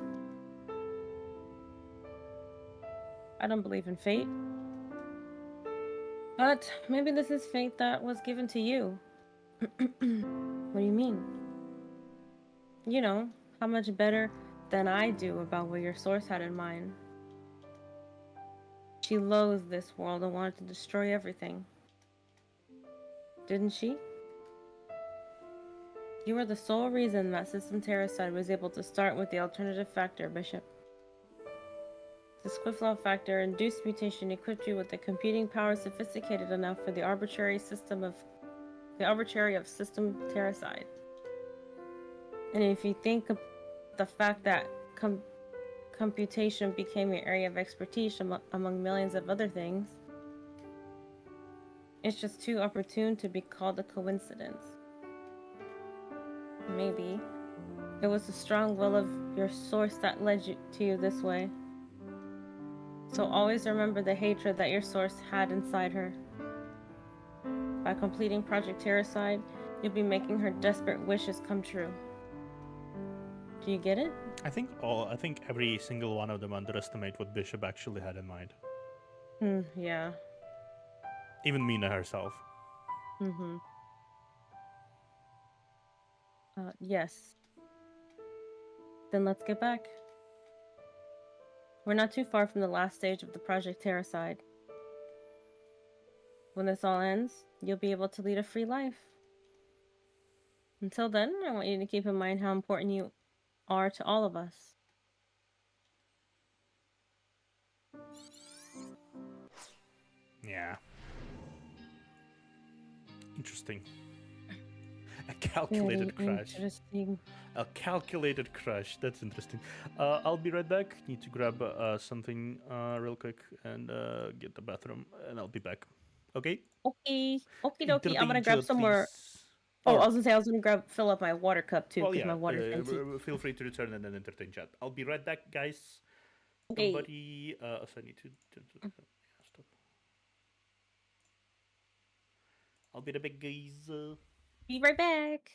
I don't believe in fate. But maybe this is fate that was given to you. What do you mean? You know, how much better than I do about what your source had in mind. She loathed this world and wanted to destroy everything. Didn't she? You were the sole reason that System Terracide was able to start with the alternative factor, Bishop. The Squifflaw factor induced mutation equipped you with the computing power sophisticated enough for the arbitrary of System Terracide. And if you think of the fact that computation became your area of expertise among millions of other things, it's just too opportune to be called a coincidence. Maybe it was the strong will of your source that led to you this way. So always remember the hatred that your source had inside her. By completing Project Terracide, you'll be making her desperate wishes come true. Do you get it? I think every single one of them underestimate what Bishop actually had in mind. Yeah. Even Mina herself. Mm-hmm. Yes. Then let's get back. We're not too far from the last stage of the Project Terracide. When this all ends, you'll be able to lead a free life. Until then, I want you to keep in mind how important you are to all of us. Yeah. Interesting. A calculated Very crush. interesting. A calculated crush. That's interesting. I'll be right back. Need to grab something real quick and get the bathroom, and I'll be back. Okay? Okay. Okie dokie. I'm gonna Interdanger, grab some more. please. Oh, I Or, was gonna say I was gonna fill up my water cup too, well, because yeah. my water's empty. Feel free to return and then entertain chat. I'll be right back, guys. Okay. Somebody. So I need to. Yeah, stop. I'll be the big guys. Be right back.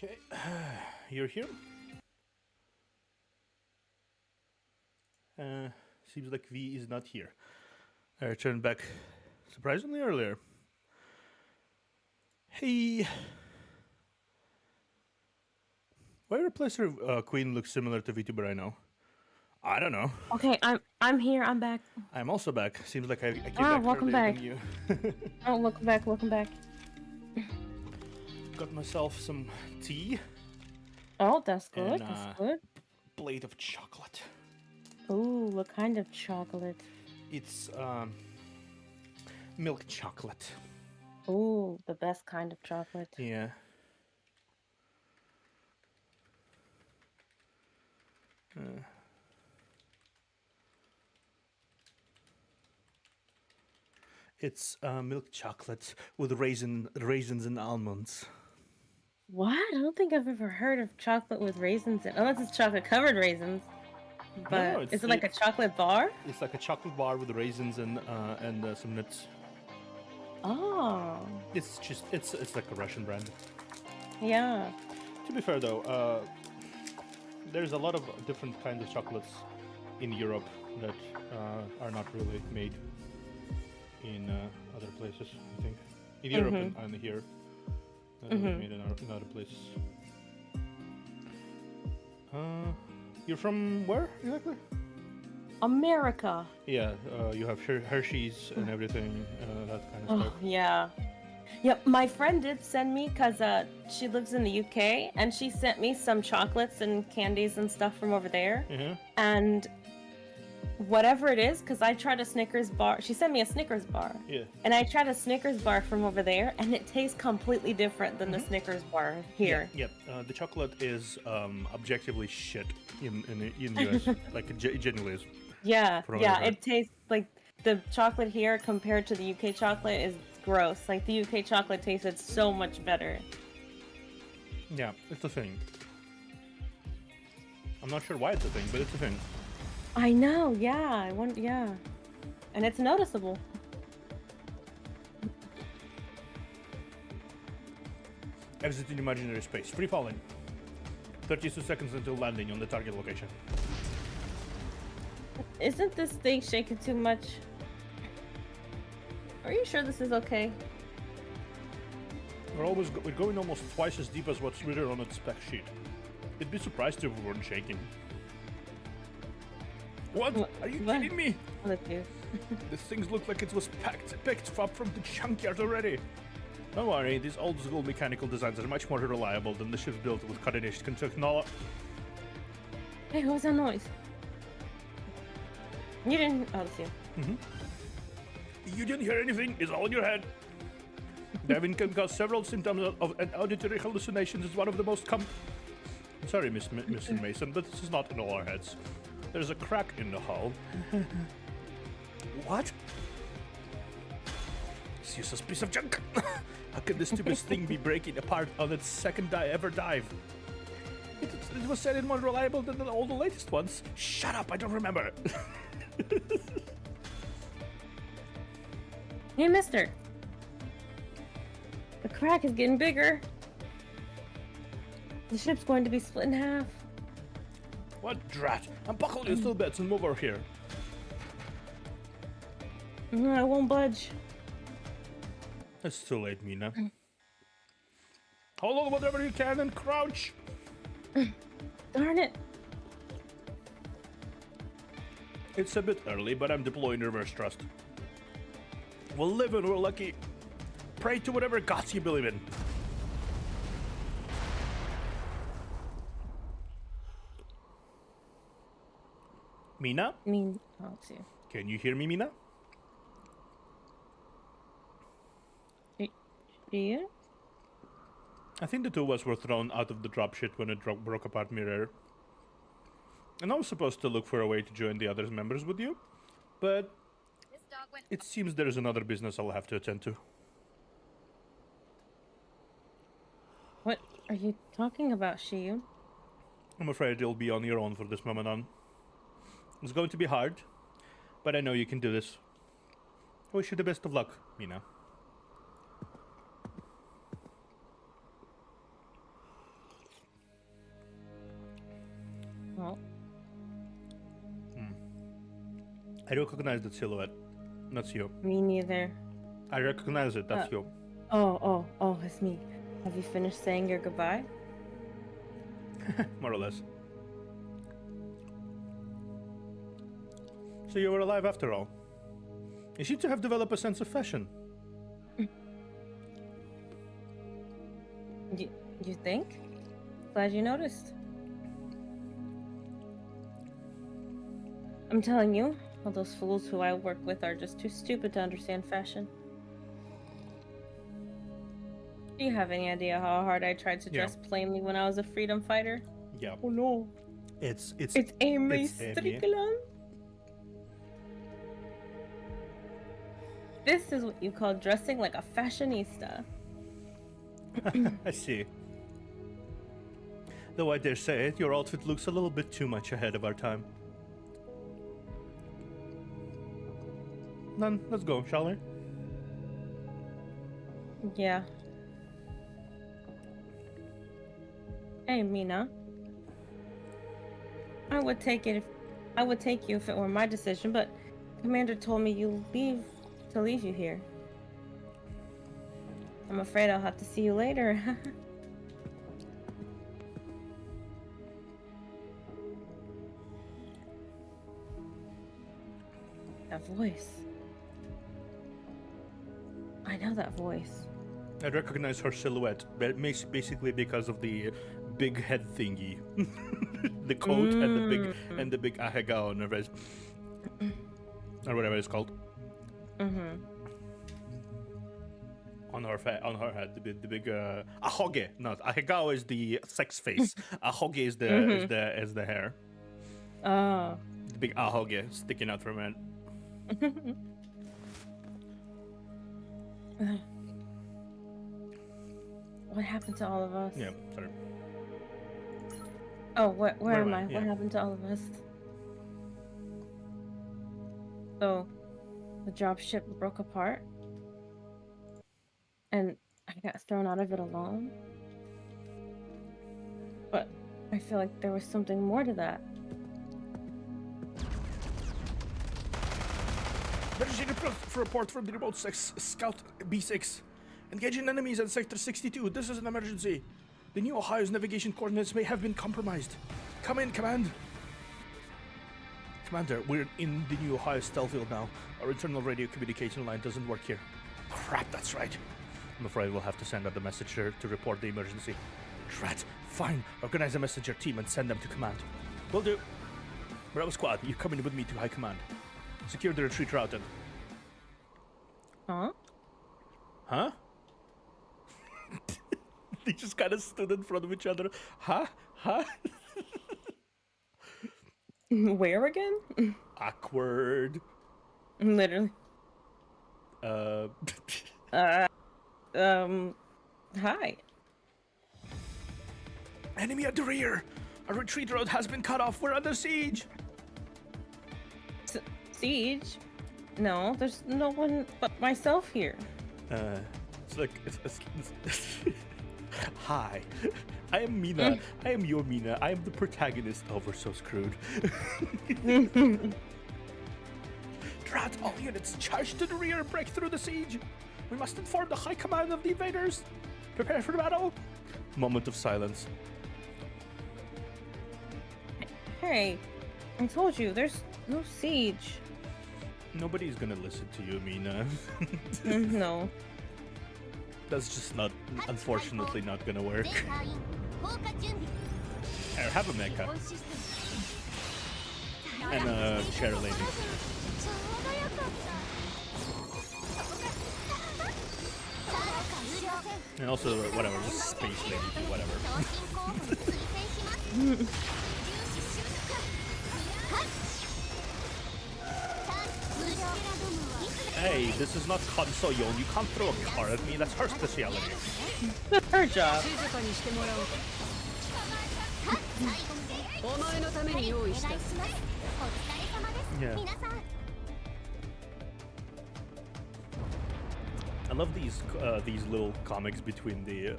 Okay, you're here. Seems like V is not here. I returned back surprisingly earlier. Hey, why replacer Queen looks similar to VTuber I know? I don't know. Okay, I'm here. I'm back. I'm also back. Seems like I came Ah, back welcome earlier back. than you. Oh, welcome back. Welcome back. Got myself some tea, Oh, that's good. And, That's good. plate of chocolate. Ooh, what kind of chocolate? It's milk chocolate. Ooh, the best kind of chocolate. Yeah. It's milk chocolate with raisins and almonds. What? I don't think I've ever heard of chocolate with raisins in, unless it's chocolate covered raisins. But it's- is it like a chocolate bar? It's like a chocolate bar with raisins and some nuts. Oh, It's like a Russian brand. yeah. To be fair though, there's a lot of different kinds of chocolates in Europe that are not really made in other places. I think in Europe and here, not really made in other places. You're from where exactly? America. Yeah, you have Hershey's and everything, that kind of Oh, stuff. yeah. Yep, my friend did send me, because she lives in the UK, and she sent me some chocolates and candies and stuff from over there. Uh-huh. And whatever it is, because I tried a Snickers bar. She sent me a Snickers bar. Yeah. And I tried a Snickers bar from over there, and it tastes completely different than the Snickers bar here. Yep. The chocolate is objectively shit in US. Like it genuinely is. Yeah, From yeah, over there. it tastes like the chocolate here compared to the UK chocolate is gross. Like the UK chocolate tasted so much better. Yeah, it's a thing. I'm not sure why it's a thing, but it's a thing. I know, yeah, yeah. And it's noticeable. Exit in imaginary space. Free falling. 32 seconds until landing on the target location. Isn't this thing shaking too much? Are you sure this is okay? We're going almost twice as deep as what's written on its spec sheet. I'd be surprised if we weren't shaking. What? Are you What? kidding me? Look, dude. This thing looks like it was picked up from the junkyard already. Don't worry, these old school mechanical designs are much more reliable than the ships built with cutting-edge technology. Hey, what was that noise? You didn't. Oh, it's you. You didn't hear anything, it's all in your head. Diving can cause several symptoms of an auditory hallucinations is one of the most Sorry, Mr. Mason, but this is not in all our heads. There's a crack in the hull. What? This useless piece of junk. How can this stupid thing be breaking apart on its second ever dive? It was said it more reliable than all the latest ones. Shut up, I don't remember. Hey, mister. The crack is getting bigger. The ship's going to be split in half. What drat? Unbuckle your stillbits and move over here. No, I won't budge. It's too late, Mina. Hold on whatever you can and crouch. Darn it. It's a bit early, but I'm deploying reverse thrust. We'll live and we're lucky. Pray to whatever gods you believe in. Mina? I mean, oh, let's see. Can you hear me, Mina? Do you? I think the two of us were thrown out of the dropship when it broke apart mid-air. And I was supposed to look for a way to join the other members with you, but it seems there's another business I'll have to attend to. What are you talking about, Shiyu? I'm afraid you'll be on your own for this moment on. It's going to be hard, but I know you can do this. I wish you the best of luck, Mina. I recognize that silhouette. That's you. Me neither. I recognize it. That's you. Oh, it's me. Have you finished saying your goodbye? More or less. So you were alive after all. You seem to have developed a sense of fashion. You think? Glad you noticed. I'm telling you, all those fools who I work with are just too stupid to understand fashion. Do you have any idea how hard I tried to dress plainly when I was a freedom fighter? Yeah. Oh no. It's Amy it's Amy. Strickland. This is what you call dressing like a fashionista. I see. Though I dare say it, your outfit looks a little bit too much ahead of our time. Then let's go, shall we? Yeah. Hey, Mina. I would take you if it were my decision, but Commander told me to leave you here. I'm afraid I'll have to see you later. That voice. I know that voice. I recognize her silhouette, but basically because of the big head thingy, the coat and the big ahega on her face, or whatever it's called. On her head, the big ahoge, not ahegao is the sex face. Ahoge is the hair. Oh. The big ahoge sticking out from it. What happened to all of us? Yeah, sorry. Oh, where am I? Yeah. What happened to all of us? So, the dropship broke apart, and I got thrown out of it alone. But I feel like there was something more to that. Emergency report from the remote scout B6. Engaging enemies at Sector 62. This is an emergency. The New Ohio's navigation coordinates may have been compromised. Come in, Command. Commander, we're in the New Ohio stealth field now. Our internal radio communication line doesn't work here. Crap, that's right. I'm afraid we'll have to send out the messenger to report the emergency. Drat, fine. Organize a messenger team and send them to command. Will do. Bravo Squad, you're coming with me to High Command. Secure the retreat route and... Huh? Huh? They just kind of stood in front of each other. Huh? Huh? Where again? Awkward. Literally. Hi. Enemy at the rear. Our retreat road has been cut off. We're under siege. Siege? No, there's no one but myself here. It's like... Hi. I am Mina. I am your Mina. I am the protagonist. Oh, we're so screwed. Drat, all units, charge to the rear and break through the siege. We must inform the high command of the invaders. Prepare for the battle. Moment of silence. Hey, I told you, there's no siege. Nobody's gonna listen to you, Mina. No. That's just not, unfortunately, not gonna work. Here, have a mecha. And a chair lady. And also, whatever, just space lady, whatever. Hey, this is not console, you can't throw a car at me, that's her speciality. Her job. Yeah. I love these little comics between the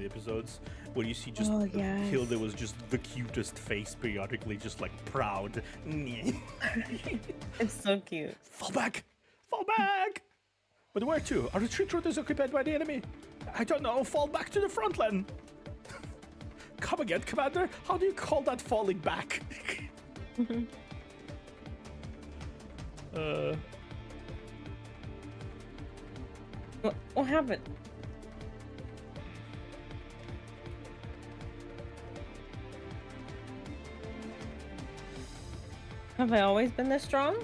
episodes where you see just yes. Hilda was just the cutest face periodically, just like proud. It's so cute. Fall back! Fall back! But where to? Our retreat route is occupied by the enemy. I don't know. Fall back to the front line. Come again, Commander. How do you call that falling back? What happened? Have I always been this strong?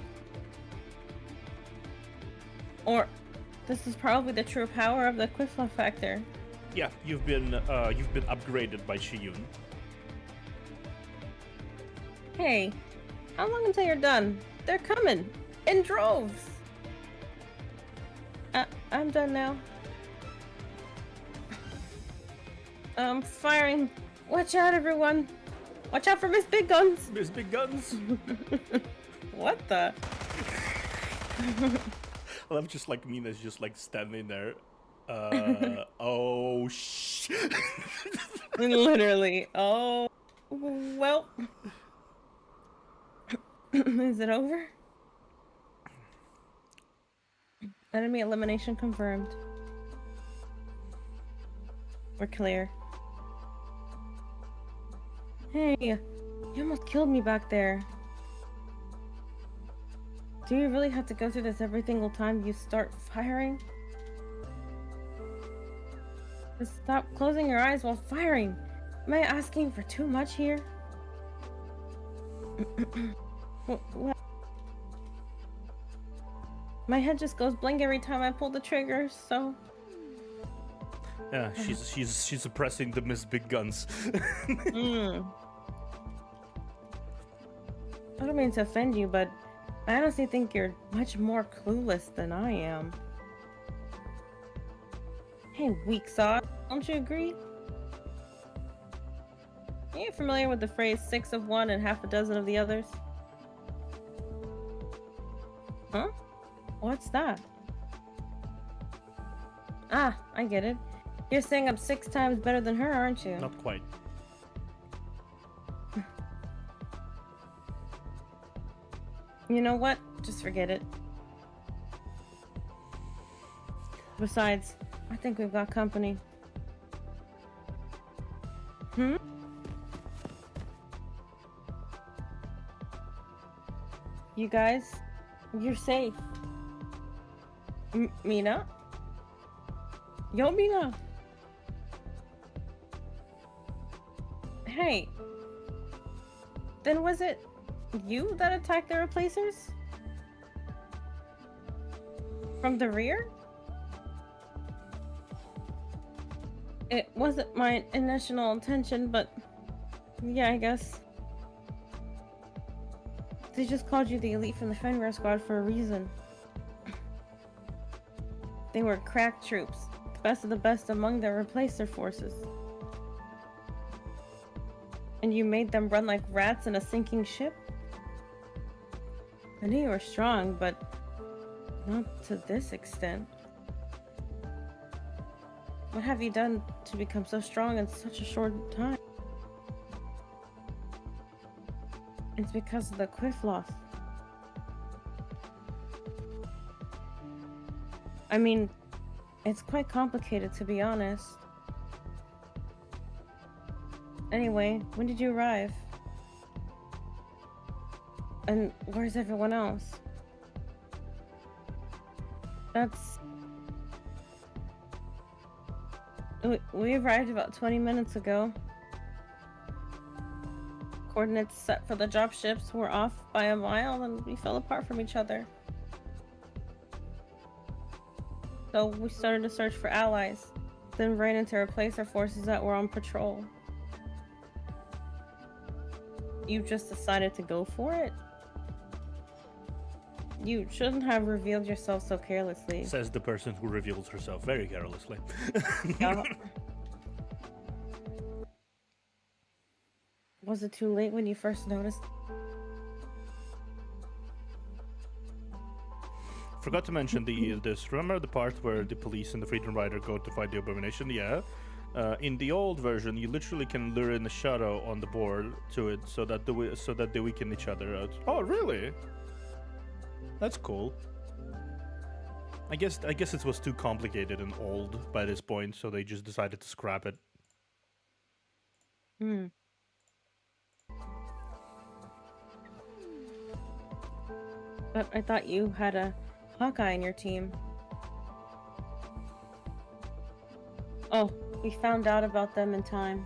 Or this is probably the true power of the Quiffla factor. Yeah, you've been upgraded by Shiyun. Hey, how long until you're done? They're coming in droves. I'm done now. Firing. Watch out, everyone. Watch out for Miss Big Guns. Miss Big Guns. What the? I love just like Mina's just like standing there. Oh shh. Literally. Oh, well. Is it over? Enemy elimination confirmed. We're clear. Hey, you almost killed me back there. Do you really have to go through this every single time you start firing? Just stop closing your eyes while firing. Am I asking for too much here? What? My head just goes blank every time I pull the trigger, so... Yeah, she's suppressing the Miss Big Guns. I don't mean to offend you, but I honestly think you're much more clueless than I am. Hey, weak sauce, don't you agree? Are you familiar with the phrase 6 of one and half a dozen of the others? Huh? What's that? Ah, I get it. You're saying I'm 6 times better than her, aren't you? Not quite. You know what? Just forget it. Besides, I think we've got company. Hmm? You guys, you're safe. Mina? Yo, Mina! Hey. Then was it you that attacked the replacers? From the rear? It wasn't my initial intention, but yeah, I guess. They just called you the elite from the Fenrir squad for a reason. They were crack troops, the best of the best among their replacer forces. And you made them run like rats in a sinking ship? I knew you were strong, but not to this extent. What have you done to become so strong in such a short time? It's because of the quiff loss. I mean, it's quite complicated, to be honest. Anyway, when did you arrive? And where's everyone else? We arrived about 20 minutes ago. Coordinates set for the drop ships were off by a mile and we fell apart from each other. So we started to search for allies, then ran into replacer forces that were on patrol. You just decided to go for it? You shouldn't have revealed yourself so carelessly. Says the person who reveals herself very carelessly. Was it too late when you first noticed? Forgot to mention this. Remember the part where the police and the Freedom Rider go to fight the abomination? Yeah. In the old version, you literally can lure in a shadow on the board to it, so that they weaken each other out. Oh, really? That's cool. I guess it was too complicated and old by this point, so they just decided to scrap it. Hmm. But I thought you had a Hawkeye in your team. Oh, we found out about them in time.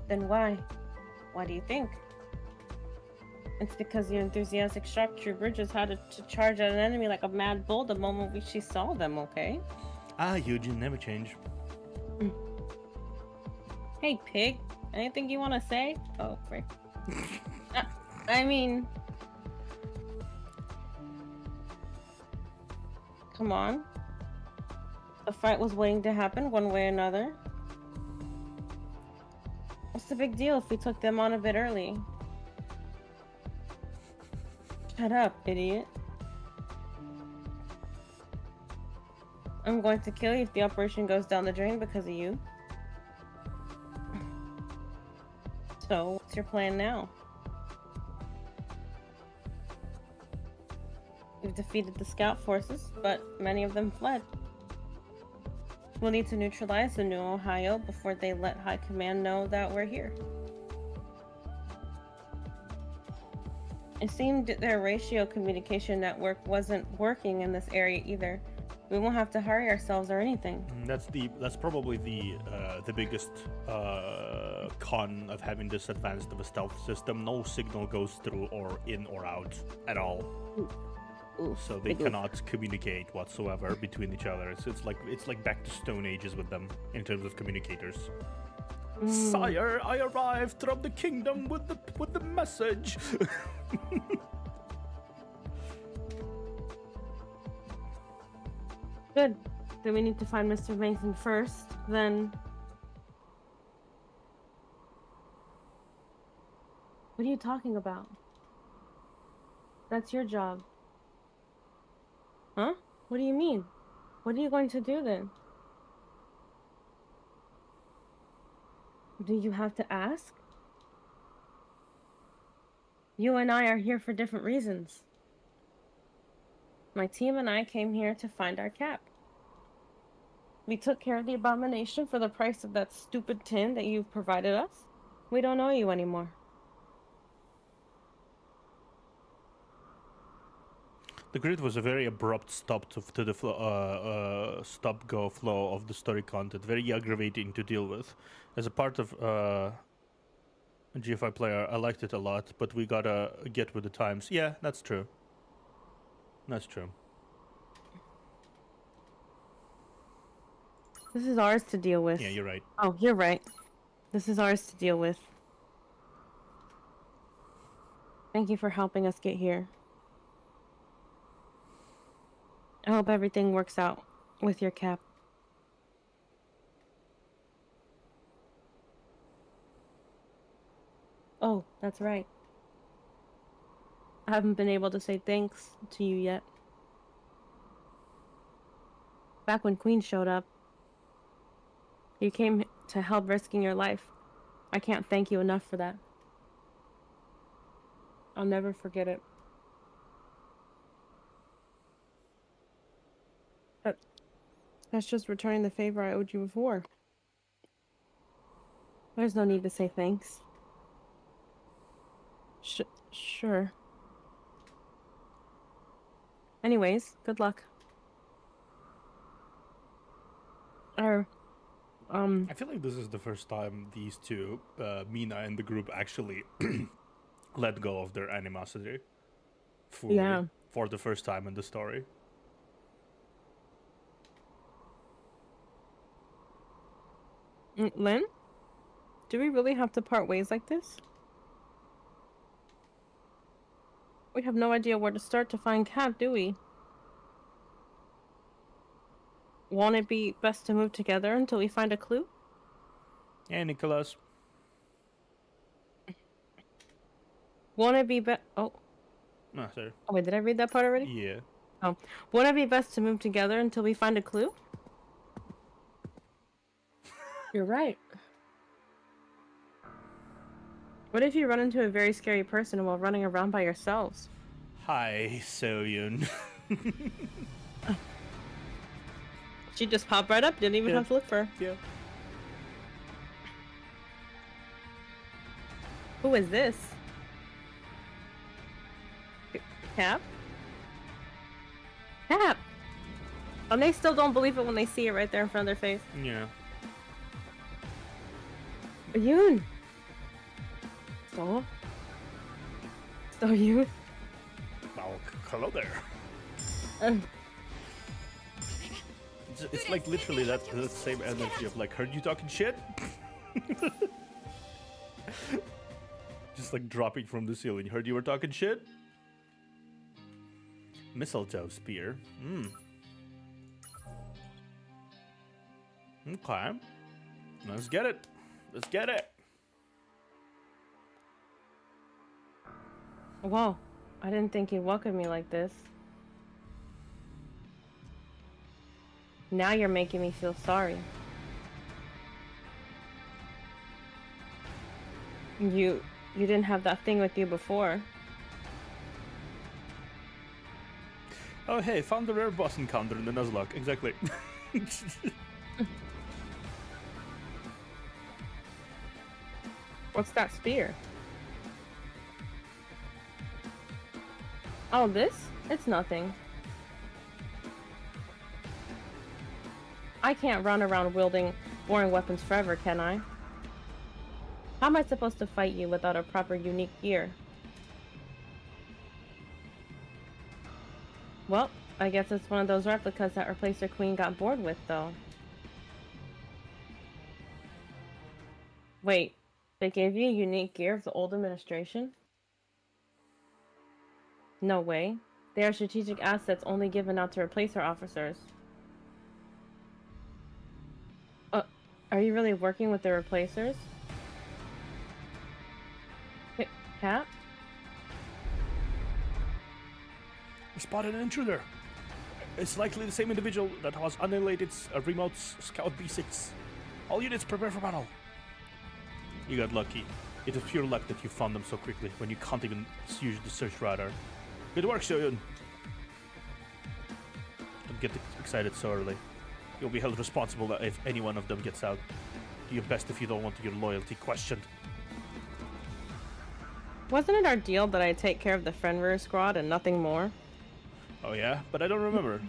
Then why? Why do you think? It's because the enthusiastic sharpshooter just had to charge at an enemy like a mad bull the moment she saw them, okay? Ah, Eugene, never change. Hey, pig. Anything you want to say? Oh, frick. I mean... Come on. The fight was waiting to happen one way or another. What's the big deal if we took them on a bit early? Shut up, idiot. I'm going to kill you if the operation goes down the drain because of you. So, what's your plan now? We've defeated the scout forces, but many of them fled. We'll need to neutralize the New Ohio before they let High Command know that we're here. It seemed their ratio communication network wasn't working in this area either. We won't have to hurry ourselves or anything. That's probably the biggest con of having this advanced of a stealth system. No signal goes through or in or out at all. Ooh, so they cannot communicate whatsoever between each other. It's like back to Stone Ages with them in terms of communicators. Sire, I arrived from the kingdom with the message. Good. Then we need to find Mr. Mason first, then... What are you talking about? That's your job. Huh? What do you mean? What are you going to do then? Do you have to ask? You and I are here for different reasons. My team and I came here to find our cap. We took care of the abomination for the price of that stupid tin that you've provided us. We don't owe you anymore. The grid was a very abrupt stop to the stop-go flow of the story content. Very aggravating to deal with. As a part of a GFI player, I liked it a lot, but we gotta get with the times. Yeah, that's true. That's true. This is ours to deal with. Yeah, you're right. Oh, you're right. This is ours to deal with. Thank you for helping us get here. I hope everything works out with your cap. Oh, that's right. I haven't been able to say thanks to you yet. Back when Queen showed up, you came to help risking your life. I can't thank you enough for that. I'll never forget it. But that's just returning the favor I owed you before. There's no need to say thanks. Sure. Anyways, good luck. I feel like this is the first time these two, Mina and the group, actually let go of their animosity fully for the first time in the story. Lynn? Do we really have to part ways like this? We have no idea where to start to find Cat, do we? Won't it be best to move together until we find a clue? Yeah, Nicholas. Won't it be No, sorry. Oh wait, did I read that part already? Yeah. Oh, wouldn't it be best to move together until we find a clue? You're right. What if you run into a very scary person while running around by yourselves? Hi, Soyun. She just popped right up, didn't even Yeah. have to look for her. Yeah. Who is this? Cap? Cap! And they still don't believe it when they see it right there in front of their face. Yeah. Yoon! So? So you? Oh, hello there. Uh, It's like literally that the same energy of like, heard you talking shit? Just like dropping from the ceiling. Heard you were talking shit? Mistletoe spear. Okay. Let's get it. Let's get it. Whoa. I didn't think you'd welcome me like this. Now you're making me feel sorry. You didn't have that thing with you before. Oh hey, found the rare boss encounter in the Nuzlocke. Exactly. What's that spear? Oh, this? It's nothing. I can't run around wielding boring weapons forever, can I? How am I supposed to fight you without a proper unique gear? Well, I guess it's one of those replicas that Replacer Queen got bored with, though. Wait, they gave you a unique gear of the old administration? No way. They are strategic assets only given out to Replacer officers. Are you really working with the Replacers? Hey, Cat? We spotted an intruder. It's likely the same individual that has annihilated remote Scout B6. All units prepare for battle. You got lucky. It was pure luck that you found them so quickly when you can't even use the search radar. Good work, Soyun. Don't get excited so early. You'll be held responsible if any one of them gets out. Do your best if you don't want your loyalty questioned. Wasn't it our deal that I take care of the Fenrir squad and nothing more? Oh yeah? But I don't remember.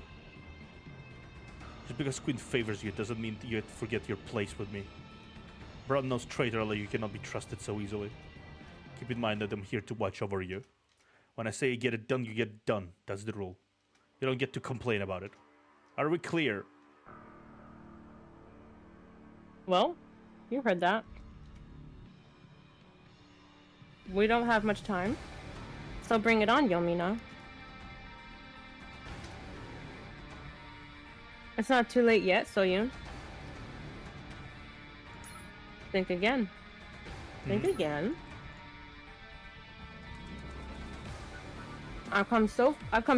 Just because Queen favors you doesn't mean you forget your place with me. Broad-nosed traitor like you cannot be trusted so easily. Keep in mind that I'm here to watch over you. When I say get it done, you get it done. That's the rule. You don't get to complain about it. Are we clear? Well, you heard that. We don't have much time, so bring it on, Yomina. It's not too late yet, Soyun. Think again. Think again. I've come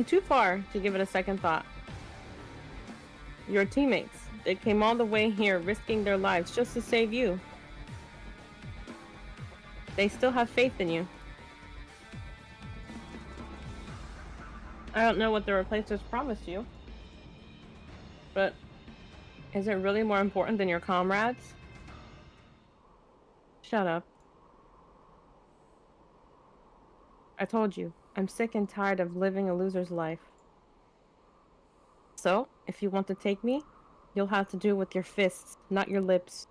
too far to give it a second thought. Your teammates, they came all the way here risking their lives just to save you. They still have faith in you. I don't know what the Replacers promised you, but is it really more important than your comrades? Shut up. I told you, I'm sick and tired of living a loser's life. So, if you want to take me, you'll have to do it with your fists, not your lips.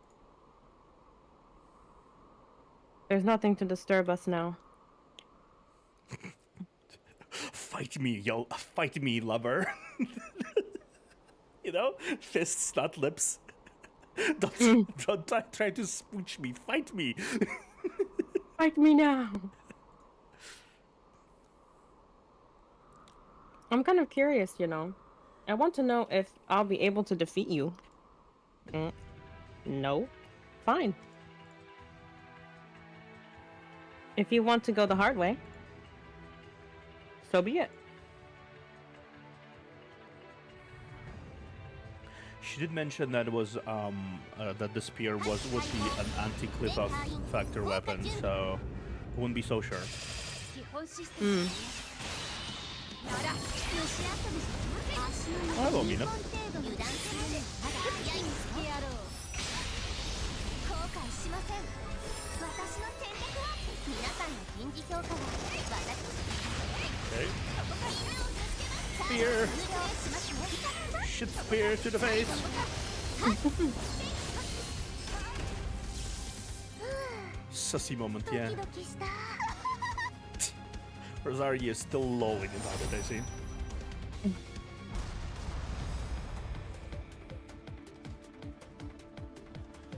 There's nothing to disturb us now. Fight me, yo. Fight me, lover. You know? Fists, not lips. Don't try to smooch me. Fight me. Fight me now! I'm kind of curious, you know. I want to know if I'll be able to defeat you. No? Fine. If you want to go the hard way. so be it. She did mention that it was that the spear would be an anti-clip off factor weapon, so I wouldn't be so sure. 基本システムなら蒸し合ったでしょ。足のあごみんな2本程度油断するまでまだ早いんですよ。後悔しません。私の選択は皆さんの臨時評価は私 Okay. さあ Spear. 入場しますね。 Shit spear to the face. Sussy moment, yeah. ドキドキした。 Rosario is still lolling about it, I see.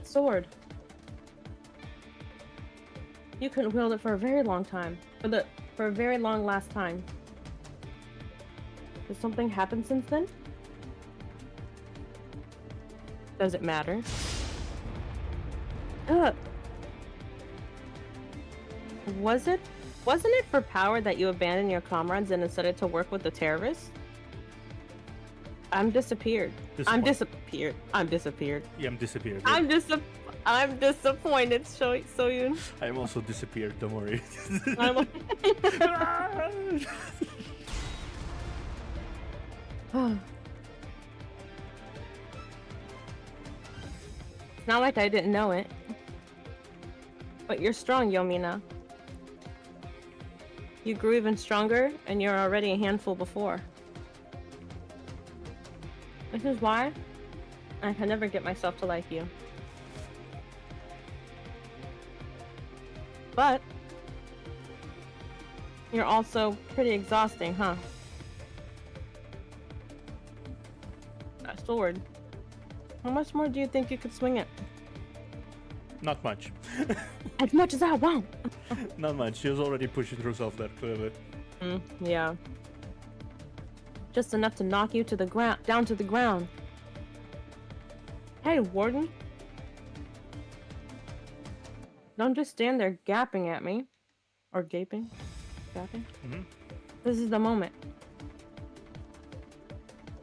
Sword. You couldn't wield it for a very long time. For a very long last time. Did something happen since then? Does it matter? Wasn't it for power that you abandoned your comrades and decided to work with the terrorists? I'm disappeared. I'm disappeared. I'm disappeared. Yeah, I'm disappeared. I'm disappointed, Soyun. I'm also disappeared, don't worry. It's not like I didn't know it. But you're strong, Yomina. You grew even stronger, and you're already a handful before. This is why I can never get myself to like you. But you're also pretty exhausting, huh? That sword. How much more do you think you could swing it? Not much. As much as I want. Not much. She was already pushing herself that clearly. Yeah. Just enough to knock you to the ground, down to the ground. Hey, Warden. Don't just stand there gapping at me. Or gaping. Gapping. This is the moment.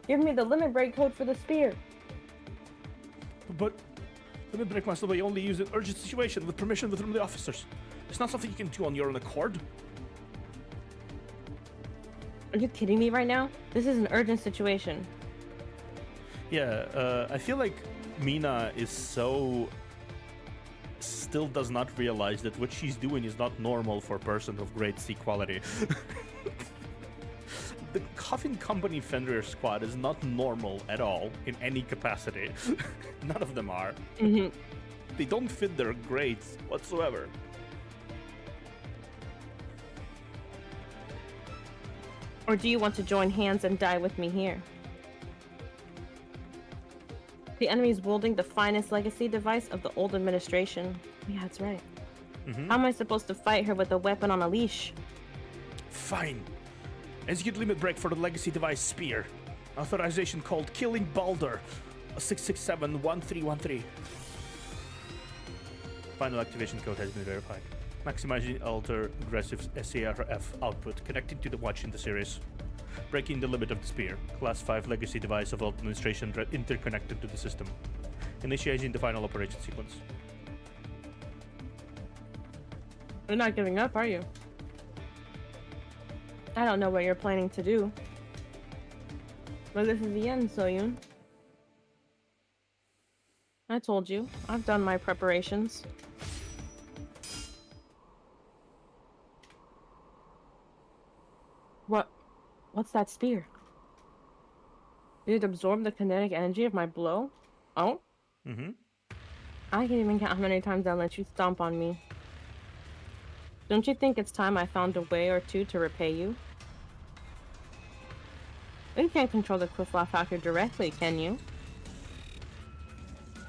Give me the limit break code for the spear. But limit break must be only used in urgent situation with permission from the officers. It's not something you can do on your own accord. Are you kidding me right now? This is an urgent situation. Yeah, I feel like Mina is still does not realize that what she's doing is not normal for a person of grade C quality. The Coffin Company Fenrir squad is not normal at all in any capacity. None of them are. They don't fit their grades whatsoever. Or do you want to join hands and die with me here? The enemy is wielding the finest legacy device of the old administration. Yeah, that's right. How am I supposed to fight her with a weapon on a leash? Fine. Execute limit break for the legacy device spear. Authorization called Killing Balder. 667-1313. Final activation code has been verified. Maximizing alter aggressive SARF output connecting to the watch in the series. Breaking the limit of the spear. Class 5 legacy device of administration interconnected to the system. Initiating the final operation sequence. You're not giving up, are you? I don't know what you're planning to do. But this is the end, Soyun. I told you. I've done my preparations. What's that spear? Did it absorb the kinetic energy of my blow? Oh? I can't even count how many times I let you stomp on me. Don't you think it's time I found a way or two to repay you? You can't control the Quifflaw factor directly, can you?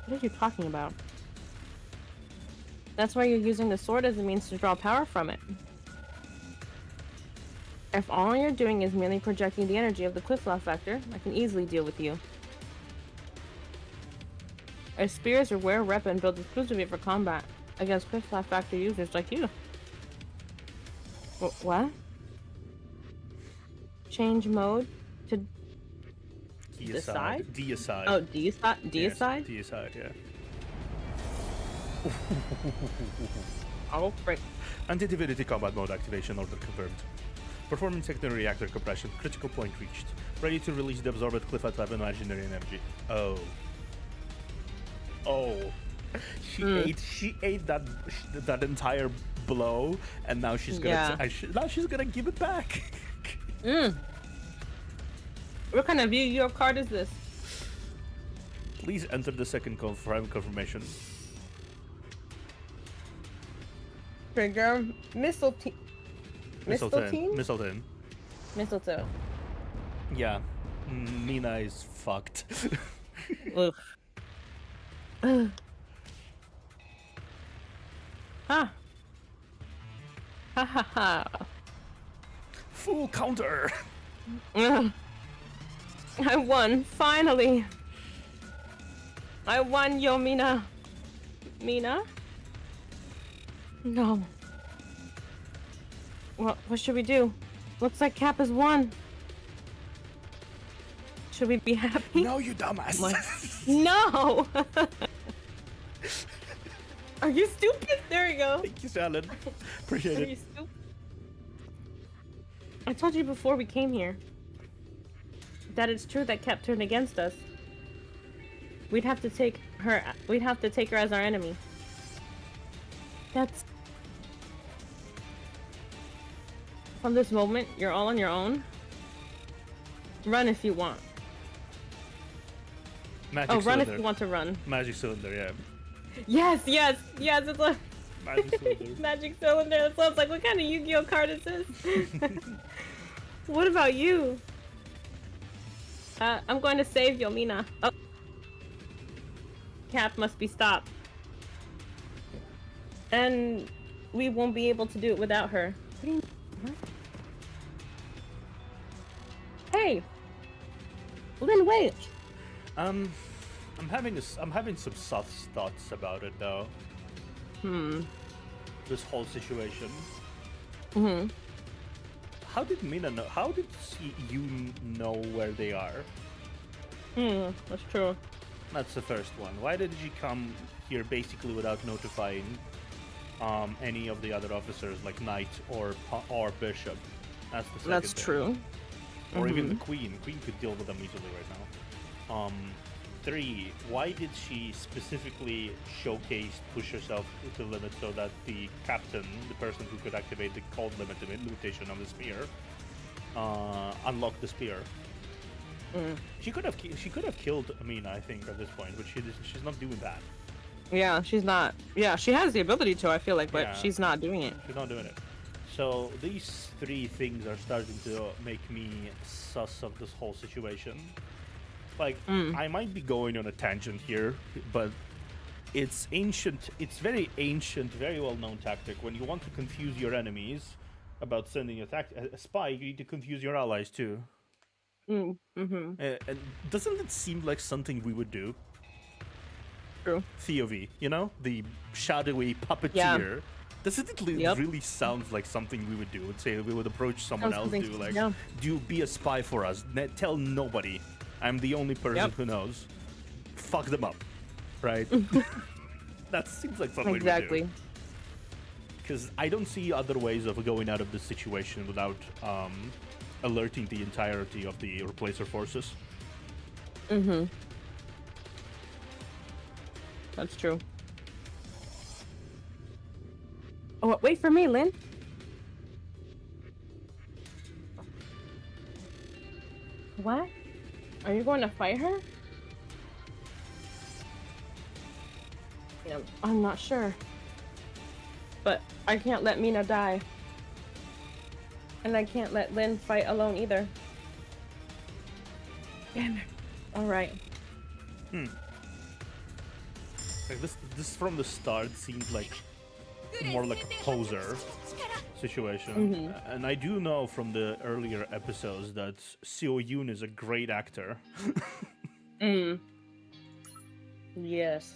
What are you talking about? That's why you're using the sword as a means to draw power from it. If all you're doing is merely projecting the energy of the Quifflaw factor, I can easily deal with you. A spear is a rare weapon built exclusively for combat against Quifflaw factor users like you. What? Change mode to Deicide. Decide? Deicide. oh deicide. Yes, Deicide. Deicide, yeah. Oh frick. Anti-divinity combat mode activation order confirmed. Performing secondary reactor compression. Critical point reached. Ready to release the absorbed cliff type imaginary energy. Oh. Oh. She ate that entire blow, and now she's gonna now she's gonna give it back. What kind of Yu-Gi-Oh card is this? Please enter the second confirmation. Trigger Mistletoe. Mistletoe. Mistletoe. Yeah. Nina is fucked. Oof. Ha. Ha ha ha. Full counter. I won, finally. I won, yo, Mina. Mina? No. What should we do? Looks like Cap has won. Should we be happy? No, you dumbass. No! Are you stupid? There you go. Thank you, Salad. Appreciate Are it. you stupid? I told you before we came here that it's true that Cap turned against us. We'd have to take her as our enemy. That's... From this moment, you're all on your own. Run if you want. Magic run cylinder. if you want to run. Magic cylinder, yeah. Yes, it's a Magic cylinder. magic cylinder. That sounds like, what kind of Yu-Gi-Oh card is this? What about you? I'm going to save Yomina. Oh. Cap must be stopped. And we won't be able to do it without her. What? Hey! Lynn, wait! I'm having some soft thoughts about it though. This whole situation. How did Mina know? How did you know where they are? That's true. That's the first one. Why did she come here basically without notifying any of the other officers, like Knight or Bishop? That's the second That's thing. true. Or even the Queen. Queen could deal with them easily right now. 3. Why did she specifically push herself to the limit so that the captain, the person who could activate the cold limitation of the spear, unlocked the spear? She could have killed Amina, I think, at this point, but she's not doing that. Yeah, she's not. Yeah, she has the ability to, I feel like, but Yeah. she's not doing it. She's not doing it. So these 3 things are starting to make me sus of this whole situation. Like, I might be going on a tangent here, but it's ancient. It's very ancient, very well-known tactic. When you want to confuse your enemies about sending a spy, you need to confuse your allies too. And doesn't it seem like something we would do? True. TOV, you know, the shadowy puppeteer. Yeah. Doesn't it really sound like something we would do? Would say we would approach someone else, be a spy for us. Tell nobody. I'm the only person who knows. Fuck them up, right? That seems like something we would do. Because I don't see other ways of going out of this situation without alerting the entirety of the replacer forces. That's true. Oh, wait for me, Lynn. What? Are you going to fight her? Yeah, I'm not sure. But I can't let Mina die. And I can't let Lynn fight alone either. Damn it. Alright. Like this from the start seemed like more like a poser situation. And I do know from the earlier episodes that Seo Yoon is a great actor. Yes.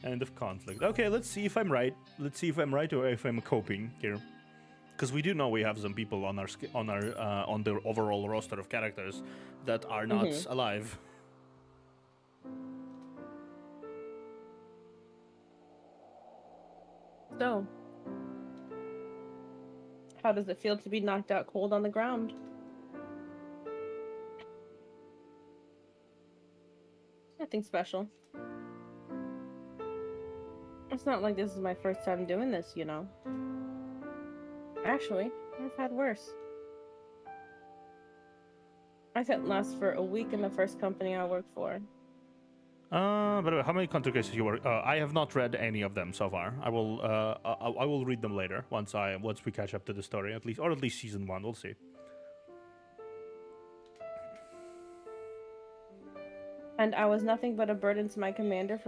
End of conflict. Okay, let's see if I'm right. Let's see if I'm right or if I'm coping here. Because we do know we have some people on our on the overall roster of characters that are not alive. So, how does it feel to be knocked out cold on the ground? Nothing special. It's not like this is my first time doing this, you know. Actually, I've had worse. I couldn't last for a week in the first company I worked for. By the way, how many counter cases you work? I have not read any of them so far. I will read them later once we catch up to the story, at least season 1. We'll see. And I was nothing but a burden to my commander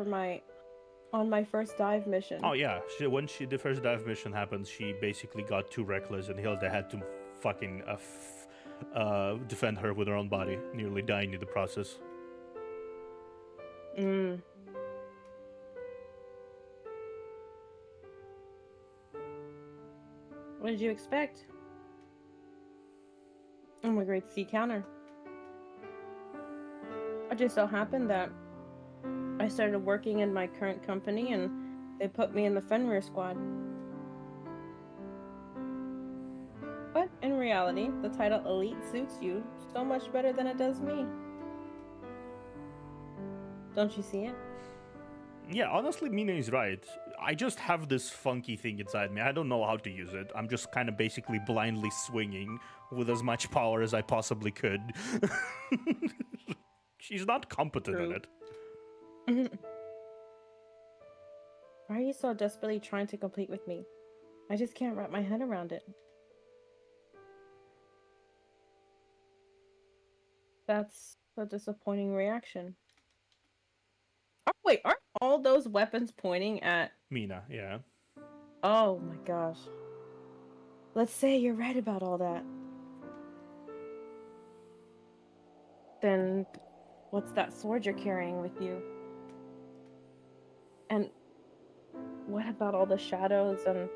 on my first dive mission. Oh yeah, when the first dive mission happened, she basically got too reckless, and Hilda had to fucking defend her with her own body, nearly dying in the process. What did you expect? I'm a great sea counter. It just so happened that I started working in my current company and they put me in the Fenrir squad. But in reality, the title Elite suits you so much better than it does me. Don't you see it? Yeah, honestly, Mina is right. I just have this funky thing inside me. I don't know how to use it. I'm just kind of basically blindly swinging with as much power as I possibly could. She's not competent in it. Why are you so desperately trying to compete with me? I just can't wrap my head around it. That's a disappointing reaction. Oh, wait, aren't all those weapons pointing at Mina, yeah. Oh my gosh. Let's say you're right about all that. Then what's that sword you're carrying with you? And what about all the shadows and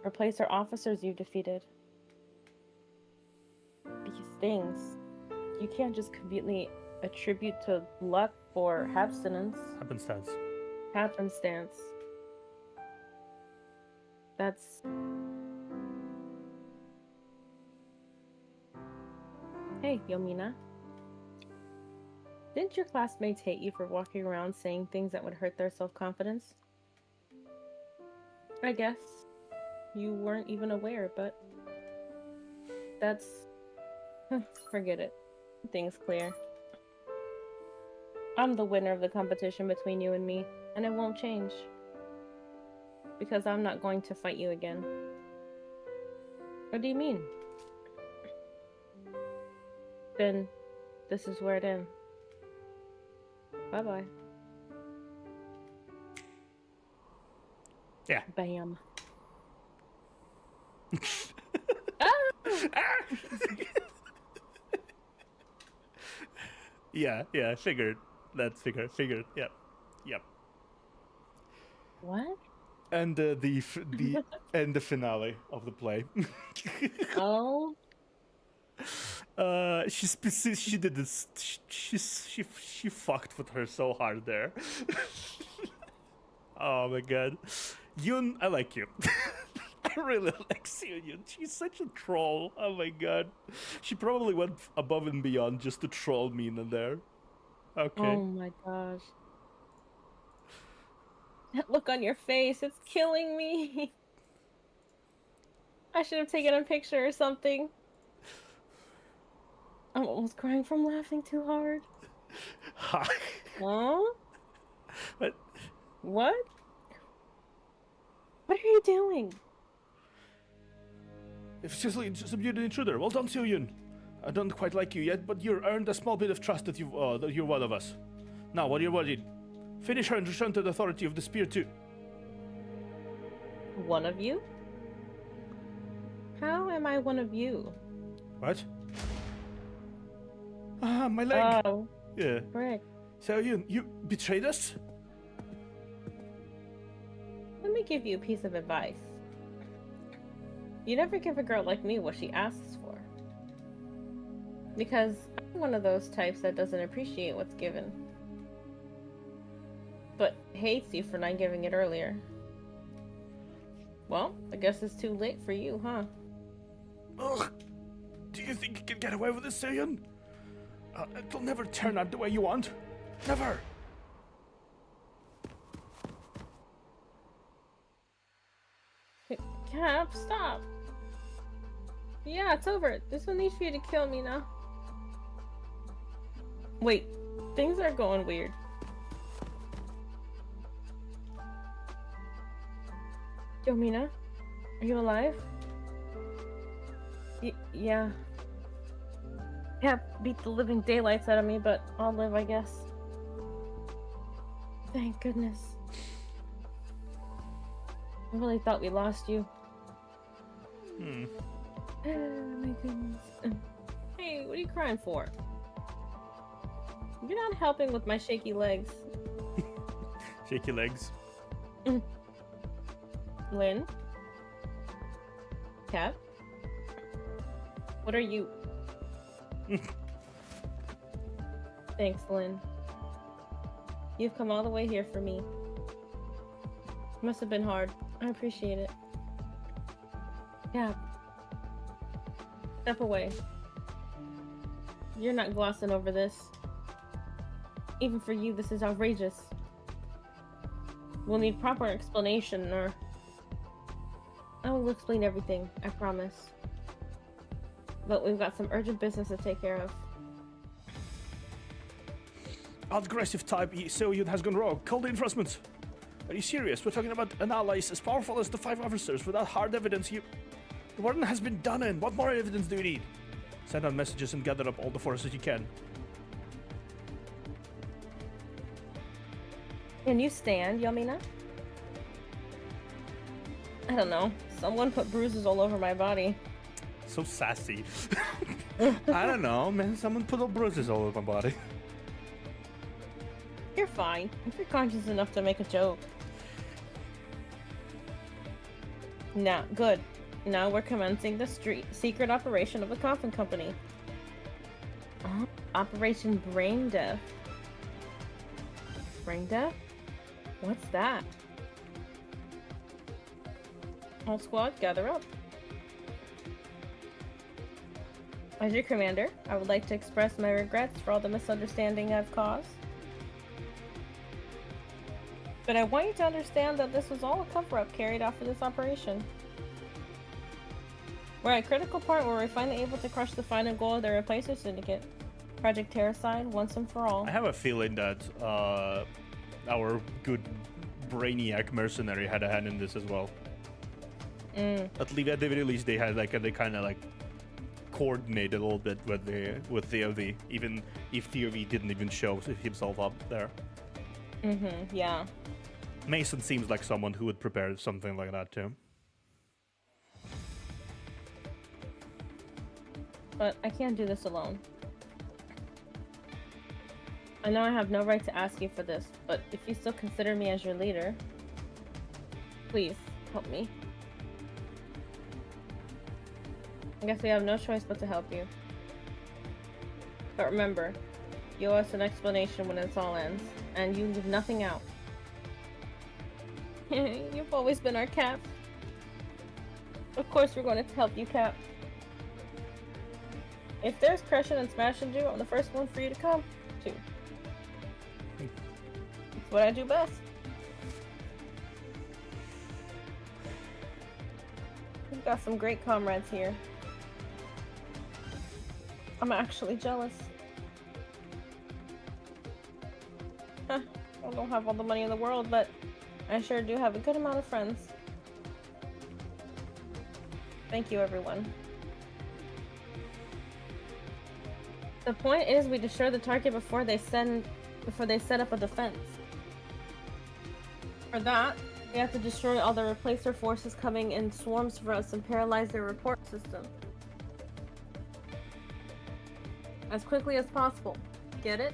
replacer officers you've defeated? These things, you can't just completely attribute to luck or happenstance. Happenstance. That's... Hey, Yomina. Didn't your classmates hate you for walking around saying things that would hurt their self-confidence? I guess you weren't even aware, but that's... forget it. Things clear. I'm the winner of the competition between you and me, and it won't change. Because I'm not going to fight you again. What do you mean? Then, this is where it ends. Bye-bye. Yeah. Bam. Yeah, figured. That's figured. Yep. What? And the finale of the play. Oh. She did this. She fucked with her so hard there. Oh my god, Yun, I like you. I really like Yun. She's such a troll. Oh my god, she probably went above and beyond just to troll me in there. Okay. Oh my gosh. That look on your face, it's killing me. I should have taken a picture or something. I'm almost crying from laughing too hard. Hi. Huh? What? What? What are you doing? If just subdued an intruder. Well done, Yun. I don't quite like you yet, but you earned a small bit of trust that you're one of us. Now, what are you worried? Finish her and return to the authority of the spear too. One of you? How am I one of you? What? Ah, my leg. Oh. Yeah. Correct. So you betrayed us? Let me give you a piece of advice. You never give a girl like me what she asks for. Because I'm one of those types that doesn't appreciate what's given. But hates you for not giving it earlier. Well, I guess it's too late for you, huh? Ugh. Do you think you can get away with this, Saiyan? It'll never turn out the way you want. Never. Cap, stop. Yeah, it's over. There's no need for you to kill me now. Wait, things are going weird. Yomina, are you alive? Yeah. Cap beat the living daylights out of me, but I'll live, I guess. Thank goodness. I really thought we lost you. Oh my goodness. Hey, what are you crying for? You're not helping with my shaky legs. Shaky legs. Lynn? Cap? What are you? Thanks, Lynn. You've come all the way here for me. Must have been hard. I appreciate it. Cap. Step away. You're not glossing over this. Even for you, this is outrageous. We'll need proper explanation, or... I will explain everything, I promise. But we've got some urgent business to take care of. Aggressive type Soyun has gone rogue. Call the reinforcements. Are you serious? We're talking about an ally as powerful as the 5 officers. Without hard evidence, The warden has been done in. What more evidence do you need? Send out messages and gather up all the forces you can. Can you stand, Yomina? I don't know. Someone put bruises all over my body. So sassy. I don't know, man. Someone put bruises all over my body. You're fine. If you're conscious enough to make a joke. Now, good. Now we're commencing the secret operation of the Coffin Company. Operation Brain Death. Brain Death? What's that? All squad, gather up. As your commander, I would like to express my regrets for all the misunderstanding I've caused. But I want you to understand that this was all a cover-up carried out for this operation. We're at a critical point where we're finally able to crush the final goal of the Replacer Syndicate. Project Counterside, once and for all. I have a feeling that our good brainiac mercenary had a hand in this as well. At the very least, they had they kind of coordinated a little bit with TOV, even if TOV didn't even show himself up there. Yeah. Mason seems like someone who would prepare something like that too. But I can't do this alone. I know I have no right to ask you for this, but if you still consider me as your leader, please help me. I guess we have no choice but to help you. But remember, you owe us an explanation when this all ends, and you leave nothing out. You've always been our Cap. Of course we're going to help you, Cap. If there's crushing and smashing you, I'm the first one for you to come to. It's what I do best. We've got some great comrades here. I'm actually jealous. I don't have all the money in the world, but I sure do have a good amount of friends. Thank you, everyone. The point is, we destroy the target before they set up a defense. For that, we have to destroy all the replacer forces coming in swarms for us and paralyze their report system. As quickly as possible. Get it?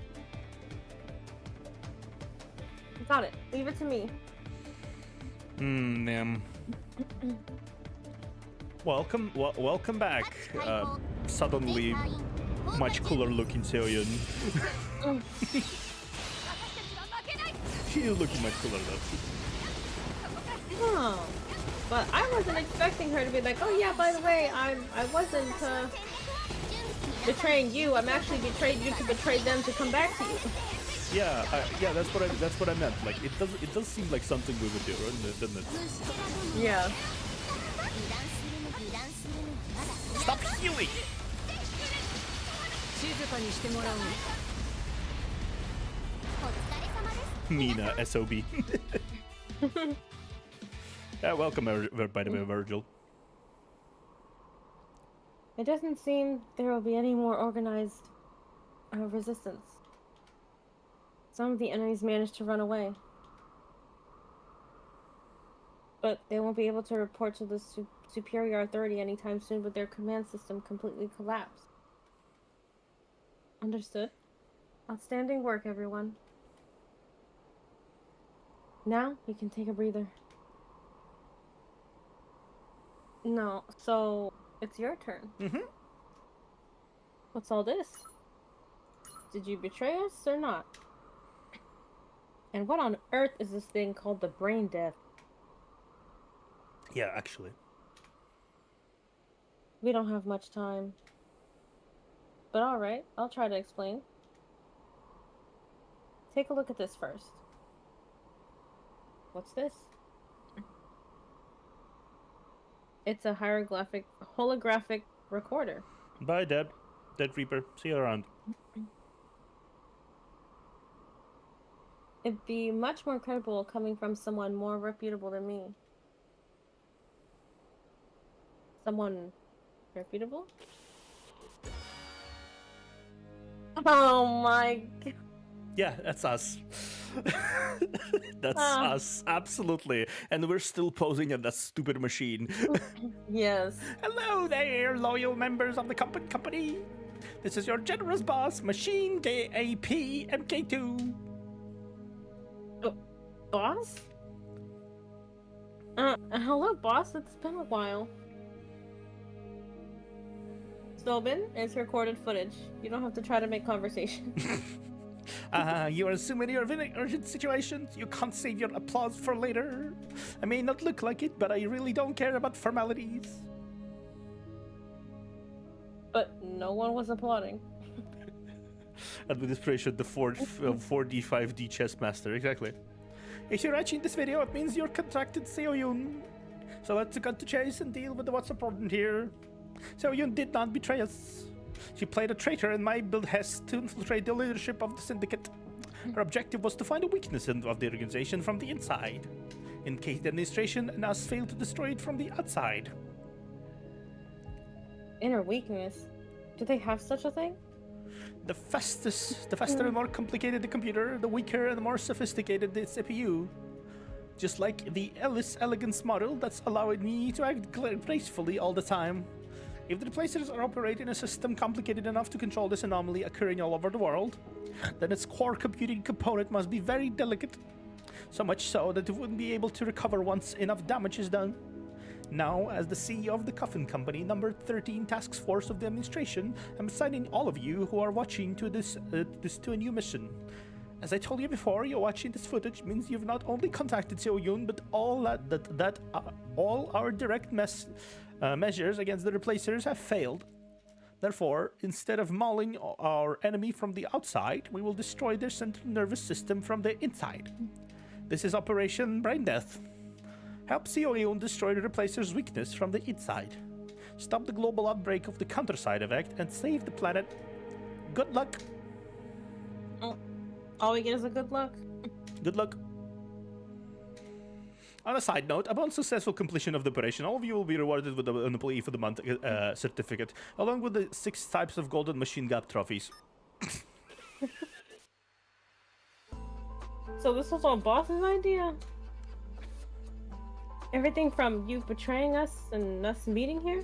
Got it. Leave it to me. Ma'am. welcome back. Suddenly, much cooler looking Seoyun. She is looking much cooler though. Oh, but I wasn't expecting her to be like, oh yeah, by the way, I wasn't betraying you. I'm actually betrayed you to betray them to come back to you. Yeah, that's what I meant. Like it does seem like something we would do, doesn't it? Yeah. Stop healing! Mina, SOB. Yeah, welcome, by the way, Virgil. It doesn't seem there will be any more organized resistance. Some of the enemies managed to run away. But they won't be able to report to the superior authority anytime soon with their command system completely collapsed. Understood. Outstanding work, everyone. Now we can take a breather. No, so it's your turn. Mm-hmm. What's all this? Did you betray us or not? And what on earth is this thing called the brain death? Yeah, actually. We don't have much time. But alright, I'll try to explain. Take a look at this first. What's this? It's a holographic recorder. Bye, Dead Reaper. See you around. It'd be much more credible coming from someone more reputable than me. Someone reputable? Oh my god. Yeah, that's us. That's us, absolutely. And we're still posing at that stupid machine. Yes. Hello there, loyal members of the company. This is your generous boss, Machine AP MK2. Boss? Hello, boss. It's been a while. Sobin, it's recorded footage. You don't have to try to make conversation. You are assuming you're in urgent situations. You can't save your applause for later. I may not look like it, but I really don't care about formalities. But no one was applauding. Administration, the 4D, 5D chess master, exactly. If you're watching this video, it means you're contracted Seoyun. So let's cut to chase and deal with what's important here. Seoyun did not betray us. She played a traitor in my behest to infiltrate the leadership of the syndicate. Her objective was to find a weakness of the organization from the inside, in case the administration and us failed to destroy it from the outside. Inner weakness? Do they have such a thing? The faster and more complicated the computer, the weaker and more sophisticated the CPU. Just like the Ellis Elegance model that's allowing me to act gracefully all the time. If the replacers are operating a system complicated enough to control this anomaly occurring all over the world, then its core computing component must be very delicate. So much so that it wouldn't be able to recover once enough damage is done. Now, as the CEO of the Coffin Company, number 13 task force of the administration, I'm assigning all of you who are watching to this to a new mission. As I told you before, you're watching this footage means you've not only contacted Seoyun, but all all our direct measures against the replacers have failed. Therefore, instead of mauling our enemy from the outside, we will destroy their central nervous system from the inside. This is Operation Brain Death. Help Seoyun destroy the replacer's weakness from the inside. Stop the global outbreak of the Counterside effect and save the planet. Good luck. All we get is a good luck. Good luck. On a side note, upon successful completion of the operation, all of you will be rewarded with an Employee for the Month certificate, along with the 6 types of golden machine gap trophies. So this was all boss's idea? Everything from you betraying us and us meeting here?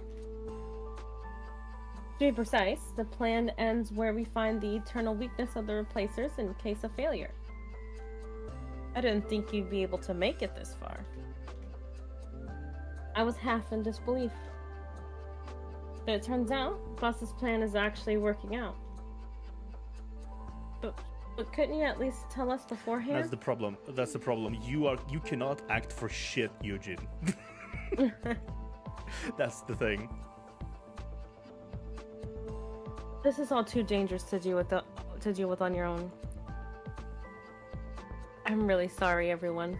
To be precise, the plan ends where we find the eternal weakness of the replacers in case of failure. I didn't think you'd be able to make it this far. I was half in disbelief. it turns out Boss's plan is actually working out. But couldn't you at least tell us beforehand? That's the problem. That's the problem. You cannot act for shit, Eugene. That's the thing. This is all too dangerous to deal with on your own. I'm really sorry, everyone.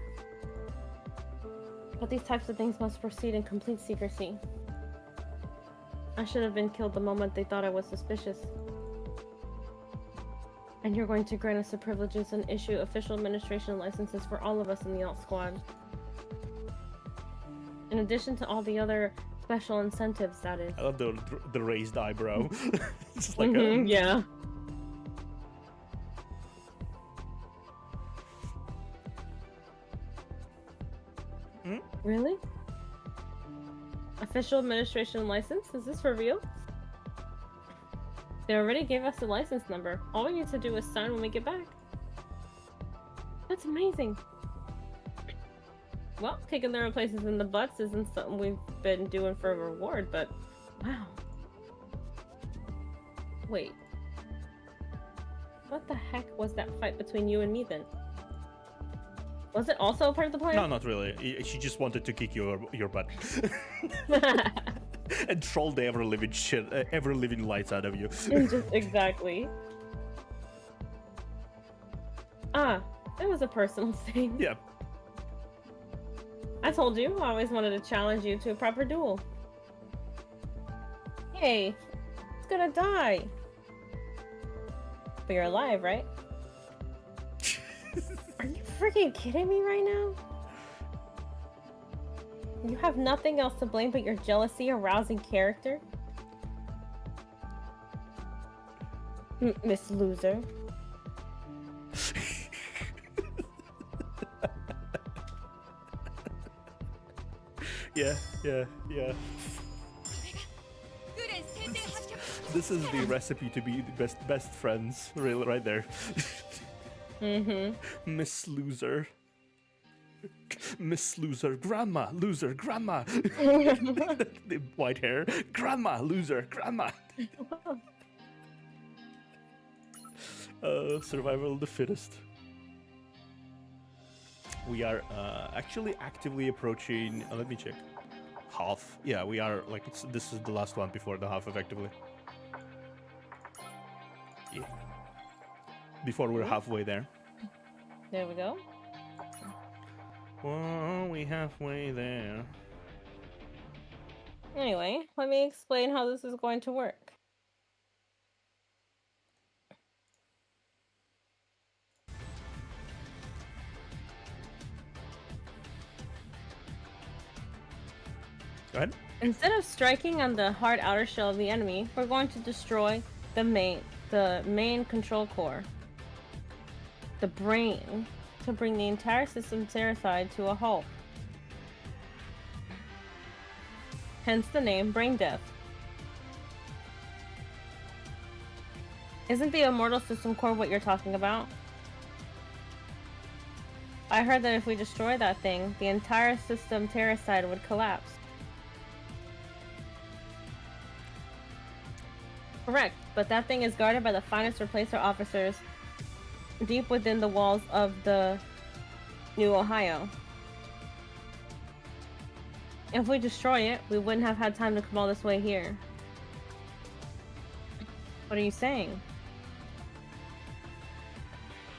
But these types of things must proceed in complete secrecy. I should have been killed the moment they thought I was suspicious. And you're going to grant us the privileges and issue official administration licenses for all of us in the Alt Squad. In addition to all the other special incentives, that is. I love the raised eyebrow. It's just like yeah. Really? Official administration license? Is this for real? They already gave us the license number. All we need to do is sign when we get back. That's amazing. Well, kicking their places in the butts isn't something we've been doing for a reward, but wow. Wait. What the heck was that fight between you and me then? Was it also a part of the plan? No, not really. She just wanted to kick your butt. And troll the ever living lights out of you. Exactly. It was a personal thing. Yeah. I told you, I always wanted to challenge you to a proper duel. Hey, it's gonna die. But you're alive, right? Are you freaking kidding me right now? You have nothing else to blame but your jealousy-arousing character? Miss Loser. Yeah. This is the recipe to be the best friends, really, right there. Miss Loser. Miss Loser, Grandma, Loser, Grandma. The white hair, Grandma, Loser, Grandma. Survival of the fittest. We are actually actively approaching. Let me check. Half. Yeah, we are like this is the last one before the half, effectively. Yeah. Before we're halfway there. There we go. Well, we halfway there. Anyway, let me explain how this is going to work. Go ahead. Instead of striking on the hard outer shell of the enemy, we're going to destroy the main control core. The brain, to bring the entire system Counterside to a halt. Hence the name Brain Death. Isn't the Immortal System Core what you're talking about? I heard that if we destroy that thing, the entire system Counterside would collapse. Correct, but that thing is guarded by the finest replacer officers deep within the walls of the New Ohio. If we destroy it, we wouldn't have had time to come all this way here. What are you saying?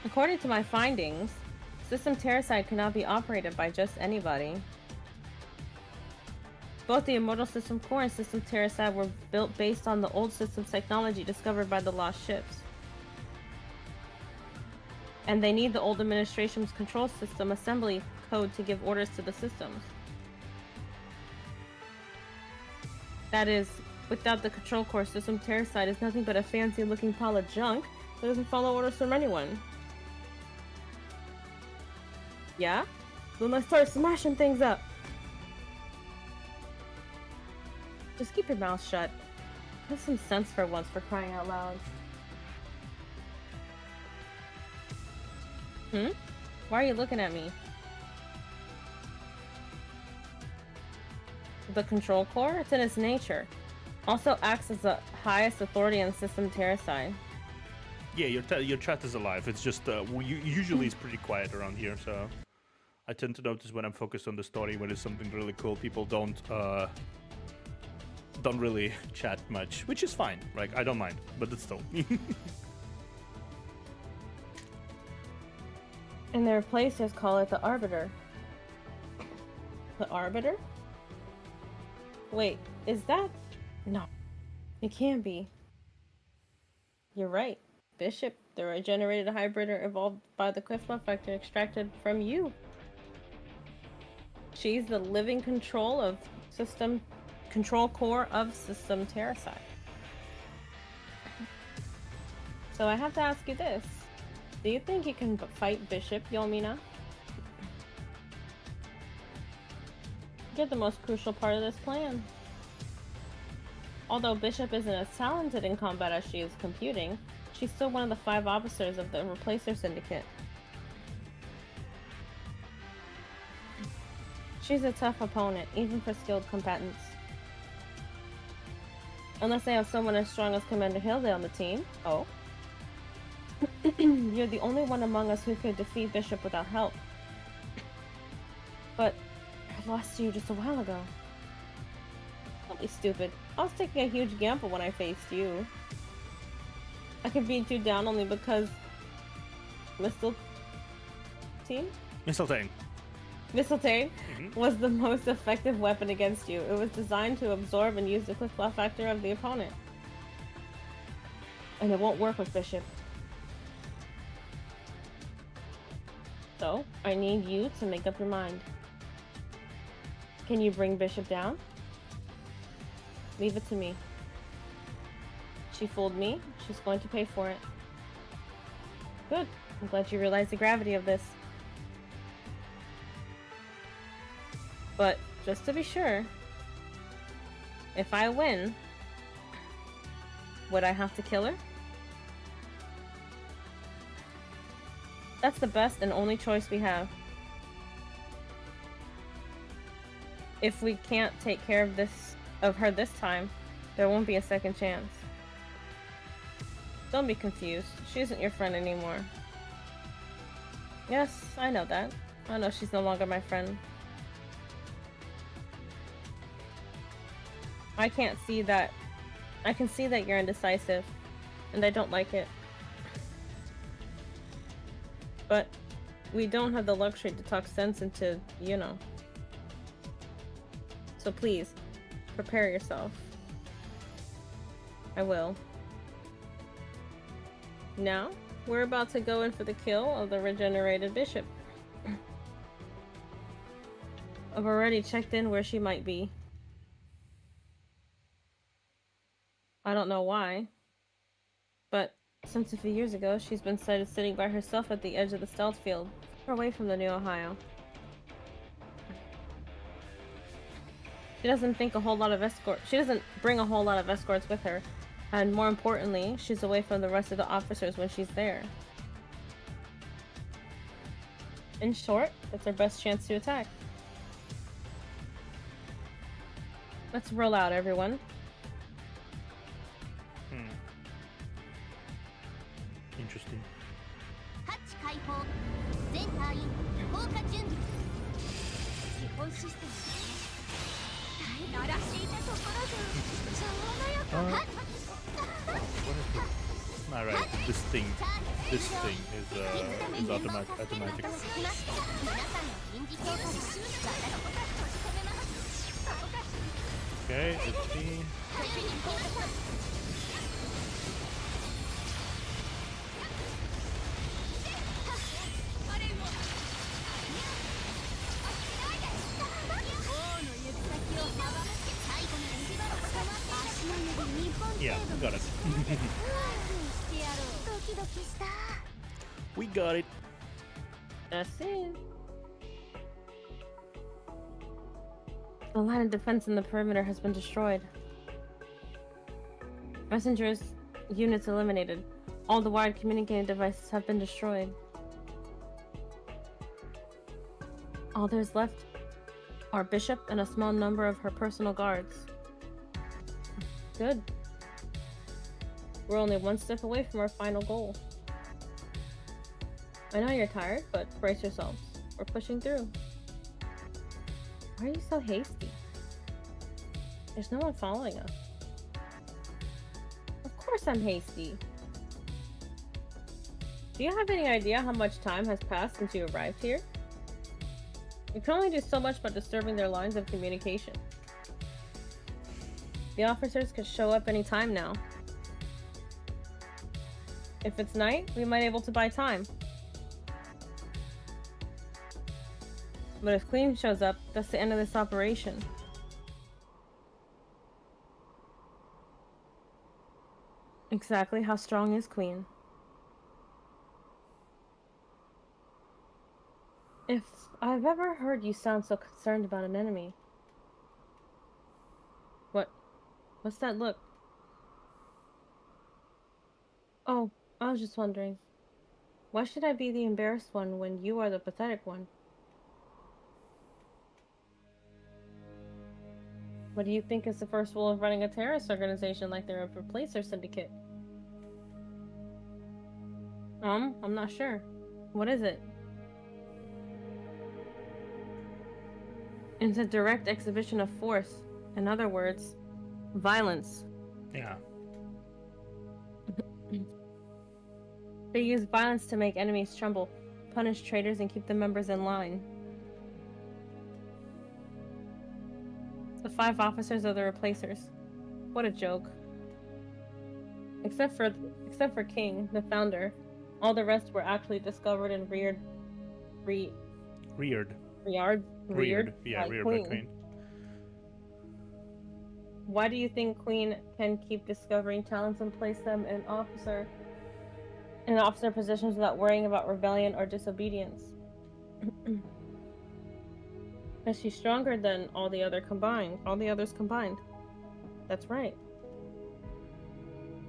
According to my findings, System Counterside cannot be operated by just anybody. Both the Immortal System Core and System Counterside were built based on the old system's technology discovered by the lost ships. And they need the old administration's control system assembly code to give orders to the systems. That is, without the control core, System Counterside is nothing but a fancy-looking pile of junk that doesn't follow orders from anyone. Yeah? Then let's start smashing things up. Just keep your mouth shut. Have some sense for once, for crying out loud. Why are you looking at me? The control core? It's in its nature. Also acts as the highest authority on system Terracide. Yeah, your chat is alive. It's just usually it's pretty quiet around here, so I tend to notice when I'm focused on the story when it's something really cool, people don't really chat much, which is fine. Like I don't mind, but it's still. And their replacers call it the Arbiter. The Arbiter? Wait, is that? No, it can't be. You're right. Bishop, the regenerated hybrider evolved by the Quiffla factor extracted from you. She's the living control core of system Terracide. So I have to ask you this. Do you think you can fight Bishop, Yolmina? You're the most crucial part of this plan. Although Bishop isn't as talented in combat as she is computing, she's still one of the 5 officers of the Replacer Syndicate. She's a tough opponent, even for skilled combatants. Unless they have someone as strong as Commander Hilde on the team. Oh. You're the only one among us who could defeat Bishop without help. But I lost to you just a while ago. Don't be stupid. I was taking a huge gamble when I faced you. I could beat you down only because Mistletoe was the most effective weapon against you. It was designed to absorb and use the quick fluff factor of the opponent. And it won't work with Bishop. So, I need you to make up your mind. Can you bring Bishop down? Leave it to me. She fooled me. She's going to pay for it. Good. I'm glad you realize the gravity of this. But, just to be sure, if I win, would I have to kill her? That's the best and only choice we have. If we can't take care of her this time, there won't be a second chance. Don't be confused. She isn't your friend anymore. Yes, I know that. I know she's no longer my friend. I can see that you're indecisive, and I don't like it. But we don't have the luxury to talk sense into, you know. So please, prepare yourself. I will. Now, we're about to go in for the kill of the regenerated bishop. I've already checked in where she might be. I don't know why, but since a few years ago, she's been sighted sitting by herself at the edge of the stealth field, far away from the New Ohio. She doesn't bring a whole lot of escorts with her, and more importantly, she's away from the rest of the officers when she's there. In short, it's our best chance to attack. Let's roll out, everyone. Interesting. Alright, this thing is automatic. Okay, let's see. Yeah, got it. We got it. That's it. The line of defense in the perimeter has been destroyed. Messengers units eliminated. All the wired communicating devices have been destroyed. All there's left are Bishop and a small number of her personal guards. Good. We're only one step away from our final goal. I know you're tired, but brace yourselves. We're pushing through. Why are you so hasty? There's no one following us. Of course I'm hasty. Do you have any idea how much time has passed since you arrived here? You can only do so much by disturbing their lines of communication. The officers could show up any time now. If it's night, we might be able to buy time. But if Queen shows up, that's the end of this operation. Exactly how strong is Queen? If I've ever heard you sound so concerned about an enemy. What's that look? Oh, I was just wondering. Why should I be the embarrassed one when you are the pathetic one? What do you think is the first rule of running a terrorist organization like they're a replacer syndicate? I'm not sure. What is it? It's a direct exhibition of force. In other words, violence. Yeah. They use violence to make enemies tremble, punish traitors, and keep the members in line. The 5 officers are the replacers. What a joke. Except for King, the founder, all the rest were actually discovered and reared. Reared. Yeah, Yeah, by reared Queen. by Queen. Why do you think Queen can keep discovering talents and place them in officer positions without worrying about rebellion or disobedience? Is she stronger than all the others combined? That's right.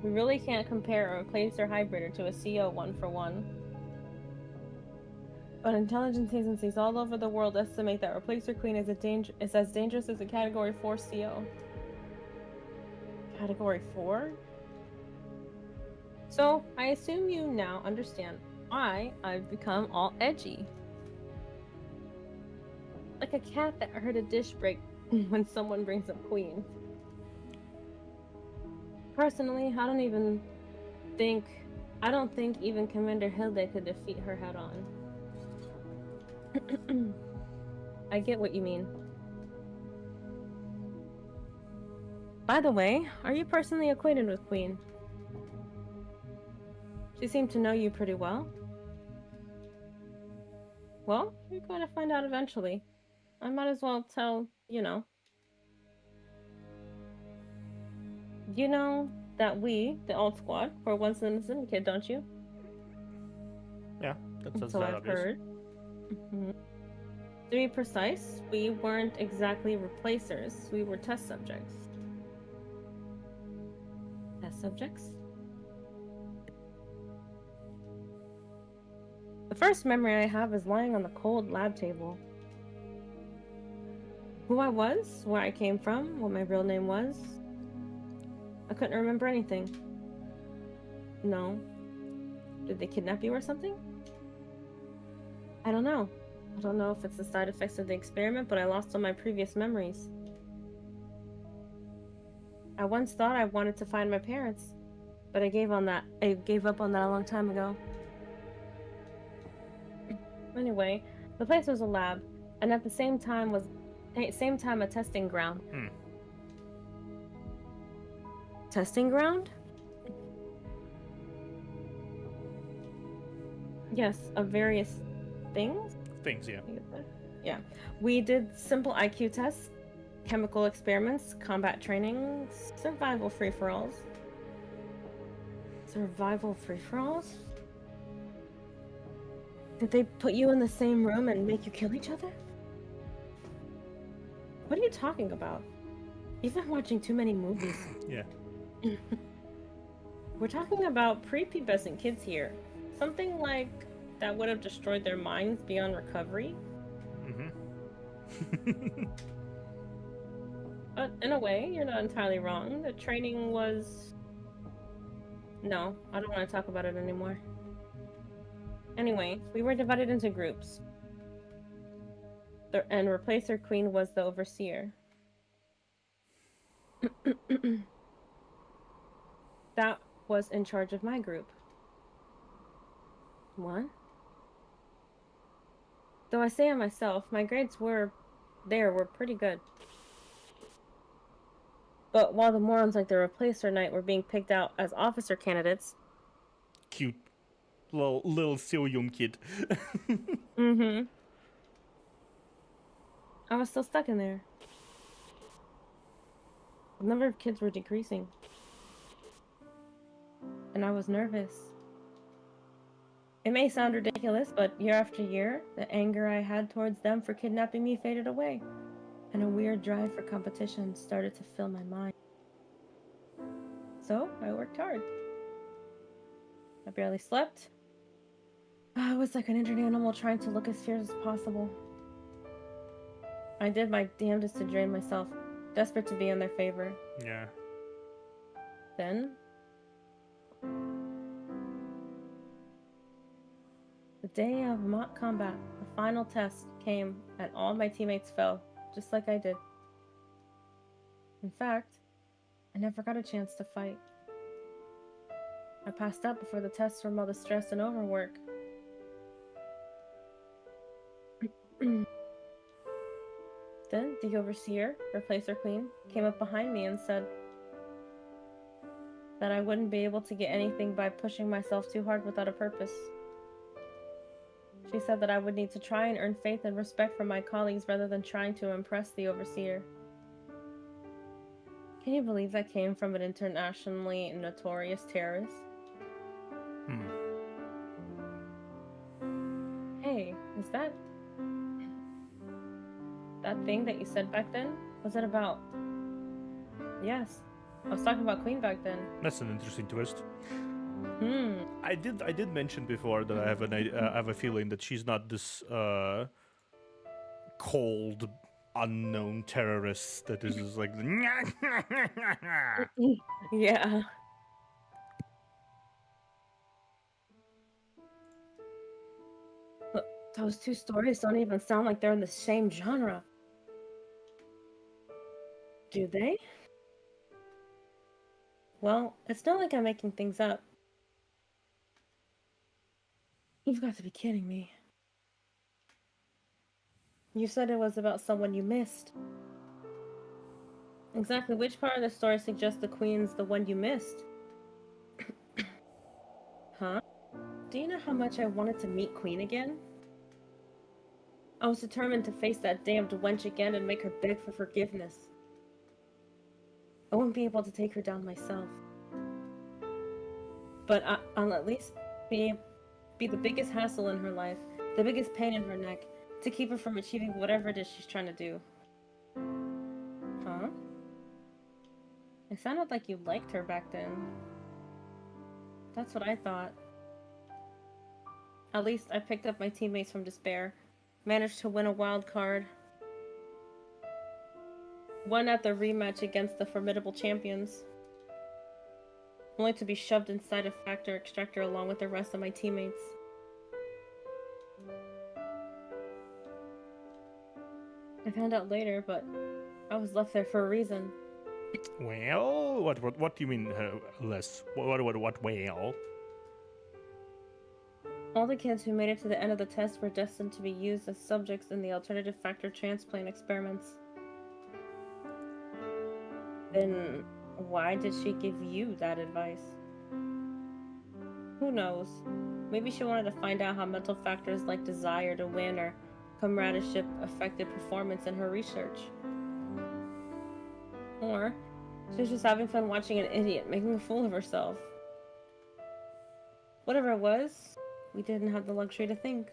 We really can't compare a replacer hybrider to a CO 1-for-1. But intelligence agencies all over the world estimate that Replacer Queen is as dangerous as a Category 4 CO. Category 4? So, I assume you now understand why I've become all edgy. Like a cat that heard a dish break when someone brings up Queen. Personally, I don't think even Commander Hilde could defeat her head on. I get what you mean. By the way, are you personally acquainted with Queen? She seemed to know you pretty well. Well, you're going to find out eventually. I might as well tell, you know. You know that we, the Alt Squad, were once in the Syndicate, don't you? Yeah, that's So that I've obvious. heard. To be precise, we weren't exactly replacers. We were test subjects. Test subjects? The first memory I have is lying on the cold lab table. Who I was, where I came from, what my real name was. I couldn't remember anything. No. Did they kidnap you or something? I don't know. I don't know if it's the side effects of the experiment, but I lost all my previous memories. I once thought I wanted to find my parents, but I gave up on that a long time ago. Anyway, the place was a lab, and at the same time a testing ground. Testing ground? Yes, of various things. Things, yeah. Yeah. We did simple IQ tests, chemical experiments, combat training, survival free-for-alls. Survival free-for-alls? Did they put you in the same room and make you kill each other? What are you talking about? You've been watching too many movies. Yeah. We're talking about prepubescent kids here. Something like that would have destroyed their minds beyond recovery. In a way, you're not entirely wrong. The training was... No, I don't want to talk about it anymore. Anyway, we were divided into groups. And Replacer Queen was the overseer. That was in charge of my group. What? Though I say it myself, my grades were pretty good. But while the morons like the Replacer Knight were being picked out as officer candidates... Cute. Little Seoyum kid. Mm-hmm. I was still stuck in there. The number of kids were decreasing. And I was nervous. It may sound ridiculous, but year after year, the anger I had towards them for kidnapping me faded away, and a weird drive for competition started to fill my mind. So, I worked hard. I barely slept. I was like an injured animal trying to look as fierce as possible. I did my damnedest to drain myself, desperate to be in their favor. Yeah. Then... the day of mock combat, the final test came, and all my teammates fell, just like I did. In fact, I never got a chance to fight. I passed out before the test from all the stress and overwork. Then the overseer, Replacer Queen, came up behind me and said that I wouldn't be able to get anything by pushing myself too hard without a purpose. She said that I would need to try and earn faith and respect from my colleagues rather than trying to impress the overseer. Can you believe that came from an internationally notorious terrorist? Hey, is that thing that you said back then? Was it about... Yes, I was talking about Queen back then. That's an interesting twist. I did mention before that I have a feeling that she's not this cold, unknown terrorist that is just like yeah. But those two stories don't even sound like they're in the same genre. Do they? Well, it's not like I'm making things up. You've got to be kidding me. You said it was about someone you missed. Exactly which part of the story suggests the Queen's the one you missed? Huh? Do you know how much I wanted to meet Queen again? I was determined to face that damned wench again and make her beg for forgiveness. I won't be able to take her down myself. But I'll at least be the biggest hassle in her life, the biggest pain in her neck, to keep her from achieving whatever it is she's trying to do. Huh? It sounded like you liked her back then. That's what I thought. At least I picked up my teammates from despair, managed to win a wild card. Won at the rematch against the formidable champions. Only to be shoved inside a factor extractor along with the rest of my teammates. I found out later, but I was left there for a reason. Well, what do you mean, less? What well? All the kids who made it to the end of the test were destined to be used as subjects in the alternative factor transplant experiments. Then why did she give you that advice? Who knows? Maybe she wanted to find out how mental factors like desire to win or comradeship affected performance in her research. Or she was just having fun watching an idiot making a fool of herself. Whatever it was, we didn't have the luxury to think.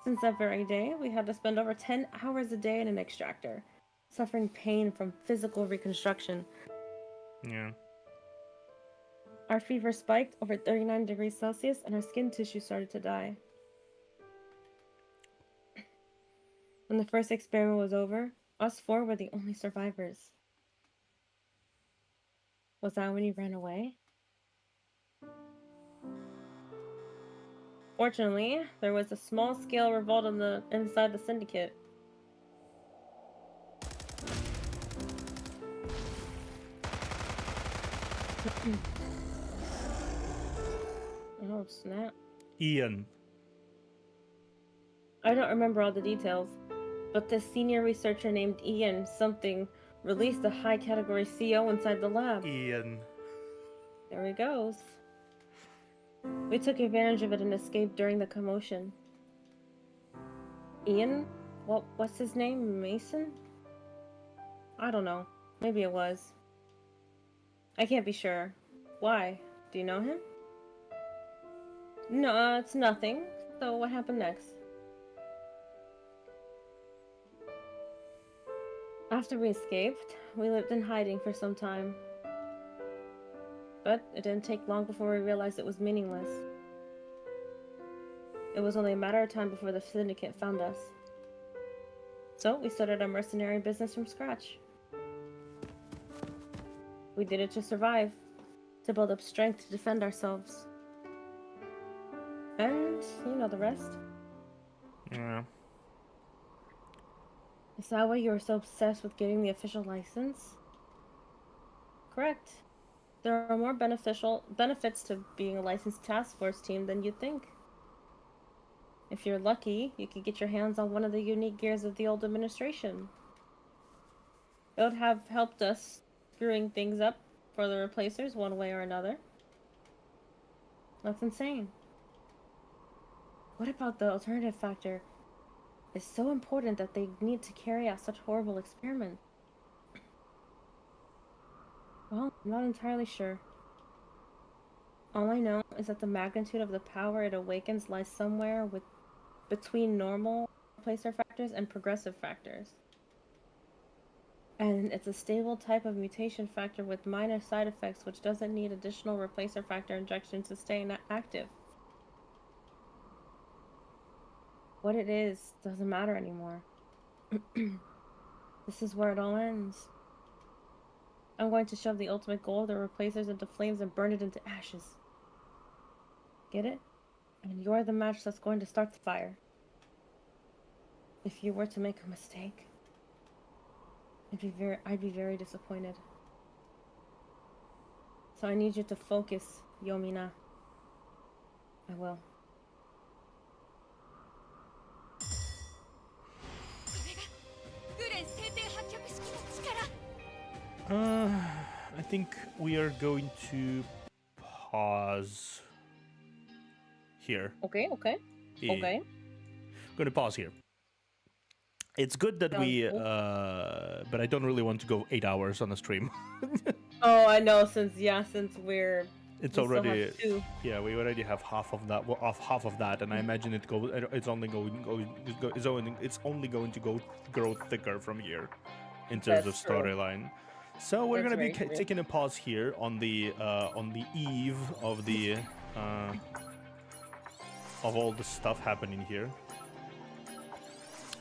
Since that very day, we had to spend over 10 hours a day in an extractor, suffering pain from physical reconstruction. Yeah. Our fever spiked over 39 degrees Celsius and our skin tissue started to die. When the first experiment was over, Us four were the only survivors. Was that when you ran away? Fortunately, there was a small-scale revolt inside the syndicate. Oh, snap. Ian. I don't remember all the details, but this senior researcher named Ian something released a high-category CO inside the lab. Ian. There he goes. We took advantage of it and escaped during the commotion. Ian? What's his name? Mason? I don't know. Maybe it was. I can't be sure. Why? Do you know him? No, it's nothing. So what happened next? After we escaped, we lived in hiding for some time. But it didn't take long before we realized it was meaningless. It was only a matter of time before the syndicate found us. So we started our mercenary business from scratch. We did it to survive, to build up strength to defend ourselves. And you know the rest. Yeah. Is that why you were so obsessed with getting the official license? Correct. There are more benefits to being a licensed task force team than you'd think. If you're lucky, you could get your hands on one of the unique gears of the old administration. It would have helped us screwing things up for the replacers one way or another. That's insane. What about the alternative factor? It's so important that they need to carry out such horrible experiments. Well, I'm not entirely sure. All I know is that the magnitude of the power it awakens lies somewhere between normal replacer factors and progressive factors. And it's a stable type of mutation factor with minor side effects which doesn't need additional replacer factor injections to stay active. What it is doesn't matter anymore. This is where it all ends. I'm going to shove the ultimate goal of the replacers into flames and burn it into ashes. Get it? And you're the match that's going to start the fire. If you were to make a mistake, I'd be very disappointed. So I need you to focus, Yomina. I will. I think we are going to pause here. Okay. Yeah. Okay. Going to pause here. It's good that we, Sounds cool. but I don't really want to go 8 hours on a stream. Oh, I know. Since we're It's we already, still have 2. yeah, we already have half of that. Well, half of that, and I imagine it's only going to grow thicker from here in terms That's of true. storyline. So we're That's gonna be very true. taking a pause here on the eve of the of all the stuff happening here.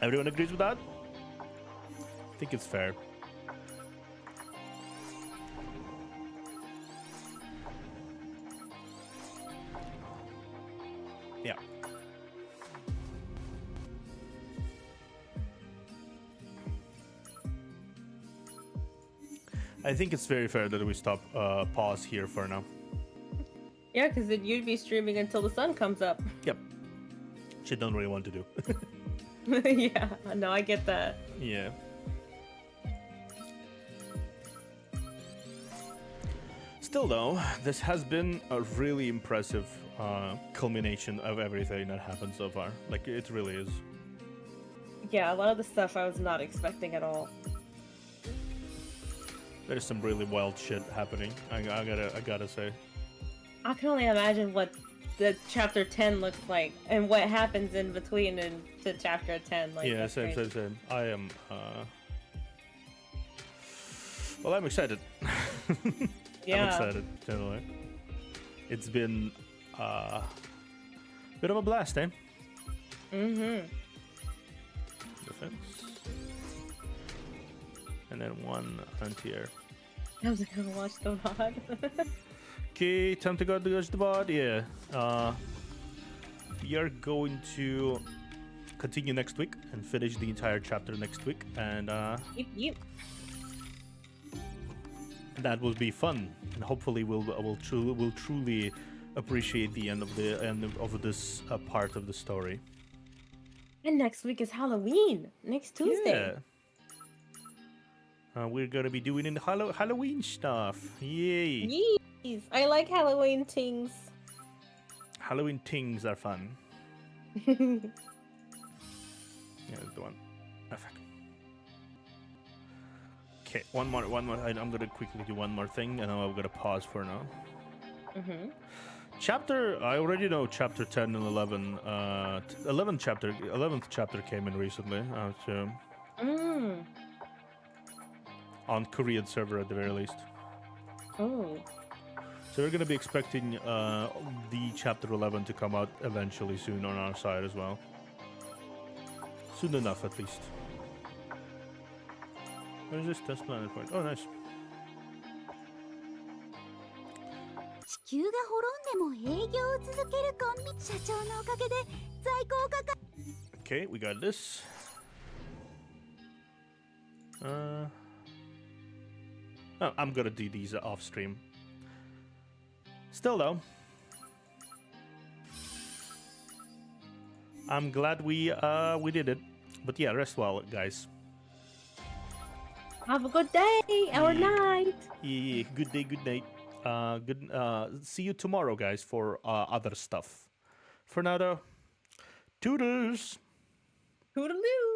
Everyone agrees with that? I think it's fair. Yeah. I think it's very fair that we stop pause here for now. Yeah, because then you'd be streaming until the sun comes up. Yep. Shit, don't really want to do. Yeah, no, I get that. Yeah. Still though, this has been a really impressive culmination of everything that happened so far. Like, it really is. Yeah, a lot of the stuff I was not expecting at all. There's some really wild shit happening. I gotta say. I can only imagine what the chapter 10 looks like and what happens in between into chapter 10. Like, Yeah, that's same. crazy. I am. Well, I'm excited. Yeah. I'm excited. Anyway, it's been bit of a blast, eh? Mm-hmm. Defense. and then one anti-air. I was gonna watch the VOD. Okay, time to go to watch the VOD. Yeah. We are going to continue next week and finish the entire chapter next week, and Yep. that will be fun. And hopefully, we'll truly appreciate the end of this part of the story. And next week is Halloween. Next Tuesday. Yeah. We're gonna be doing the Halloween stuff. Yay! Yes. I like Halloween things. Halloween things are fun. Oh, Yeah, that's the one. Ah, fuck. Okay, one more. I'm gonna quickly do one more thing, and then I'm gonna pause for now. Chapter. I already know chapter 10 and 11. 11th chapter came in recently. So on Korean server at the very least. Oh. So we're gonna be expecting the chapter 11 to come out eventually soon on our side as well. Soon enough, at least. Where is this test planet point? Oh, nice. 地球が滅んでも営業を続けるコンビ社長のおかげで在庫価格 Okay, we got this. Oh, I'm gonna do these off stream. Still though, I'm glad we did it. But yeah, rest well, guys. Have a good day or night. Yeah, good day, good night. See you tomorrow, guys, for other stuff. For now, though, toodles. Toodaloo.